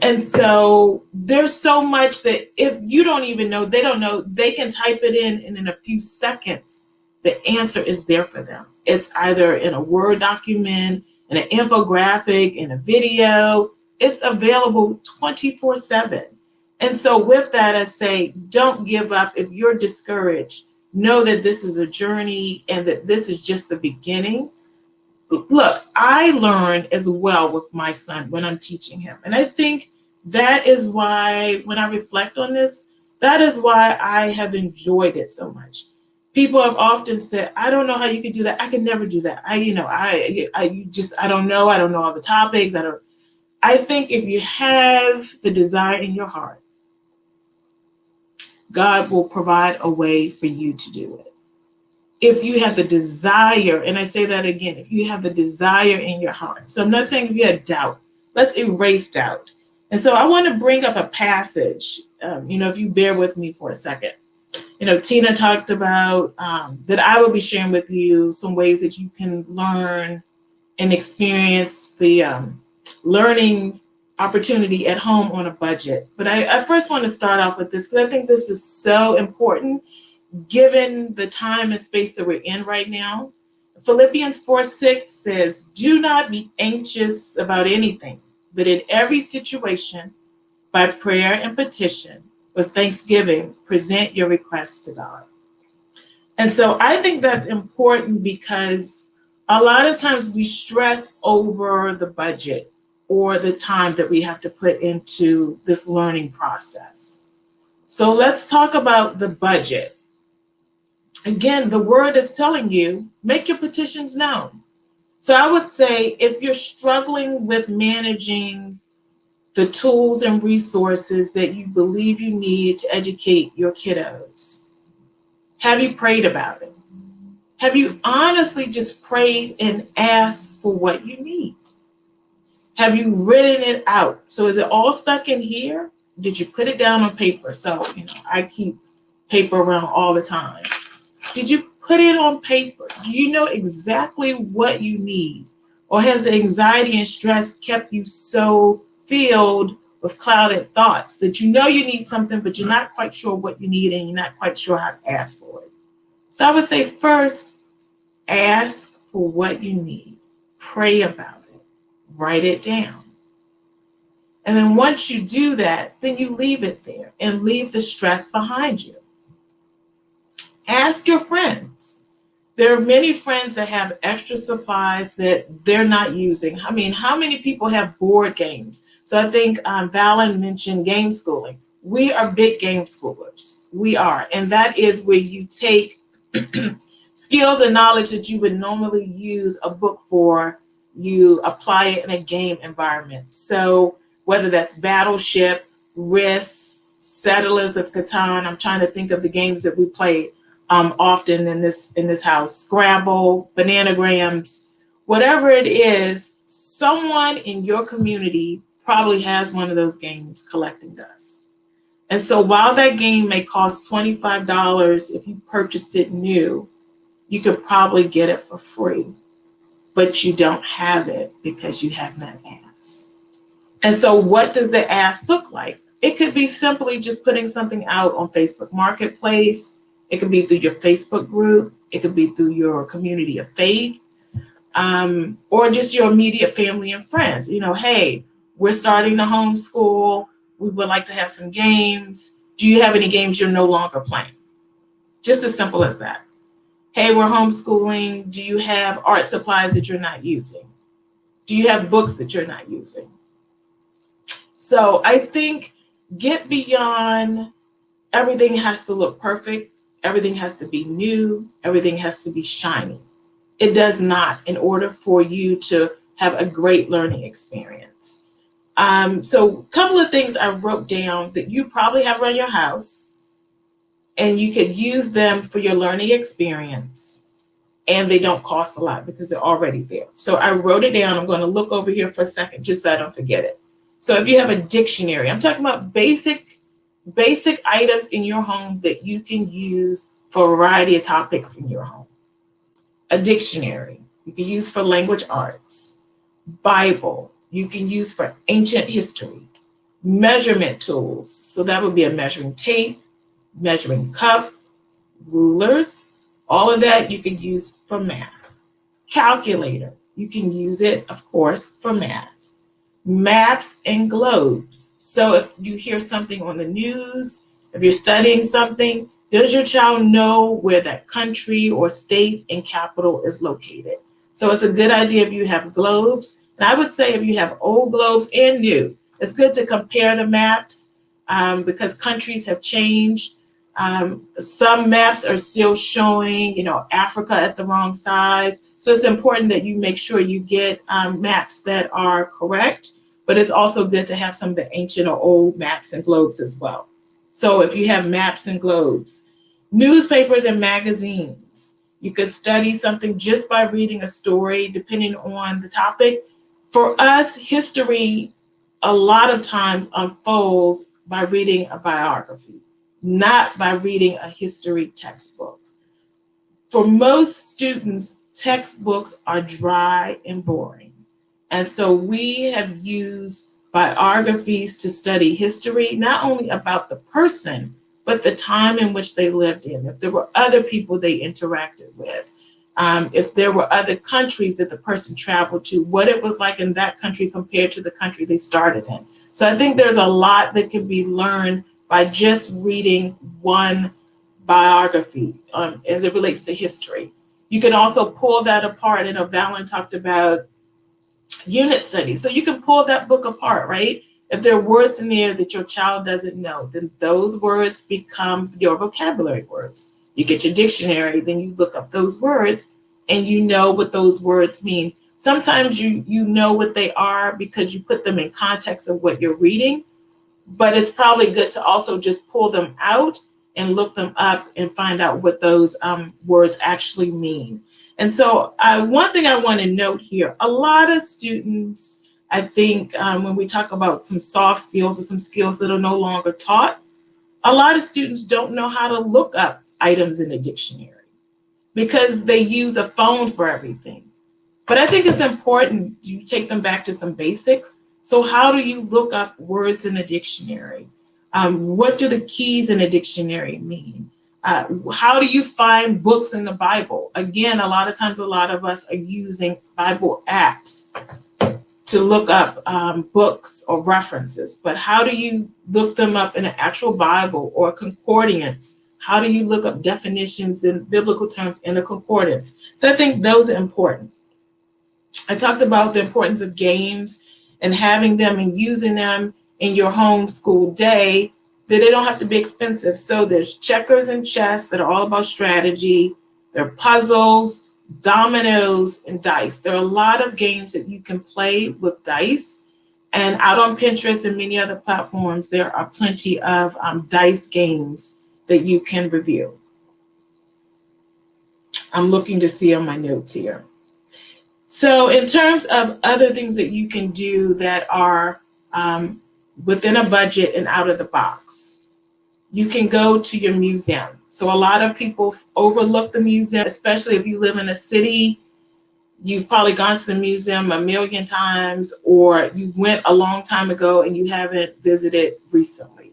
And so there's so much that if you don't even know, they don't know, they can type it in, and in a few seconds, the answer is there for them. It's either in a Word document, in an infographic, in a video. It's available 24/7. And so with that, I say, don't give up. If you're discouraged, know that this is a journey and that this is just the beginning. Look, I learn as well with my son when I'm teaching him. And I think that is why, when I reflect on this, that is why I have enjoyed it so much. People have often said, I don't know how you could do that. I can never do that. I don't know. I don't know all the topics. I think if you have the desire in your heart, God will provide a way for you to do it. If you have the desire, and I say that again, if you have the desire in your heart. So I'm not saying if you have doubt, let's erase doubt. And so I want to bring up a passage, if you bear with me for a second. Tina talked about that I will be sharing with you some ways that you can learn and experience the learning opportunity at home on a budget. But I first want to start off with this because I think this is so important given the time and space that we're in right now. Philippians 4:6 says, do not be anxious about anything, but in every situation, by prayer and petition, with thanksgiving, present your requests to God. And so I think that's important because a lot of times we stress over the budget or the time that we have to put into this learning process. So let's talk about the budget. Again, the word is telling you, make your petitions known. So I would say if you're struggling with managing the tools and resources that you believe you need to educate your kiddos, have you prayed about it? Have you honestly just prayed and asked for what you need? Have you written it out? So is it all stuck in here? Did you put it down on paper? So, I keep paper around all the time. Did you put it on paper? Do you know exactly what you need? Or has the anxiety and stress kept you so filled with clouded thoughts that you know you need something, but you're not quite sure what you need and you're not quite sure how to ask for it? So I would say first, ask for what you need. Pray about it. Write it down. And then once you do that, then you leave it there and leave the stress behind you. Ask your friends. There are many friends that have extra supplies that they're not using. I mean, how many people have board games? So I think Vallin mentioned game schooling. We are big game schoolers. We are. And that is where you take skills and knowledge that you would normally use a book for, you apply it in a game environment. So whether that's Battleship, Risk, Settlers of Catan, I'm trying to think of the games that we played often in this house, Scrabble, Bananagrams, whatever it is, someone in your community probably has one of those games collecting dust. And so while that game may cost $25 if you purchased it new, you could probably get it for free, but you don't have it because you have not asked. And so what does the ask look like? It could be simply just putting something out on Facebook Marketplace. It could be through your Facebook group. It could be through your community of faith, or just your immediate family and friends. Hey, we're starting to homeschool. We would like to have some games. Do you have any games you're no longer playing? Just as simple as that. Hey, we're homeschooling. Do you have art supplies that you're not using? Do you have books that you're not using? So I think get beyond everything has to look perfect. Everything has to be new. Everything has to be shiny. It does not, in order for you to have a great learning experience. So a couple of things I wrote down that you probably have around your house, and you could use them for your learning experience, and they don't cost a lot because they're already there. So I wrote it down. I'm going to look over here for a second just so I don't forget it. So if you have a dictionary, I'm talking about basic basic items in your home that you can use for a variety of topics in your home. A dictionary, you can use for language arts. Bible, you can use for ancient history. Measurement tools, so that would be a measuring tape, measuring cup, rulers, all of that you can use for math. Calculator, you can use it, of course, for math. Maps and globes, so if you hear something on the news, if you're studying something, does your child know where that country or state and capital is located? So it's a good idea if you have globes, and I would say if you have old globes and new, it's good to compare the maps because countries have changed. Some maps are still showing, Africa at the wrong size. So it's important that you make sure you get maps that are correct, but it's also good to have some of the ancient or old maps and globes as well. So if you have maps and globes, newspapers and magazines, you could study something just by reading a story, depending on the topic. For us, history a lot of times unfolds by reading a biography, not by reading a history textbook. For most students, textbooks are dry and boring. And so we have used biographies to study history, not only about the person, but the time in which they lived in, if there were other people they interacted with, if there were other countries that the person traveled to, what it was like in that country compared to the country they started in. So I think there's a lot that can be learned by just reading one biography as it relates to history. You can also pull that apart. I know Vallin talked about unit studies. So you can pull that book apart, right? If there are words in there that your child doesn't know, then those words become your vocabulary words. You get your dictionary, then you look up those words and you know what those words mean. Sometimes you know what they are because you put them in context of what you're reading, but it's probably good to also just pull them out and look them up and find out what those words actually mean. And so one thing I want to note here, a lot of students, I think when we talk about some soft skills or some skills that are no longer taught, a lot of students don't know how to look up items in a dictionary because they use a phone for everything. But I think it's important to take them back to some basics. So how do you look up words in a dictionary? What do the keys in a dictionary mean? How do you find books in the Bible? Again, a lot of times, a lot of us are using Bible apps to look up books or references, but how do you look them up in an actual Bible or concordance? How do you look up definitions in biblical terms in a concordance? So I think those are important. I talked about the importance of games and having them and using them in your homeschool day, that they don't have to be expensive. So there's checkers and chess that are all about strategy. There are puzzles, dominoes, and dice. There are a lot of games that you can play with dice. And out on Pinterest and many other platforms, there are plenty of dice games that you can review. I'm looking to see on my notes here. So in terms of other things that you can do that are within a budget and out of the box, you can go to your museum. So a lot of people overlook the museum, especially if you live in a city. You've probably gone to the museum a million times, or you went a long time ago and you haven't visited recently.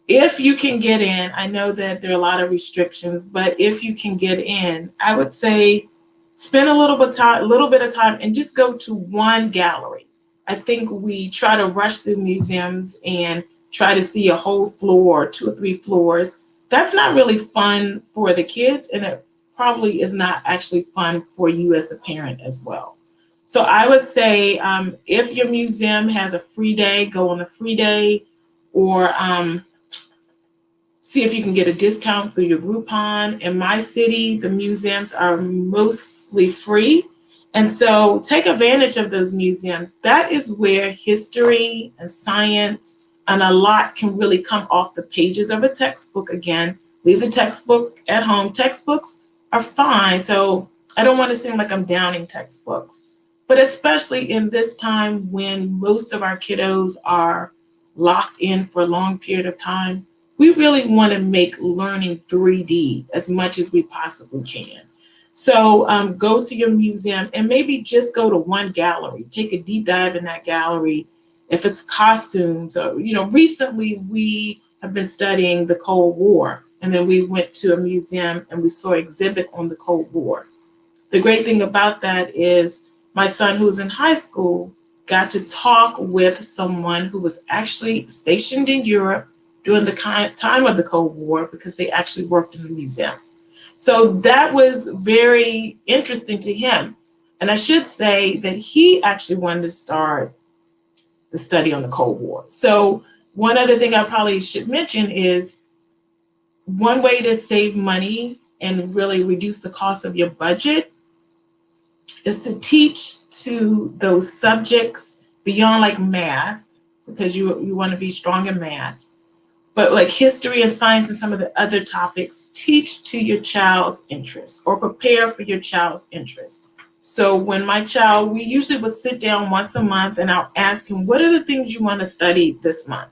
If you can get in, I know that there are a lot of restrictions, but if you can get in, I would say spend a little bit of time and just go to one gallery. I think we try to rush through museums and try to see a whole floor, 2 or 3 floors. That's not really fun for the kids, and it probably is not actually fun for you as the parent as well. So I would say if your museum has a free day, go on a free day, or see if you can get a discount through your Groupon. In my city, the museums are mostly free. And so take advantage of those museums. That is where history and science and a lot can really come off the pages of a textbook. Again, leave the textbook at home. Textbooks are fine. So I don't want to seem like I'm downing textbooks, but especially in this time when most of our kiddos are locked in for a long period of time. We really want to make learning 3D as much as we possibly can. So go to your museum and maybe just go to one gallery. Take a deep dive in that gallery. If it's costumes, or, you know, recently we have been studying the Cold War, and then we went to a museum and we saw an exhibit on the Cold War. The great thing about that is my son, who's in high school, got to talk with someone who was actually stationed in Europe during the time of the Cold War, because they actually worked in the museum. So that was very interesting to him. And I should say that he actually wanted to start the study on the Cold War. So one other thing I probably should mention is one way to save money and really reduce the cost of your budget is to teach to those subjects beyond like math, because you want to be strong in math, but like history and science and some of the other topics, teach to your child's interests or prepare for your child's interests. So when my child, we usually would sit down once a month and I'll ask him, what are the things you want to study this month?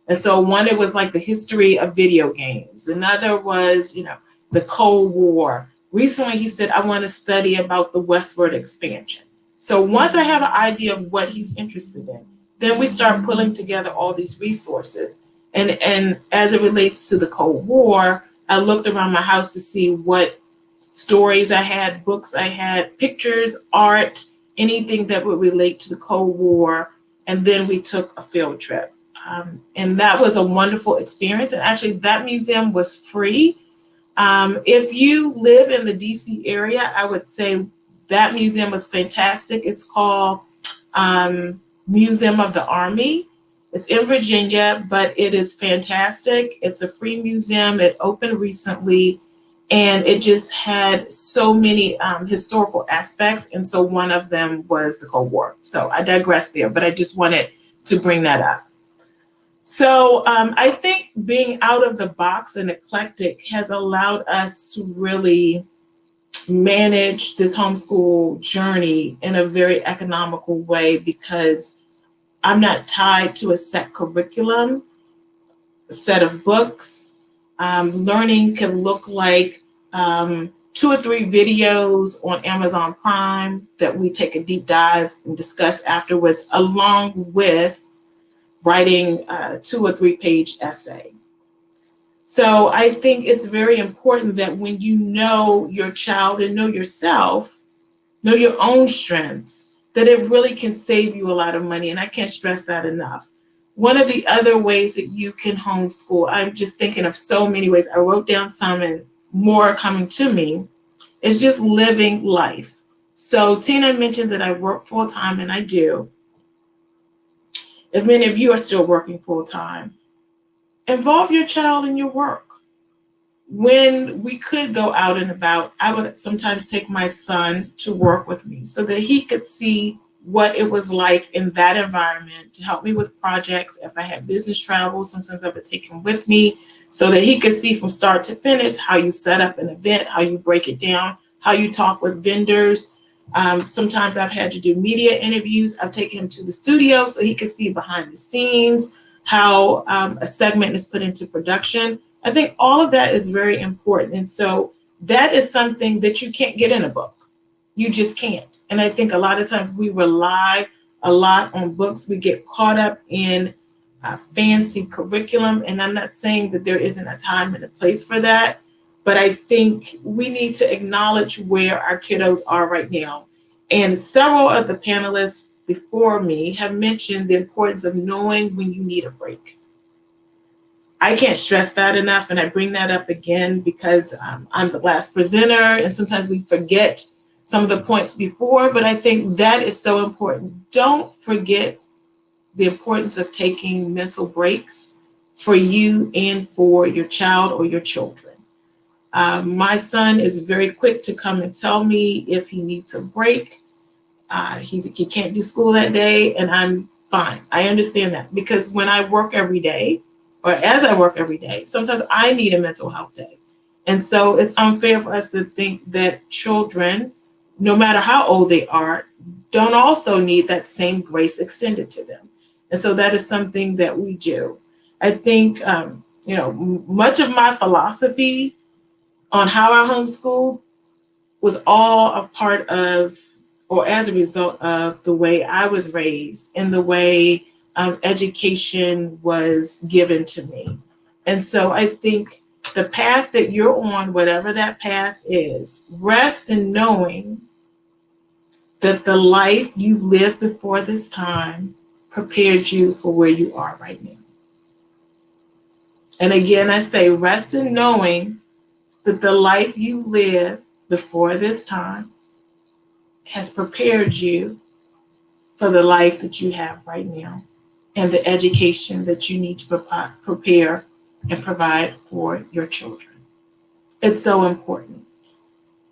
And so one, it was like the history of video games. Another was, you know, the Cold War. Recently, he said, I want to study about the westward expansion. So once I have an idea of what he's interested in, then we start pulling together all these resources. And as it relates to the Cold War, I looked around my house to see what stories I had, books I had, pictures, art, anything that would relate to the Cold War. And then we took a field trip. And that was a wonderful experience. And actually, that museum was free. If you live in the DC area, I would say that museum was fantastic. It's called Museum of the Army. It's in Virginia, but it is fantastic. It's a free museum. It opened recently, and it just had so many historical aspects. And so one of them was the Cold War. So I digress there, but I just wanted to bring that up. So I think being out of the box and eclectic has allowed us to really manage this homeschool journey in a very economical way, because I'm not tied to a set curriculum, a set of books. Learning can look like 2 or 3 videos on Amazon Prime that we take a deep dive and discuss afterwards, along with writing a 2 or 3 page essay. So I think it's very important that when you know your child and know yourself, know your own strengths, that it really can save you a lot of money. And I can't stress that enough. One of the other ways that you can homeschool, I'm just thinking of so many ways. I wrote down some and more are coming to me, is just living life. So Tina mentioned that I work full time, and I do. If many of you are still working full time, involve your child in your work. When we could go out and about, I would sometimes take my son to work with me so that he could see what it was like in that environment, to help me with projects. If I had business travel, sometimes I would take him with me so that he could see from start to finish how you set up an event, how you break it down, how you talk with vendors. Sometimes I've had to do media interviews. I've taken him to the studio so he could see behind the scenes, how a segment is put into production. I think all of that is very important. And so that is something that you can't get in a book. You just can't. And I think a lot of times we rely a lot on books. We get caught up in fancy curriculum. And I'm not saying that there isn't a time and a place for that, but I think we need to acknowledge where our kiddos are right now. And several of the panelists before me have mentioned the importance of knowing when you need a break. I can't stress that enough, and I bring that up again because I'm the last presenter, and sometimes we forget some of the points before, but I think that is so important. Don't forget the importance of taking mental breaks for you and for your child or your children. My son is very quick to come and tell me if he needs a break. He can't do school that day, and I'm fine. I understand that, because when I work every day, or as I work every day, sometimes I need a mental health day. And so it's unfair for us to think that children, no matter how old they are, don't also need that same grace extended to them. And so that is something that we do. I think, much of my philosophy on how I homeschool was all a part of, or as a result of, the way I was raised and the way education was given to me. And so I think the path that you're on, whatever that path is, rest in knowing that the life you've lived before this time prepared you for where you are right now. And again, I say, rest in knowing that the life you lived before this time has prepared you for the life that you have right now and the education that you need to prepare and provide for your children. It's so important.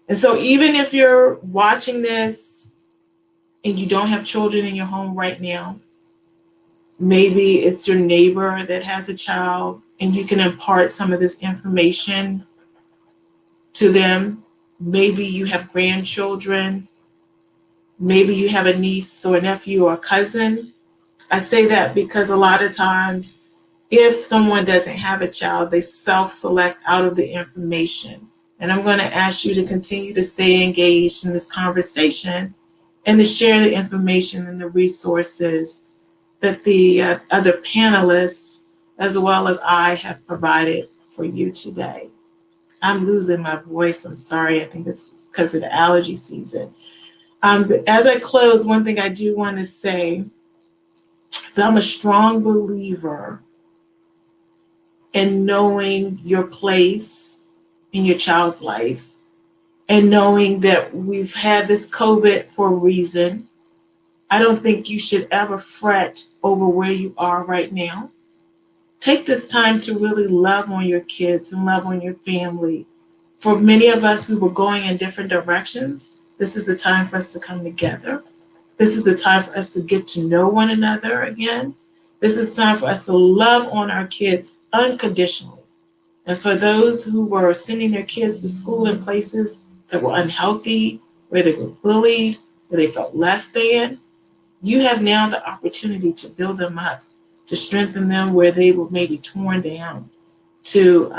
And so even if you're watching this and you don't have children in your home right now, maybe it's your neighbor that has a child and you can impart some of this information to them. Maybe you have grandchildren. Maybe you have a niece or a nephew or a cousin. I say that because a lot of times, if someone doesn't have a child, they self-select out of the information. And I'm going to ask you to continue to stay engaged in this conversation and to share the information and the resources that the other panelists, as well as I, have provided for you today. I'm losing my voice. I'm sorry. I think it's because of the allergy season. But as I close, one thing I do want to say is I'm a strong believer in knowing your place in your child's life and knowing that we've had this COVID for a reason. I don't think you should ever fret over where you are right now. Take this time to really love on your kids and love on your family. For many of us who were going in different directions, this is the time for us to come together. This is the time for us to get to know one another again. This is time for us to love on our kids unconditionally. And for those who were sending their kids to school in places that were unhealthy, where they were bullied, where they felt less than, you have now the opportunity to build them up, to strengthen them where they were maybe torn down, to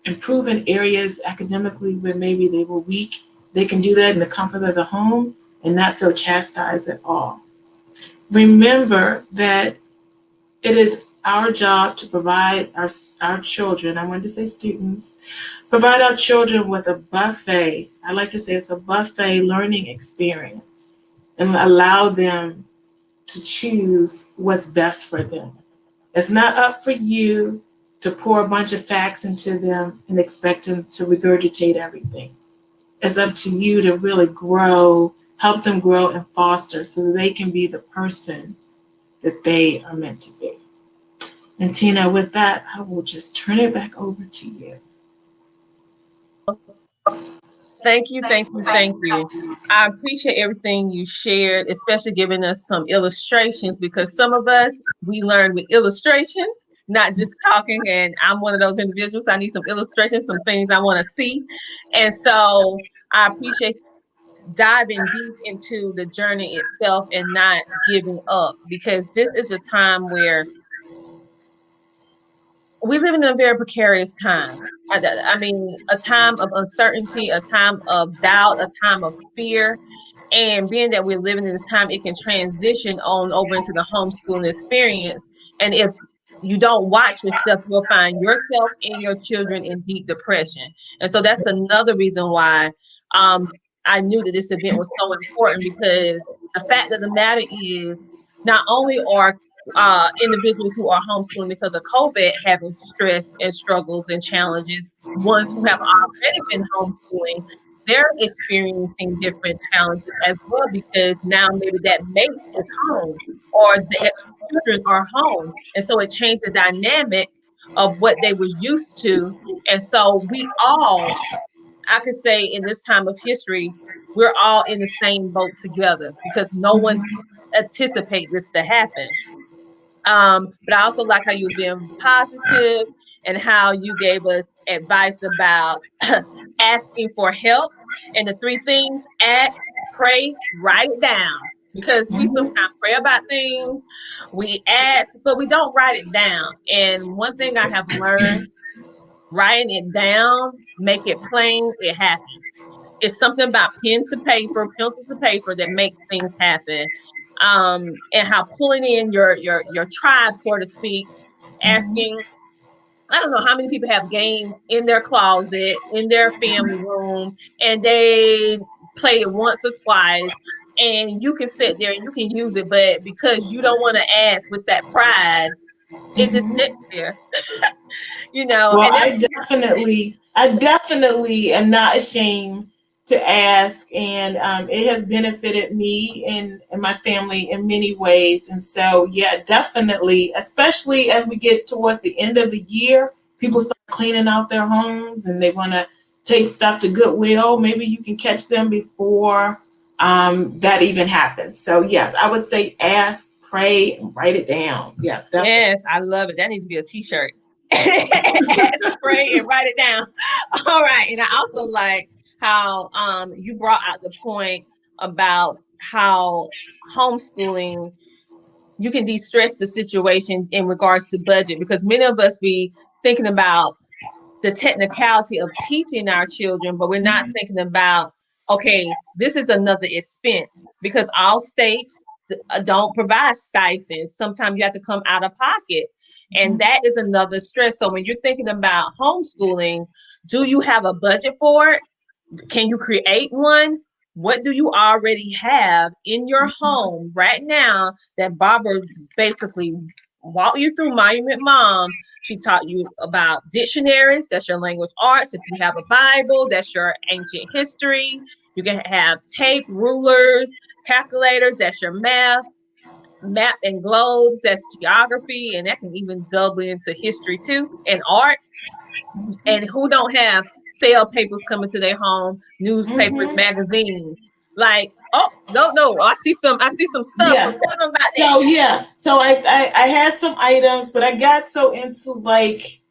improve in areas academically where maybe they were weak. They can do that in the comfort of the home and not feel chastised at all. Remember that it is our job to provide our children, I wanted to say students, provide our children with a buffet. I like to say it's a buffet learning experience and allow them to choose what's best for them. It's not up for you to pour a bunch of facts into them and expect them to regurgitate everything. It's up to you to really grow, help them grow and foster so that they can be the person that they are meant to be. And Tina, with that, I will just turn it back over to you. Thank you. I appreciate everything you shared, especially giving us some illustrations, because some of us, we learn with illustrations, not just talking. And I'm one of those individuals. I need some illustrations, some things I want to see. And so I appreciate diving deep into the journey itself and not giving up, because this is a time where we live in a very precarious time. I mean, a time of uncertainty, a time of doubt, a time of fear. And being that we're living in this time, it can transition on over into the homeschooling experience. And if you don't watch yourself, you'll find yourself and your children in deep depression. And so that's another reason why I knew that this event was so important, because the fact of the matter is, not only are individuals who are homeschooling because of COVID having stress and struggles and challenges, ones who have already been homeschooling, they're experiencing different challenges as well, because now maybe that mate is home or the extra children are home. And so it changed the dynamic of what they was used to. And so we all, I could say in this time of history, we're all in the same boat together, because no one anticipate this to happen. But I also like how you was being positive and how you gave us advice about asking for help. And the three things: ask, pray, write it down. because we sometimes pray about things, we ask, but we don't write it down. And one thing I have learned, writing it down, make it plain, it happens. It's something about pen to paper, pencil to paper that makes things happen. And how pulling in your tribe, so to speak, asking, I don't know how many people have games in their closet, in their family room, and they play it once or twice, and you can sit there and you can use it, but because you don't want to ask with that pride, it just sits there, Well, and that's I definitely am not ashamed to ask, and it has benefited me and my family in many ways. And so, yeah, definitely, especially as we get towards the end of the year, people start cleaning out their homes and they want to take stuff to Goodwill. Maybe you can catch them before that even happens. So, yes, I would say ask, pray, and write it down. Yes, definitely. yes, I love it. That needs to be a t-shirt. Spray and write it down. All right. And I also like how you brought out the point about how homeschooling, you can de-stress the situation in regards to budget, because many of us be thinking about the technicality of teaching our children, but we're not thinking about, okay, this is another expense, because all states don't provide stipends. Sometimes you have to come out of pocket, and that is another stress. So when you're thinking about homeschooling, do you have a budget for it? Can you create one? What do you already have in your home right now that Barbara basically walked you through? Monument Mom, she taught you about dictionaries, that's your language arts. If you have a Bible, that's your ancient history. You can have tape, rulers, calculators, that's your math, map and globes, that's geography, and that can even double into history too, and art. And who don't have sale papers coming to their home, newspapers, magazines? Like, oh, no, I see some stuff. Yeah. So tell them about that. So yeah, so I had some items, but I got so into like,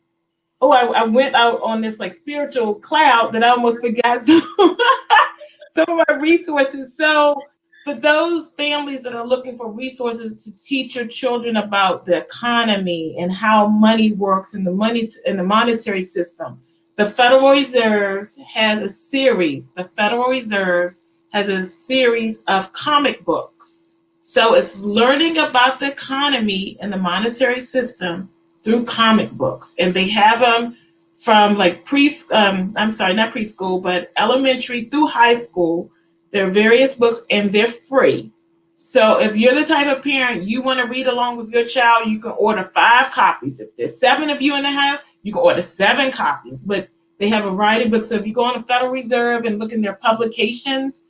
I went out on this like spiritual cloud that I almost forgot some of my resources. So for those families that are looking for resources to teach your children about the economy and how money works and the monetary system, the Federal Reserve has a series. The Federal Reserve has a series of comic books. So it's learning about the economy and the monetary system through comic books, and they have them from like not preschool, but elementary through high school. There are various books, and they're free. So if you're the type of parent you want to read along with your child, you can order 5 copies. If there's 7 of you in the house, you can order 7 copies. But they have a variety of books. So if you go on the Federal Reserve and look in their publications,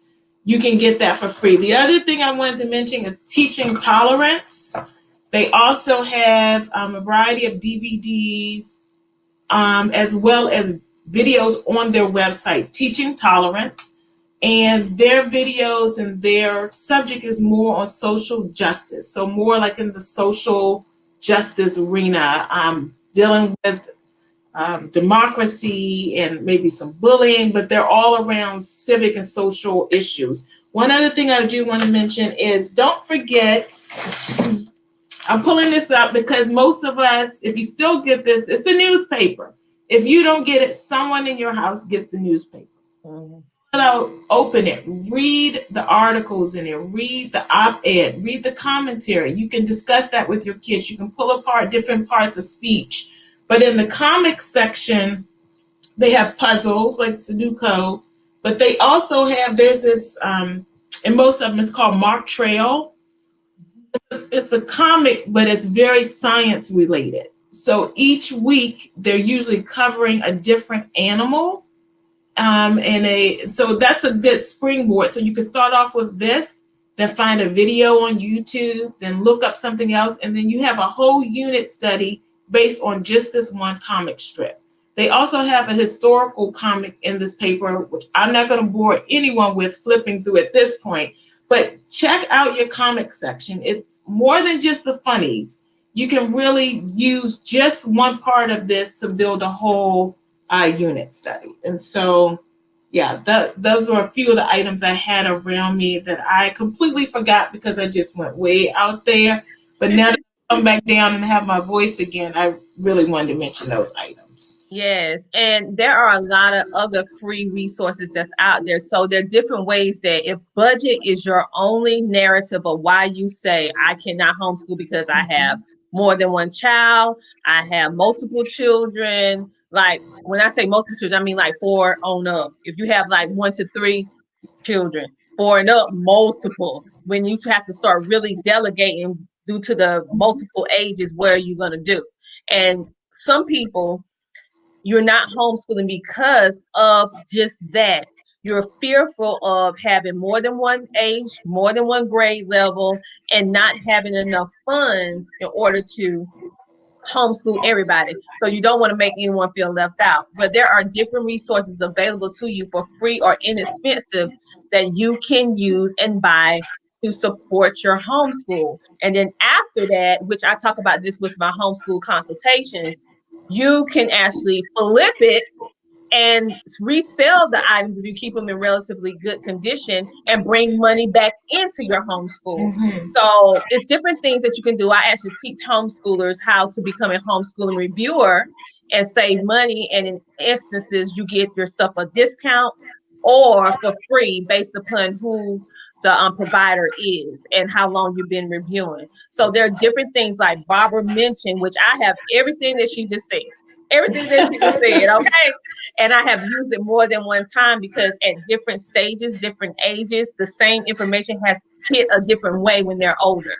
you can get that for free. The other thing I wanted to mention is teaching tolerance. They also have a variety of DVDs as well as videos on their website, Teaching Tolerance. And their videos and their subject is more on social justice. So more like in the social justice arena, dealing with democracy and maybe some bullying, but they're all around civic and social issues. One other thing I do want to mention is don't forget, I'm pulling this up because most of us, if you still get this, it's a newspaper. If you don't get it, someone in your house gets the newspaper. So open it, read the articles in it, read the op-ed, read the commentary. You can discuss that with your kids. You can pull apart different parts of speech. But in the comics section, they have puzzles like Sudoku, but they also have, there's this, and most of them is called Mark Trail. It's a comic, but it's very science related. So each week they're usually covering a different animal. So that's a good springboard. So you can start off with this, then find a video on YouTube, then look up something else, and then you have a whole unit study based on just this one comic strip. They also have a historical comic in this paper, which I'm not going to bore anyone with flipping through at this point, but check out your comic section. It's more than just the funnies. You can really use just one part of this to build a whole unit study. And so yeah, those were a few of the items I had around me that I completely forgot because I just went way out there. But now that I come back down and have my voice again, I really wanted to mention those items. Yes, and there are a lot of other free resources that's out there. So there are different ways that if budget is your only narrative of why you say I cannot homeschool because I have more than one child, I have multiple children. Like when I say multiple children, I mean like 4 on up. If you have like 1 to 3 children, 4 and up, multiple. When you have to start really delegating due to the multiple ages, what are you going to do? And some people, you're not homeschooling because of just that. You're fearful of having more than one age, more than one grade level, and not having enough funds in order to homeschool everybody. So you don't want to make anyone feel left out. But there are different resources available to you for free or inexpensive that you can use and buy to support your homeschool. And then after that, which I talk about this with my homeschool consultations, you can actually flip it and resell the items if you keep them in relatively good condition and bring money back into your homeschool. So it's different things that you can do. I actually teach homeschoolers how to become a homeschooling reviewer and save money. And in instances, you get your stuff a discount or for free based upon who the provider is and how long you've been reviewing. So there are different things like Barbara mentioned, which I have everything that she just said. Everything that she just said, okay? And I have used it more than one time because at different stages, different ages, the same information has hit a different way when they're older.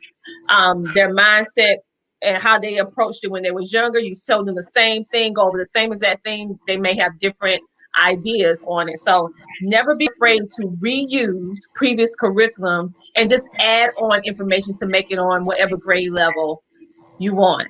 Their mindset and how they approached it when they was younger, you show them the same thing, go over the same exact thing, they may have different ideas on it. So never be afraid to reuse previous curriculum and just add on information to make it on whatever grade level you want.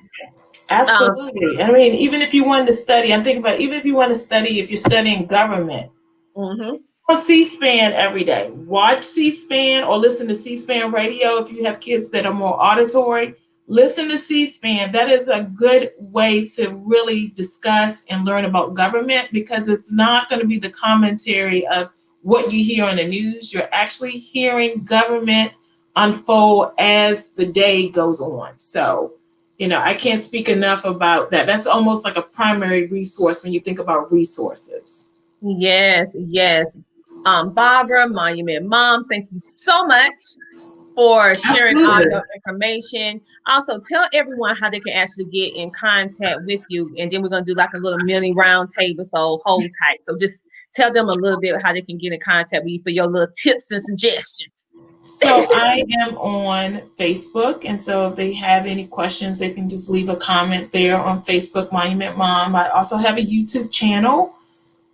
Absolutely. I mean, even if you wanted to study, I'm thinking about even if you want to study, if you're studying government, on C-SPAN every day. Watch C-SPAN or listen to C-SPAN radio if you have kids that are more auditory. Listen to C-SPAN. That is a good way to really discuss and learn about government because it's not going to be the commentary of what you hear on the news. You're actually hearing government unfold as the day goes on. So, you know, I can't speak enough about that. That's almost like a primary resource when you think about resources. Yes, yes. Barbara, Monument Mom, thank you so much for sharing all your information. Also, tell everyone how they can actually get in contact with you. And then we're going to do like a little mini round table, so hold tight. So just tell them a little bit how they can get in contact with you for your little tips and suggestions. So I am on Facebook, and so if they have any questions, they can just leave a comment there on Facebook, Monument Mom. I also have a YouTube channel,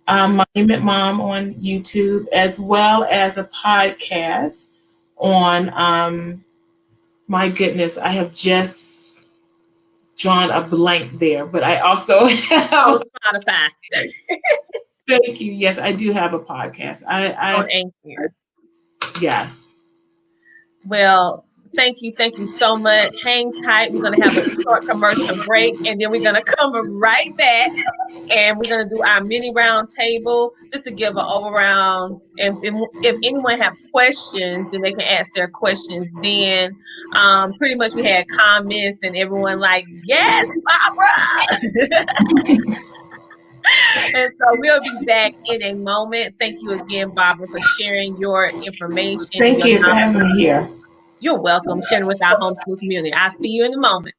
Monument Mom on YouTube, as well as a podcast on, my goodness, I have just drawn a blank there, but I also have Spotify. Thank you. Yes, I do have a podcast. On Anchor. Yes. Well, thank you so much. Hang tight. We're going to have a short commercial break, and then we're going to come right back, and we're going to do our mini round table just to give an all-around. And if anyone have questions, then they can ask their questions then. Pretty much we had comments, and everyone like, yes, Barbara! And so we'll be back in a moment. Thank you again, Barbara, for sharing your information. Thank you for having me here. You're welcome. Sharing with our homeschool community. I'll see you in a moment.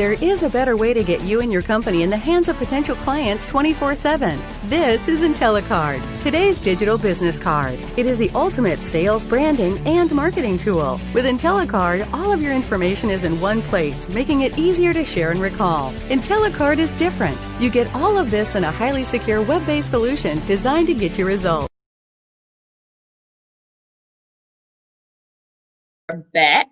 There is a better way to get you and your company in the hands of potential clients 24/7. This is IntelliCard, today's digital business card. It is the ultimate sales, branding, and marketing tool. With IntelliCard, all of your information is in one place, making it easier to share and recall. IntelliCard is different. You get all of this in a highly secure web-based solution designed to get you results. Back.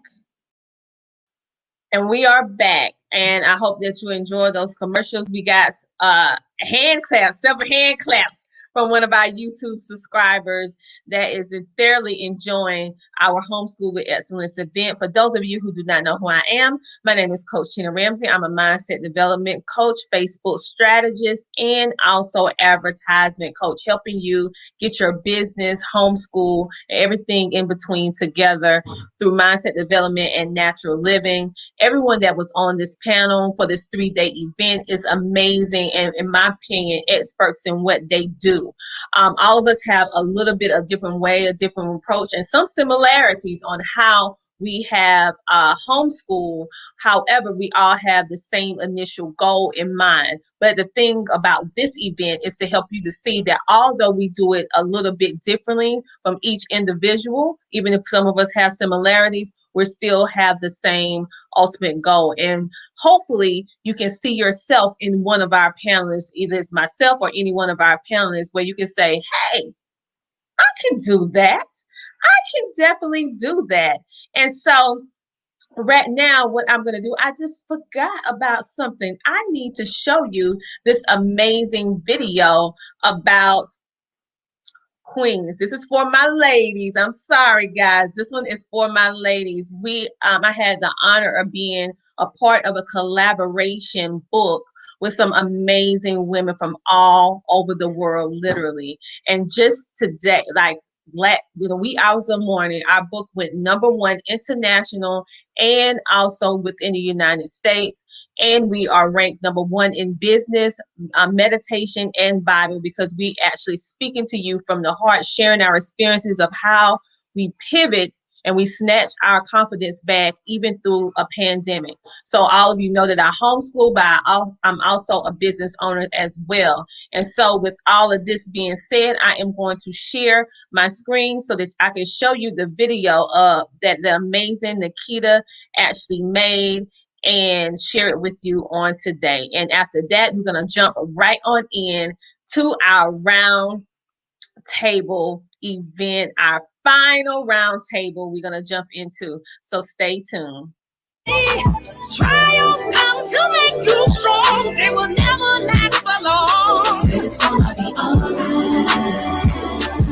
And we are back. And I hope that you enjoy those commercials. We got hand claps, several hand claps from one of our YouTube subscribers that is thoroughly enjoying our Homeschool with Excellence event. For those of you who do not know who I am, my name is Coach Tina Ramsey. I'm a mindset development coach, Facebook strategist, and also advertisement coach, helping you get your business, homeschool, and everything in between together through mindset development and natural living. Everyone that was on this panel for this 3-day event is amazing, and in my opinion, experts in what they do. All of us have a little bit of different way, a different approach, and some similarities on how we have homeschool. However, we all have the same initial goal in mind. But the thing about this event is to help you to see that although we do it a little bit differently from each individual, even if some of us have similarities, we still have the same ultimate goal. And hopefully you can see yourself in one of our panelists, either it's myself or any one of our panelists, where you can say, hey, I can do that. I can definitely do that. And so right now, what I'm going to do, I just forgot about something. I need to show you this amazing video about queens. This is for my ladies. I'm sorry, guys. This one is for my ladies. I had the honor of being a part of a collaboration book with some amazing women from all over the world, literally. And just today, wee hours of the morning, our book went #1 international and also within the United States. And we are ranked #1 in business, meditation, and Bible, because we actually speaking to you from the heart, sharing our experiences of how we pivot and we snatch our confidence back even through a pandemic. So all of you know that I homeschool, but I'm also a business owner as well. And so with all of this being said, I am going to share my screen so that I can show you the video that the amazing Nikita actually made and share it with you on today. And after that, we're going to jump right on in to our round table event, our final round table we're going to jump into. So stay tuned. Trials come to make you strong. They will never last for long. Said it's gonna be alright.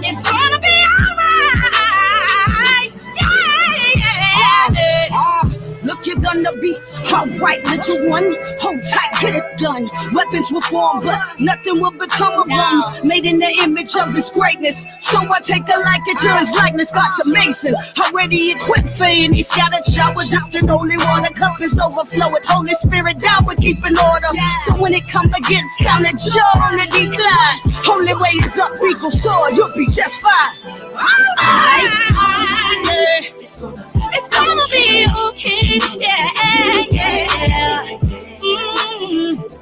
It's gonna be alright. Yeah. Look, you're gonna be alright, little one. Hold tight, get it done. Weapons will form, but nothing will become of them. Made in the image of his greatness. So I take a liking to his likeness. God's amazing. Already equipped for it. He's got a shower dipped in holy water. Cup is overflowing. Holy Spirit down with keeping order. So when it comes against counted joy on the decline, holy way is up, equal sword. You'll be just fine. It's gonna be okay. Yeah.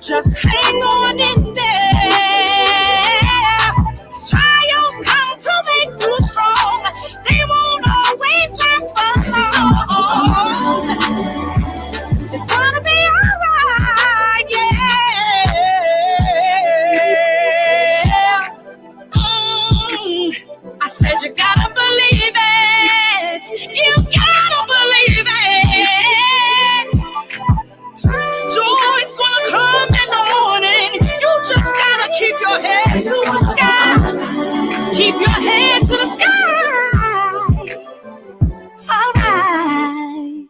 Just hang on in there. Trials come to make you strong. They won't always last for long. It's gonna be alright. Yeah. I said you gotta believe it. You gotta believe it. Joy's gonna come in the morning. You just gotta keep your head to the sky. Keep your head to the sky. All right.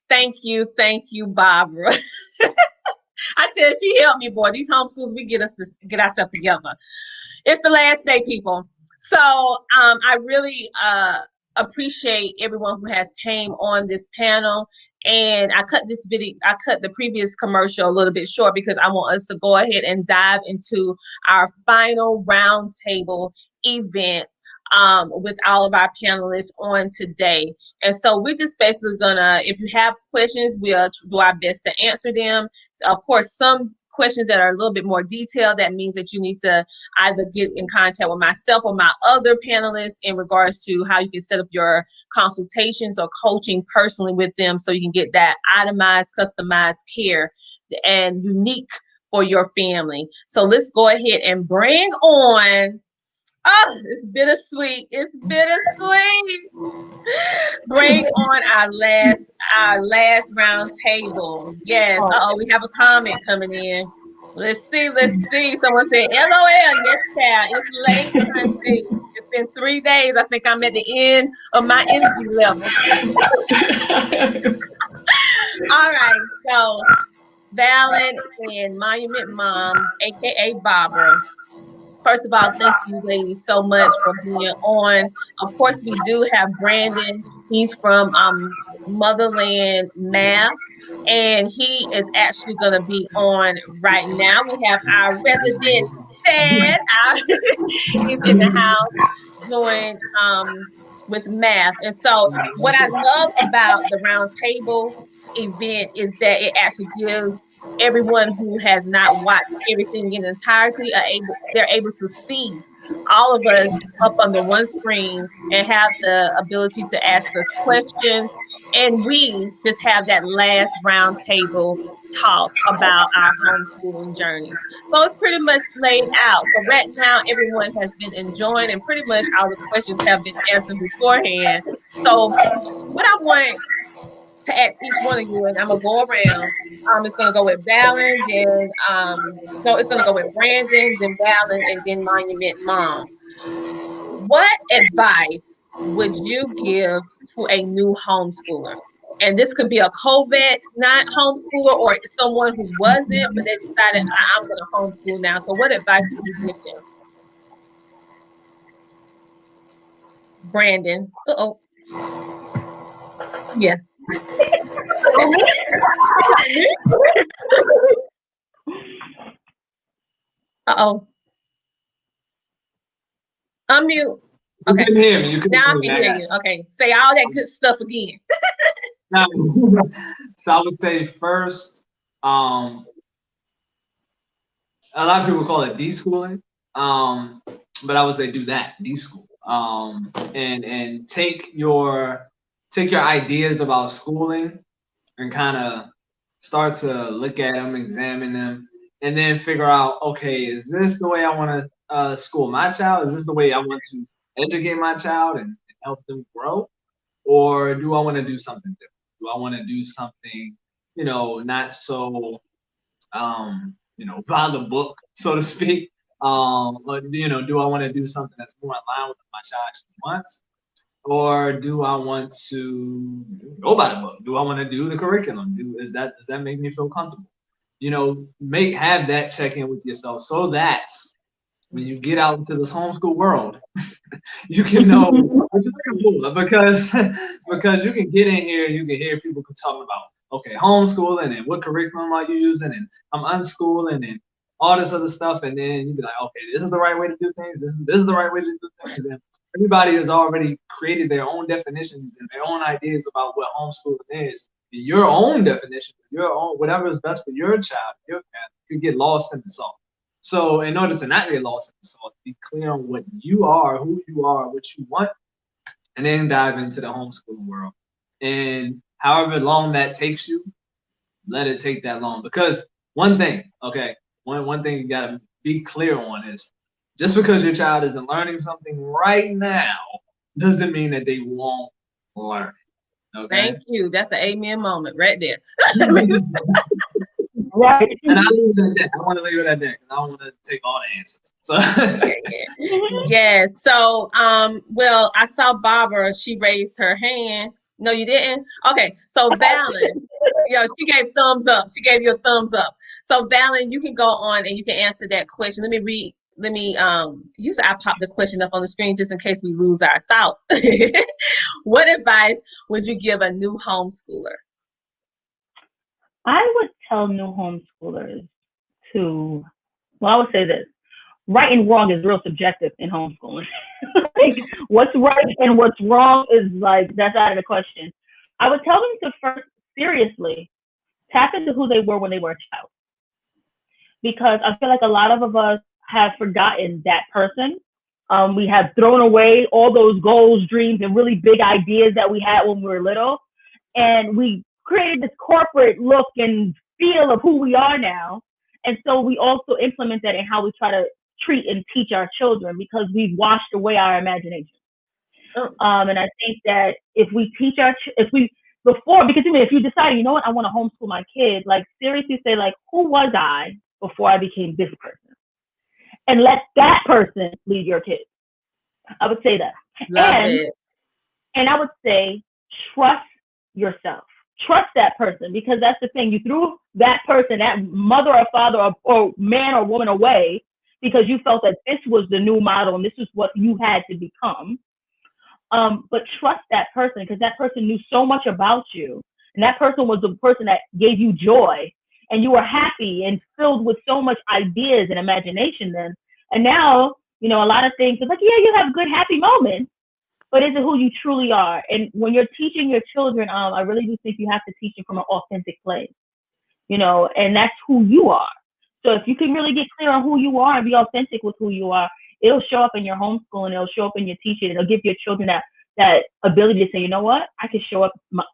Thank you, Barbara. I tell you, she helped me, boy. These homeschools, we get ourselves together. It's the last day, people. So I really appreciate everyone who has came on this panel. And I cut the previous commercial a little bit short because I want us to go ahead and dive into our final roundtable event with all of our panelists on today. And so we're just basically gonna, if you have questions, we'll do our best to answer them. So of course, some questions that are a little bit more detailed, that means that you need to either get in contact with myself or my other panelists in regards to how you can set up your consultations or coaching personally with them so you can get that itemized, customized care and unique for your family. So let's go ahead and bring on, oh, it's bittersweet. It's bittersweet. Bring on our last round table. Yes. We have a comment coming in. Let's see. Someone said, LOL. Yes, child. It's late, honey. It's been 3 days. I think I'm at the end of my energy level. All right. So Vallin and Monument Mom, aka Barbara. First of all, thank you ladies so much for being on. Of course, we do have Brandon. He's from Motherland Math, and he is actually going to be on right now. We have our resident Dad. He's in the house doing with math. And so what I love about the roundtable event is that it actually gives everyone who has not watched everything in entirety they're able to see all of us up under one screen and have the ability to ask us questions, and we just have that last round table talk about our homeschooling journeys. So it's pretty much laid out. So right now everyone has been enjoying, and pretty much all the questions have been answered beforehand. So what I want to ask each one of you, and I'm gonna go around. It's gonna go with Vallin, then it's gonna go with Brandon, then Vallin, and then Monument Mom. What advice would you give to a new homeschooler? And this could be a COVID not homeschooler or someone who wasn't, but they decided I'm gonna homeschool now. So what advice would you give them? Brandon. Yeah. Unmute. Okay. You can hear me. Now I can hear you. Okay. Say all that good stuff again. So I would say first, a lot of people call it deschooling, but I would say do that, deschool, and take your ideas about schooling and kind of start to look at them, examine them, and then figure out, okay, is this the way I want to school my child? Is this the way I want to educate my child and help them grow? Or do I want to do something different? Do I want to do something, not so, by the book, so to speak? Or, do I want to do something that's more in line with what my child actually wants? Or do I want to go by the book? Do I want to do the curriculum? Does that make me feel comfortable? Have that check-in with yourself so that when you get out into this homeschool world, you can know what you're looking for, because you can get in here, you can hear people talking about, okay, homeschooling and what curriculum are you using, and I'm unschooling and all this other stuff, and then you'd be like, okay, this is the right way to do things, this is the right way to do things, and everybody has already created their own definitions and their own ideas about what homeschooling is. And your own definition, your own, whatever is best for your child, your family, could get lost in the sauce. So in order to not get lost in the sauce, be clear on what you are, who you are, what you want, and then dive into the homeschooling world. And however long that takes you, let it take that long. Because one thing, okay, one thing you gotta be clear on is, just because your child isn't learning something right now doesn't mean that they won't learn it. Okay? Thank you. That's an amen moment right there. Right. And I leave it at that. I want to leave it at that because I don't want to take all the answers. So yes. So well, I saw Barbara, she raised her hand. No, you didn't? Okay. So Vallin, she gave thumbs up. She gave you a thumbs up. So Vallin, you can go on and you can answer that question. Let me read let me usually I pop the question up on the screen just in case we lose our thought. What advice would you give a new homeschooler? I would tell new homeschoolers to, well, I would say this: right and wrong is real subjective in homeschooling. Like, what's right and what's wrong is like, that's out of the question. I would tell them to first seriously tap into who they were when they were a child, because I feel like a lot of us have forgotten that person. We have thrown away all those goals, dreams, and really big ideas that we had when we were little, and we created this corporate look and feel of who we are now. And so we also implement that in how we try to treat and teach our children, because we've washed away our imagination. And I think that if we teach before, because if you decide, you know what, I want to homeschool my kid, like seriously say, like, who was I before I became this person? And let that person lead your kid. I would say that. Love it. And I would say, trust yourself. Trust that person, because that's the thing. You threw that person, that mother or father or man or woman away because you felt that this was the new model and this is what you had to become. But trust that person, because that person knew so much about you. And that person was the person that gave you joy. And you were happy and filled with so much ideas and imagination then. And now, a lot of things, it's like, yeah, you have good, happy moments, but is it who you truly are? And when you're teaching your children, I really do think you have to teach them from an authentic place, and that's who you are. So if you can really get clear on who you are and be authentic with who you are, it'll show up in your homeschooling, it'll show up in your teaching, it'll give your children that ability to say, you know what, I can show up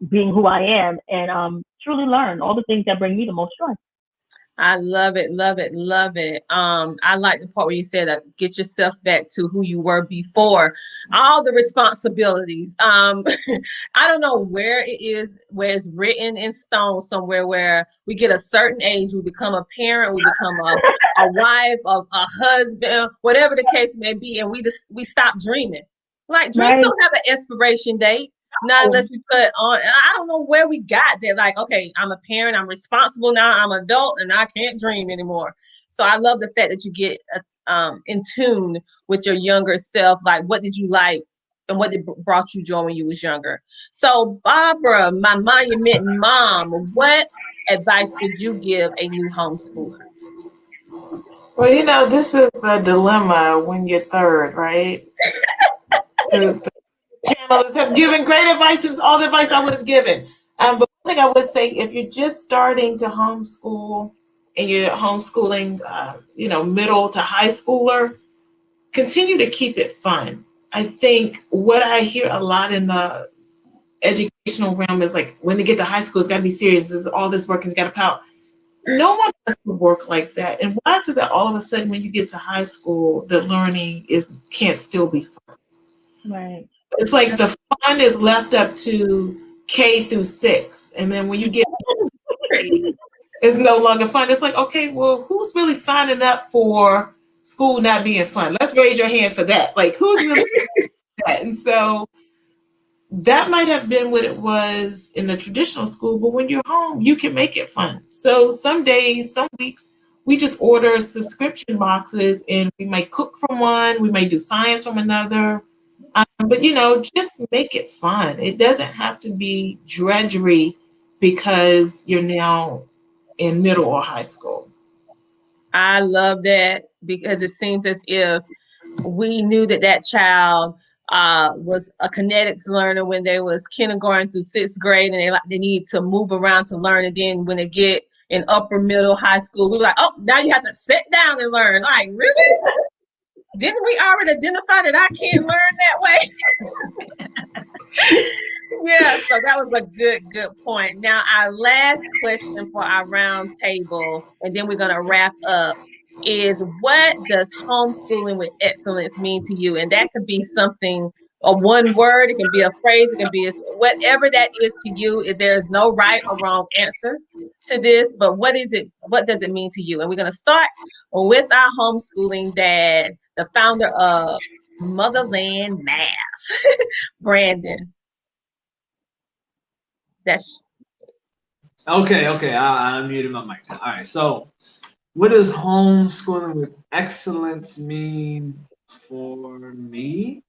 being who I am and truly learn all the things that bring me the most joy. I love it, love it, love it. I like the part where you said that get yourself back to who you were before. All the responsibilities. I don't know where it is, where it's written in stone somewhere, where we get a certain age, we become a parent, we become a wife, a husband, whatever the case may be, and we stop dreaming. Like, dreams Right. don't have an expiration date. Not unless we put on, I don't know where we got there. Like, okay, I'm a parent, I'm responsible now, I'm adult, and I can't dream anymore. So I love the fact that you get in tune with your younger self. Like, what did you like and what brought you joy when you was younger? So Barbara, my monument mom, what advice would you give a new homeschooler? Well, this is the dilemma when you're third, right? The panelists have given great advice. It's all the advice I would have given. But one thing I would say, if you're just starting to homeschool and you're homeschooling, middle to high schooler, continue to keep it fun. I think what I hear a lot in the educational realm is like, when they get to high school, it's got to be serious. It's all this work and it's got to pout. No one has to work like that. And why is it that all of a sudden when you get to high school, the learning can't still be fun? Right. It's like the fun is left up to K through 6. And then when you get it's no longer fun. It's like, okay, well, who's really signing up for school not being fun? Let's raise your hand for that. Like, who's really that? And so that might have been what it was in the traditional school, but when you're home, you can make it fun. So some days, some weeks, we just order subscription boxes and we might cook from one, we might do science from another. But, just make it fun. It doesn't have to be drudgery because you're now in middle or high school. I love that, because it seems as if we knew that child was a kinetics learner when they was kindergarten through 6th grade, and they need to move around to learn. And then when they get in upper middle high school, we were like, oh, now you have to sit down and learn. Like, really? Didn't we already identify that I can't learn that way? Yeah, so that was a good point. Now, our last question for our round table, and then we're going to wrap up, is what does homeschooling with excellence mean to you? And that could be something, a one word, it can be a phrase, it can be whatever that is to you. There's no right or wrong answer to this, but what is it? What does it mean to you? And we're going to start with our homeschooling dad, the founder of Motherland Math, Brandon. That's okay. I unmuted my mic now. All right. So What does homeschooling with excellence mean for me?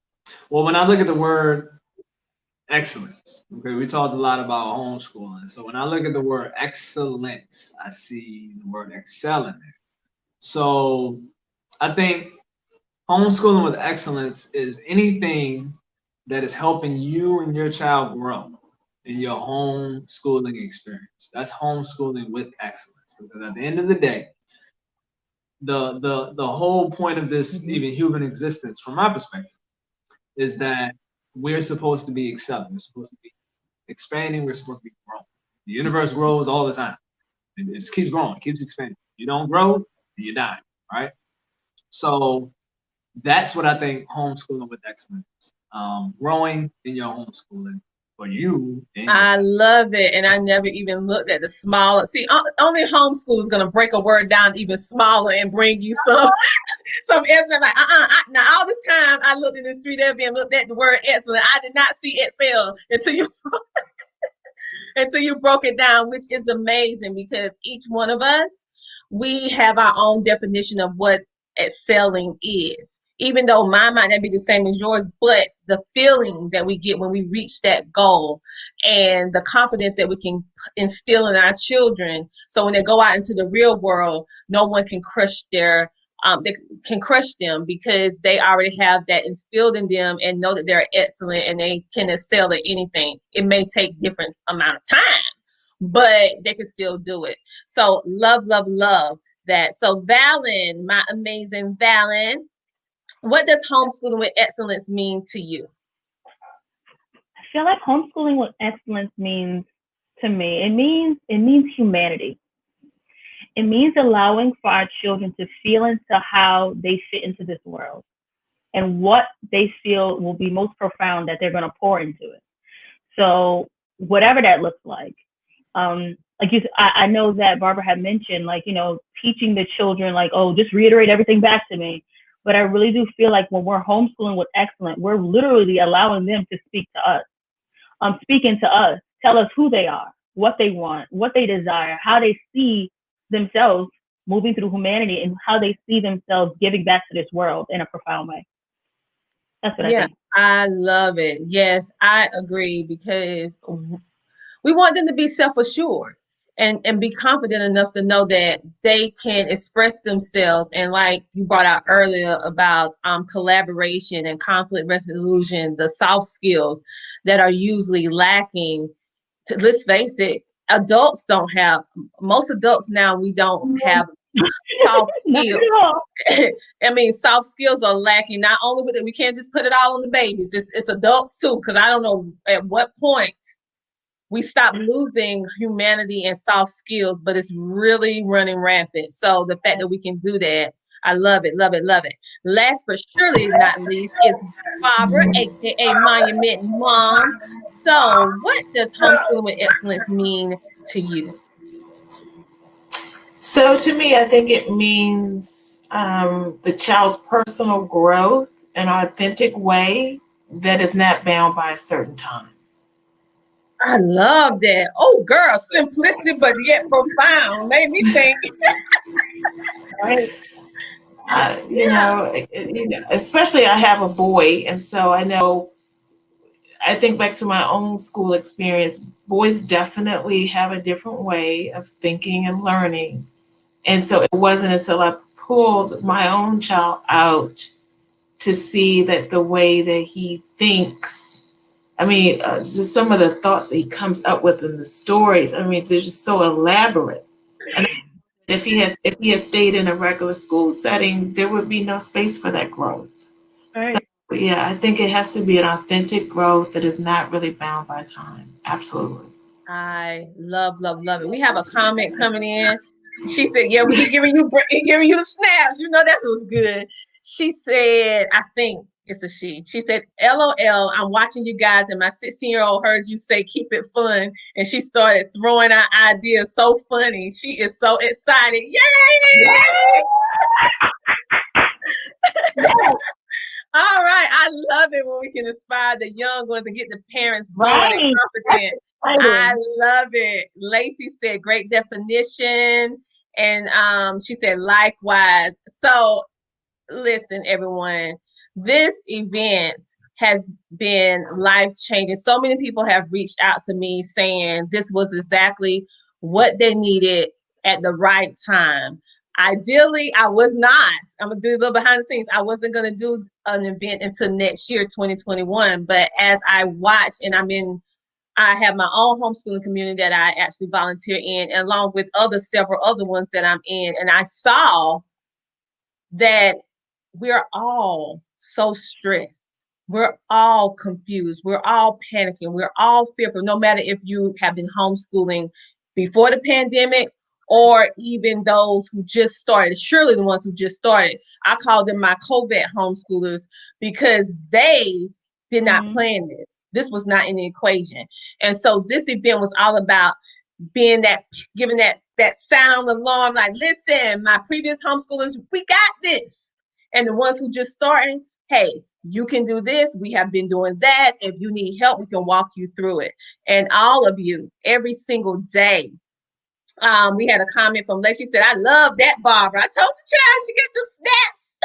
Well, when I look at the word excellence, okay, we talked a lot about homeschooling. So when I look at the word excellence, I see the word excel in there. So I think homeschooling with excellence is anything that is helping you and your child grow in your homeschooling experience. That's homeschooling with excellence. Because at the end of the day, the whole point of this even human existence, from my perspective, is that we're supposed to be excelling. We're supposed to be expanding. We're supposed to be growing. The universe grows all the time. It just keeps growing, keeps expanding. You don't grow, you die, right? So that's what I think homeschooling with excellence. Growing in your homeschooling for you. I love it. And I never even looked at the smaller. See, only homeschool is going to break a word down even smaller and bring you some excellent. Like, now, all this time I looked at this 3W and looked at the word excellent. I did not see excel until you broke it down, which is amazing because each one of us, we have our own definition of what excelling is. Even though mine might not be the same as yours, but the feeling that we get when we reach that goal and the confidence that we can instill in our children. So when they go out into the real world, no one can crush them because they already have that instilled in them and know that they're excellent and they can excel at anything. It may take different amount of time, but they can still do it. So love that. So Vallin, my amazing Vallin, what does homeschooling with excellence mean to you? I feel like homeschooling with excellence means, to me, it means humanity. It means allowing for our children to feel into how they fit into this world and what they feel will be most profound that they're going to pour into it. So whatever that looks like. I know that Barbara had mentioned, teaching the children, just reiterate everything back to me. But I really do feel like when we're homeschooling with excellence, we're literally allowing them to speak to us, speaking to us, tell us who they are, what they want, what they desire, how they see themselves moving through humanity, and how they see themselves giving back to this world in a profound way. That's what I think. I love it. Yes, I agree because we want them to be self-assured and be confident enough to know that they can express themselves. And like you brought out earlier about collaboration and conflict resolution, the soft skills that are usually lacking. Let's face it, most adults now, we don't have soft skills. I mean, soft skills are lacking. Not only with it, we can't just put it all on the babies. It's adults too, because I don't know at what point we stop losing humanity and soft skills, but it's really running rampant. So the fact that we can do that, I love it. Last but surely not least is Barbara, aka Monument Mom. So what does homeschooling with excellence mean to you? So to me, I think it means the child's personal growth in an authentic way that is not bound by a certain time. I love that. Oh, girl, simplicity, but yet profound. Made me think. Right. Especially I have a boy, and so I think back to my own school experience. Boys definitely have a different way of thinking and learning. And so it wasn't until I pulled my own child out to see that the way that he thinks, just some of the thoughts that he comes up with in the stories, they're just so elaborate. And if he had stayed in a regular school setting, there would be no space for that growth. Right. So yeah, I think it has to be an authentic growth that is not really bound by time. Absolutely. I love it. We have a comment coming in. She said, "Yeah, we giving you the snaps. You know that was good." She said, "I think it's a she." She said, "LOL, I'm watching you guys, and my 16-year-old heard you say keep it fun, and she started throwing out ideas. So funny. She is so excited. Yay!" All right. I love it when we can inspire the young ones and get the parents growing and confident. I love it. Lacey said, great definition. And she said, likewise. So listen, everyone, this event has been life-changing. So many people have reached out to me saying this was exactly what they needed at the right time. Ideally, I was not. I'm going to do a little behind the scenes. I wasn't going to do an event until next year, 2021. But as I watch, and I have my own homeschooling community that I actually volunteer in, along with several other ones that I'm in. And I saw that we're all so stressed. We're all confused. We're all panicking. We're all fearful, no matter if you have been homeschooling before the pandemic or even those who just started, surely the ones who just started. I call them my COVID homeschoolers because they did not plan this. This was not in the equation. And so this event was all about giving that sound alarm, like, listen, my previous homeschoolers, we got this. And the ones who just starting, hey, you can do this. We have been doing that. If you need help, we can walk you through it. And all of you, every single day. We had a comment from Lacey. She said, I love that, Barbara. I told the child she get them snaps.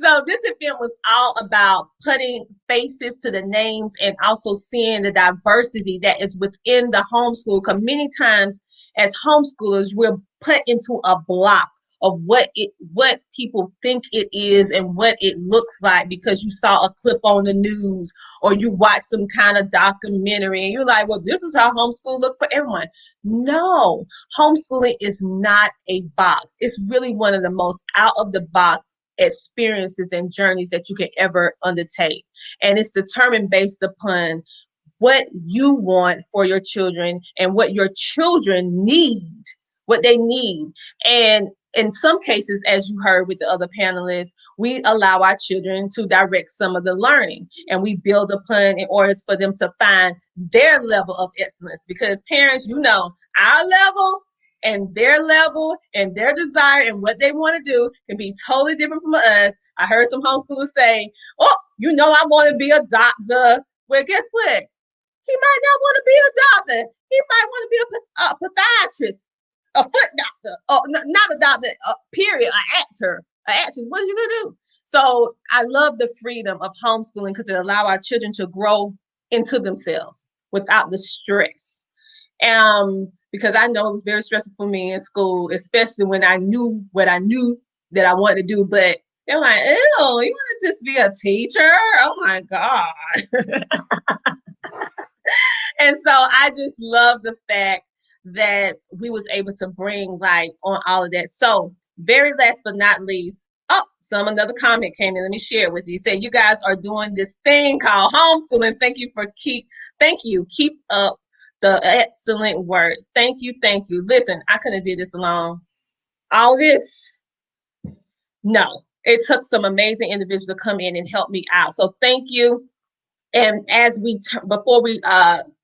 So this event was all about putting faces to the names and also seeing the diversity that is within the homeschool. Because many times as homeschoolers, we're put into a block of what people think it is and what it looks like because you saw a clip on the news or you watched some kind of documentary and you're like, well, this is how homeschool look for everyone. No, homeschooling is not a box. It's really one of the most out of the box experiences and journeys that you can ever undertake. And it's determined based upon what you want for your children and what your children need, what they need. And in some cases, as you heard with the other panelists, we allow our children to direct some of the learning and we build a plan in order for them to find their level of excellence. Because parents, our level and their level and their desire and what they want to do can be totally different from us. I heard some homeschoolers say, I want to be a doctor. Well, guess what? He might not want to be a doctor. He might want to be a podiatrist, a foot doctor, not a doctor, period, an actor, an actress. What are you going to do? So I love the freedom of homeschooling because it allows our children to grow into themselves without the stress. Because I know it was very stressful for me in school, especially when I knew what I knew that I wanted to do. But they're like, ew, you want to just be a teacher? Oh my God. And so I just love the fact that we was able to bring light on all of that. So very last but not least, another comment came in. Let me share it with you. Say, you guys are doing this thing called homeschooling. Thank you. Keep up the excellent work. Thank you. Listen, I couldn't have did this alone. All this, no. It took some amazing individuals to come in and help me out. So thank you. And before we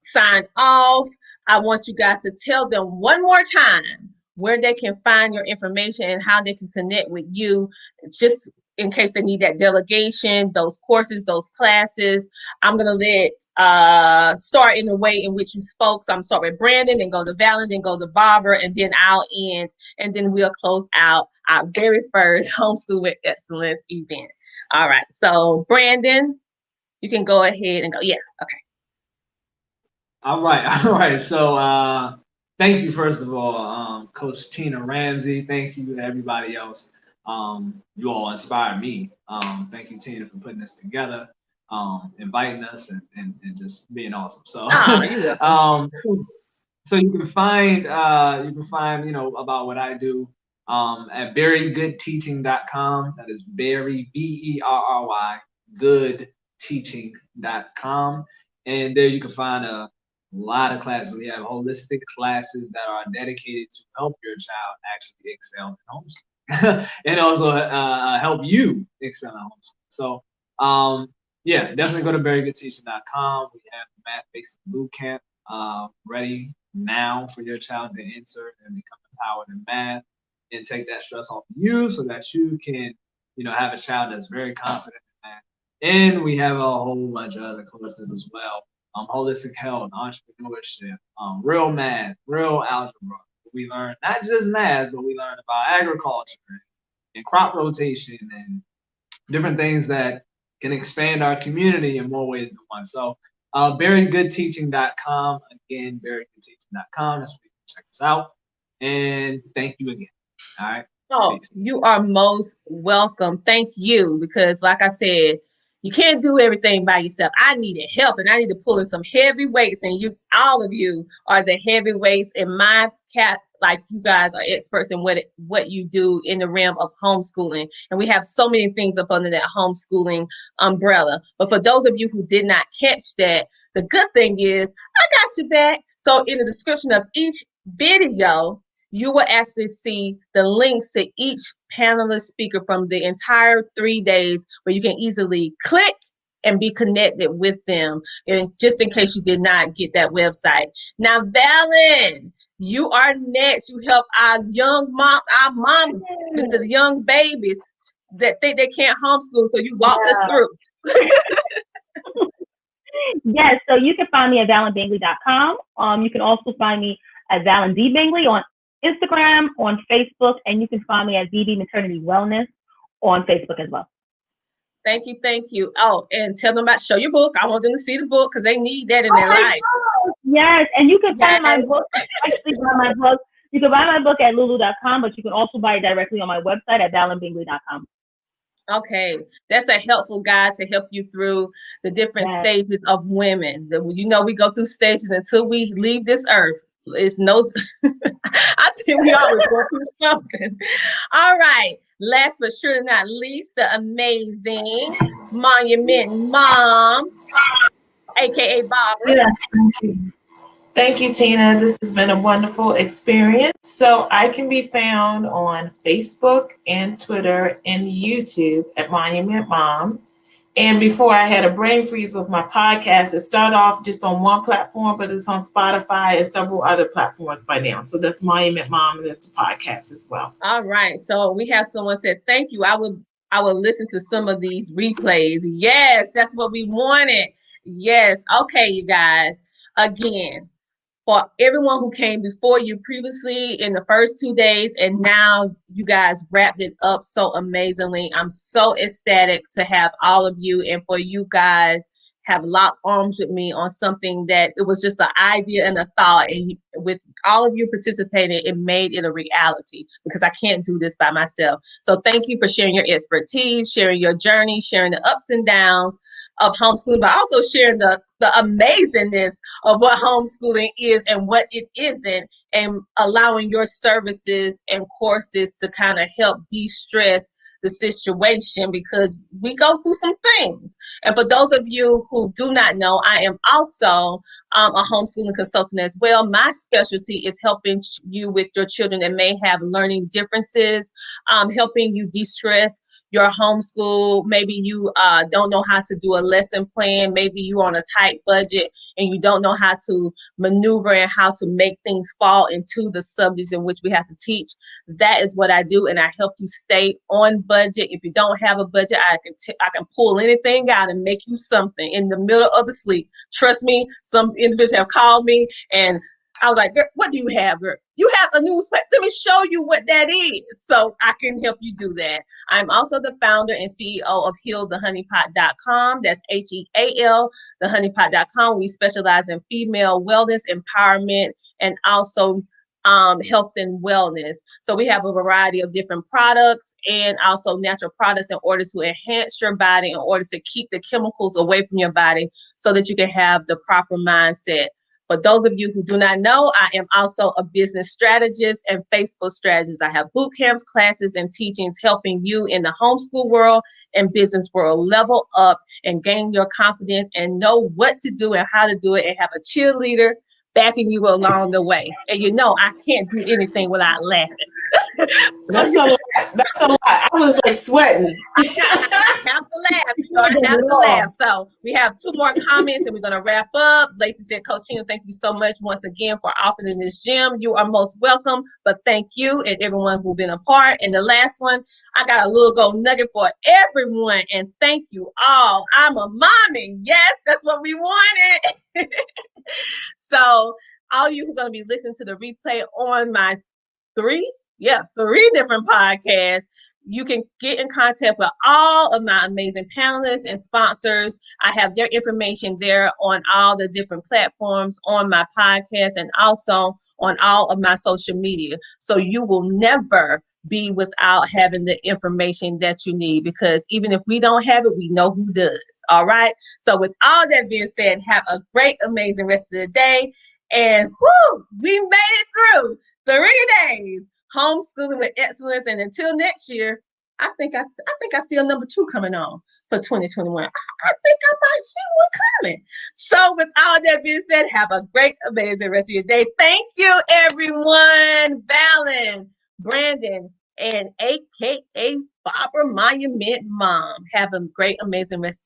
sign off, I want you guys to tell them one more time where they can find your information and how they can connect with you, just in case they need that delegation, those courses, those classes. I'm going to start in the way in which you spoke. So I'm start with Brandon, then go to Vallin, then go to Barbara, and then I'll end, and then we'll close out our very first Homeschool with Excellence event. All right. So Brandon, you can go ahead and go. Yeah. Okay. All right. So thank you, first of all, Coach Tina Ramsey. Thank you to everybody else. You all inspired me. Thank you, Tina, for putting this together, inviting us and just being awesome. So so you can find about what I do at verygoodteaching.com. That is Berry, BERRY, goodteaching.com. And there you can find a lot of classes. We have holistic classes that are dedicated to help your child actually excel in homeschool and also help you excel in homeschool. So definitely go to verygoodteaching.com. We have the Math Basic Bootcamp ready now for your child to enter and become empowered in math and take that stress off of you so that you can, have a child that's very confident in math. And we have a whole bunch of other courses as well. Holistic health, entrepreneurship, real math, real algebra. we learn not just math, but we learn about agriculture and crop rotation and different things that can expand our community in more ways than one. So verygoodteaching.com. Again, verygoodteaching.com. That's where you can check us out. And thank you again. All right. Oh, you are most welcome. Thank you. Because like I said, you can't do everything by yourself. I needed help and I need to pull in some heavy weights. And you, all of you are the heavyweights in my cat. Like you guys are experts in what you do in the realm of homeschooling. And we have so many things up under that homeschooling umbrella. But for those of you who did not catch that, the good thing is I got you back. So in the description of each video, you will actually see the links to each panelist speaker from the entire 3 days where you can easily click and be connected with them. And just in case you did not get that website. Now, Vallin, you are next. You help our moms with the young babies that think they can't homeschool. So you walk us through. Yes, so you can find me at VallinDBingley.com. You can also find me at VallinDBingley on Instagram, on Facebook, and you can find me at DB Maternity Wellness on Facebook as well. Thank you, thank you. Oh, and tell them about show your book. I want them to see the book because they need that in their life. God. Yes, and you can find my book. Actually, buy my book. You can buy my book at lulu.com, but you can also buy it directly on my website at VallinBingley.com. Okay, that's a helpful guide to help you through the different stages of women. You know, we go through stages until we leave this earth. It's no, I think we always go through something. All right, last but surely not least, the amazing Monument Mom, aka Barbara. Yes, thank you. Thank you, Tina. This has been a wonderful experience. So I can be found on Facebook and Twitter and YouTube at Monument Mom. And before I had a brain freeze with my podcast, it started off just on one platform, but it's on Spotify and several other platforms by now. So that's Monument Mom, and it's a podcast as well. All right. So we have someone said, thank you. I will listen to some of these replays. Yes, that's what we wanted. Yes. Okay, you guys. Again, for everyone who came before you previously in the first 2 days, and now you guys wrapped it up so amazingly. I'm so ecstatic to have all of you, and for you guys have locked arms with me on something that it was just an idea and a thought, and with all of you participating, it made it a reality because I can't do this by myself. So thank you for sharing your expertise, sharing your journey, sharing the ups and downs of homeschooling, but also sharing the amazingness of what homeschooling is and what it isn't, and allowing your services and courses to kind of help de-stress the situation because we go through some things. And for those of you who do not know, I am also a homeschooling consultant as well. My specialty is helping you with your children that may have learning differences, helping you de-stress your homeschool. Maybe you don't know how to do a lesson plan. Maybe you're on a tight budget and you don't know how to maneuver and how to make things fall into the subjects in which we have to teach. That is what I do, and I help you stay on budget. If you don't have a budget, I can pull anything out and make you something in the middle of the sleep. Trust me, some individuals have called me and I was like, girl, what do you have, girl? You have a newspaper. Let me show you what that is. So I can help you do that. I'm also the founder and CEO of healthehoneypot.com. That's HEAL, thehoneypot.com. We specialize in female wellness, empowerment, and also health and wellness. So we have a variety of different products and also natural products in order to enhance your body, in order to keep the chemicals away from your body so that you can have the proper mindset. For those of you who do not know, I am also a business strategist and Facebook strategist. I have boot camps, classes, and teachings helping you in the homeschool world and business world level up and gain your confidence and know what to do and how to do it, and have a cheerleader backing you along the way. And you know, I can't do anything without laughing. That's a lot. That's a lot. I was like sweating. I have to laugh. You know, I have to laugh. So we have 2 more comments and we're going to wrap up. Lacey said, Coach Tina, thank you so much once again for offering this gym. You are most welcome, but thank you and everyone who's been a part. And the last one, I got a little gold nugget for everyone. And thank you all. I'm a mommy. Yes, that's what we wanted. So all you who are going to be listening to the replay on my three different podcasts, you can get in contact with all of my amazing panelists and sponsors. I have their information there on all the different platforms on my podcast and also on all of my social media. So you will never be without having the information that you need, because even if we don't have it, we know who does. All right. So with all that being said, have a great, amazing rest of the day. And we made it through 3 days. Homeschooling with excellence. And until next year, I think I see a number 2 coming on for 2021. I think I might see one coming. So with all that being said, have a great, amazing rest of your day. Thank you, everyone. Vallin, Brandon, and AKA Barbara Monument Mom. Have a great, amazing rest